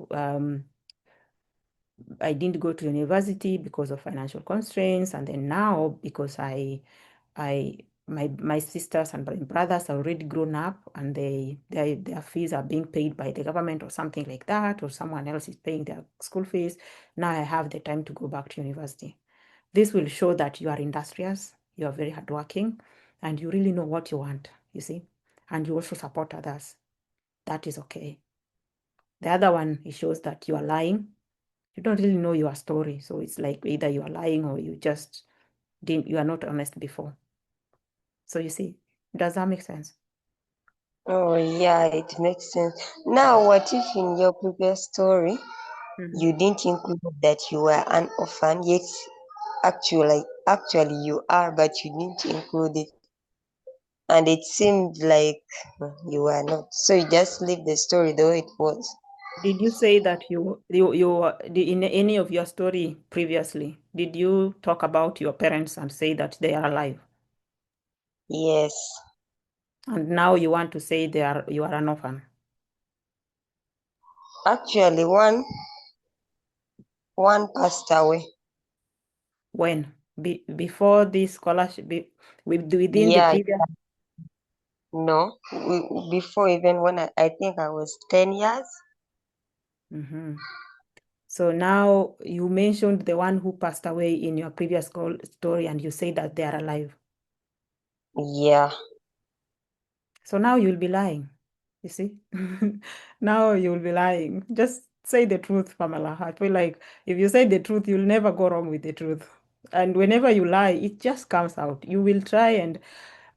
I didn't go to university because of financial constraints, and then now because my sisters and my brothers are already grown up and their fees are being paid by the government or something like that, or someone else is paying their school fees. Now I have the time to go back to university. This will show that you are industrious, you are very hardworking, and you really know what you want, you see, and you also support others. That is okay. The other one, it shows that you are lying. You don't really know your story. So it's like either you are lying or you are not honest before. So you see, does that make sense? Oh yeah, it makes sense. Now, what if in your previous story you didn't include that you were an orphan, yet actually you are, but you didn't include it, and it seemed like you were not. So you just leave the story the way it was. Did you say that in any of your story previously, did you talk about your parents and say that they are alive? Yes. And now you want to say you are an orphan? Actually, one passed away. When? Before this scholarship? Within the Yeah. previous? No, before, even when I think I was 10 years. So now you mentioned the one who passed away in your previous story, and you say that they are alive. Yeah. So now you'll be lying, you see? Now you'll be lying. Just say the truth, Pamela. I feel like if you say the truth, you'll never go wrong with the truth. And whenever you lie, it just comes out. You will try, and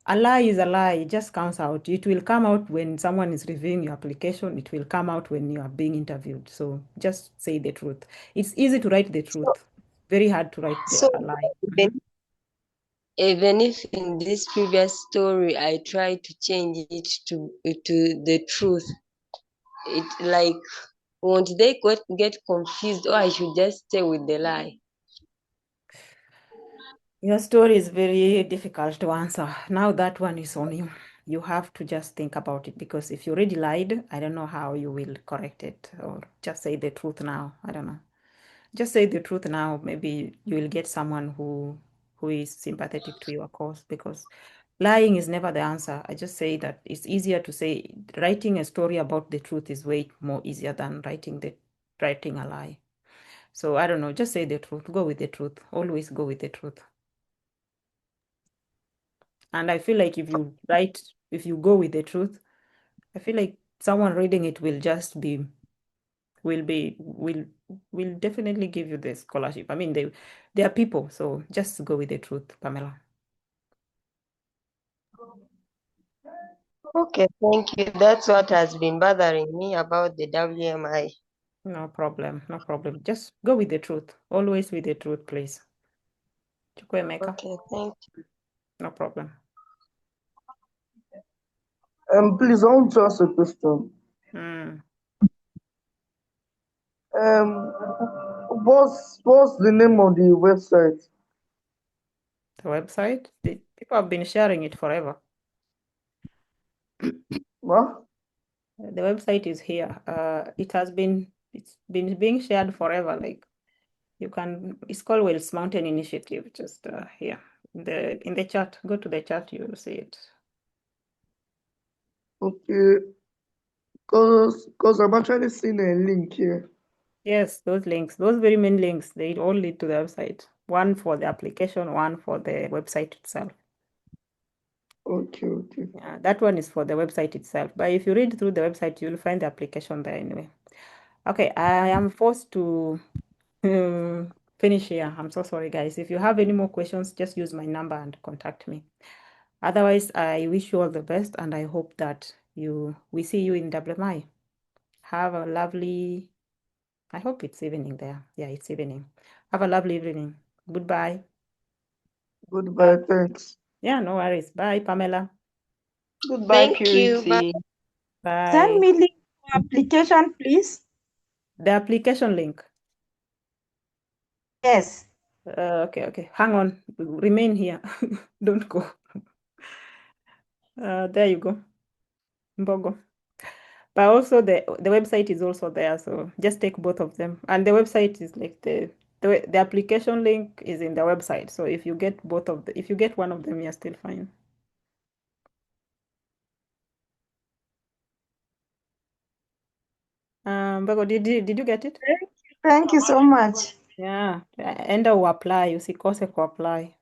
a lie is a lie. It just comes out. It will come out when someone is reviewing your application. It will come out when you are being interviewed. So just say the truth. It's easy to write the So, truth. Very hard to write so a lie. even if in this previous story I try to change it to the truth, it like won't they get confused, or I should just stay with the lie? Your story is very difficult to answer. Now that one is on you. You have to just think about it, because if you already lied, I don't know how you will correct it, or just say the truth now. I don't know. Just say the truth now. Maybe you will get someone who is sympathetic to your cause, because lying is never the answer. I just say that it's easier to say writing a story about the truth is way more easier than writing a lie. So I don't know, just say the truth. Go with the truth. Always go with the truth. And I feel like if you go with the truth, I feel like someone reading it will just be will definitely give you the scholarship. I mean, they are people, so just go with the truth, Pamela. Okay, thank you. That's what has been bothering me about the WMI. No problem, no problem. Just go with the truth. Always with the truth, please. Chukwemeka. Okay, thank you. No problem. Please, I want to ask a question. Mm. What's the name of the website? The website, people have been sharing it forever. What? The website is here. It's been being shared forever. Like it's called Wells Mountain Initiative. Just here in the chat. Go to the chat, you will see it. Okay, because I'm actually seeing a link here. Yes, those links, those very main links, they all lead to the website. One for the application, one for the website itself. Okay. Yeah, that one is for the website itself. But if you read through the website, you'll find the application there anyway. Okay, I am forced to finish here. I'm so sorry, guys. If you have any more questions, just use my number and contact me. Otherwise, I wish you all the best, and I hope that we see you in WMI. Have a lovely, I hope it's evening there. Yeah, it's evening. Have a lovely evening. Goodbye. Goodbye, thanks. Yeah, no worries. Bye, Pamela. Goodbye, Thank you. Purity. Bye. Send me link to application, please. The application link. Yes. Okay. Hang on. Remain here. Don't go. There you go. Mbogo. But also the website is also there, so just take both of them. And the website is like the application link is in the website. So if you get if you get one of them, you're still fine. Mbogo, did you get it? Thank you so much. Yeah, enda uapply, usikose kuapply.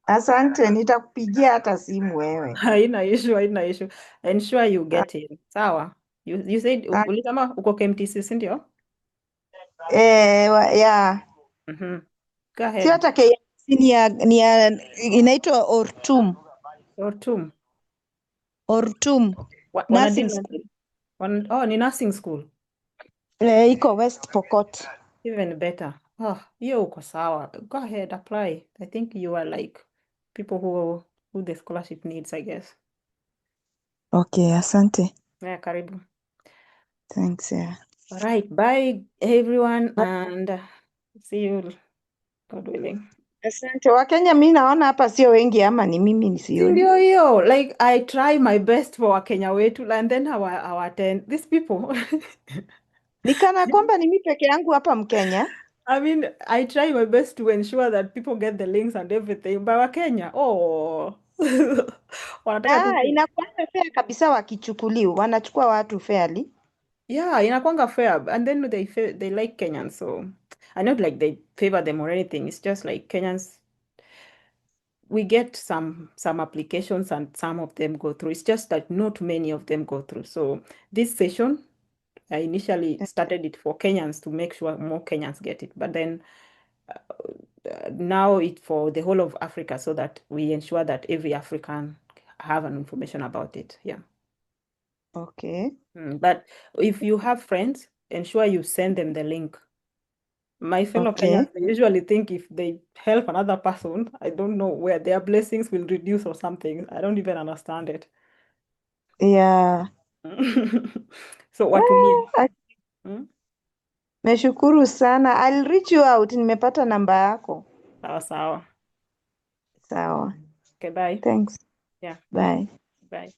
Asante, nitakupigia hata simu wewe. Haina issue. Ensure you get it. Sawa. You said ulisema uko KMTC, si ndio? Yeah. Go ahead. Sio hata KMTC, inaitwa Ortum. Ortum. Nursing school. Ni nursing school. Iko West Pokot. Even better. Hiyo uko sawa. Go ahead, apply. I think you are like people who the scholarship needs, I guess. Okay, asante. Yeah, karibu. Thanks, yeah. All right, bye everyone, and see you, God willing. Asante. Wakenya mi naona hapa sio wengi, ama ni mimi nisioni? Ndio hiyo, like I try my best for Wakenya wetu, and then our attend these people. Nikana kwamba ni mimi peke yangu hapa Mkenya. I mean, I try my best to ensure that people get the links and everything, but Wakenya, wanataka tu Inakuwa fair kabisa wakichukuliwa, wanachukua watu fairly. Yeah, inakwanga fair, and then they like Kenyans, so I not like they favor them or anything. It's just like Kenyans, we get some applications and some of them go through. It's just that not many of them go through. So this session, I initially started it for Kenyans to make sure more Kenyans get it, but then now it's for the whole of Africa so that we ensure that every African have an information about it. Yeah. Okay. But if you have friends, ensure you send them the link. My fellow Okay. Kenyans, they usually think if they help another person, I don't know where their blessings will reduce or something. I don't even understand it. Yeah. So watumie. Meshukuru sana. I'll reach you out. Nimepata namba yako. Sawa sawa. Sawa. Okay, bye. Thanks. Yeah. Bye. Bye.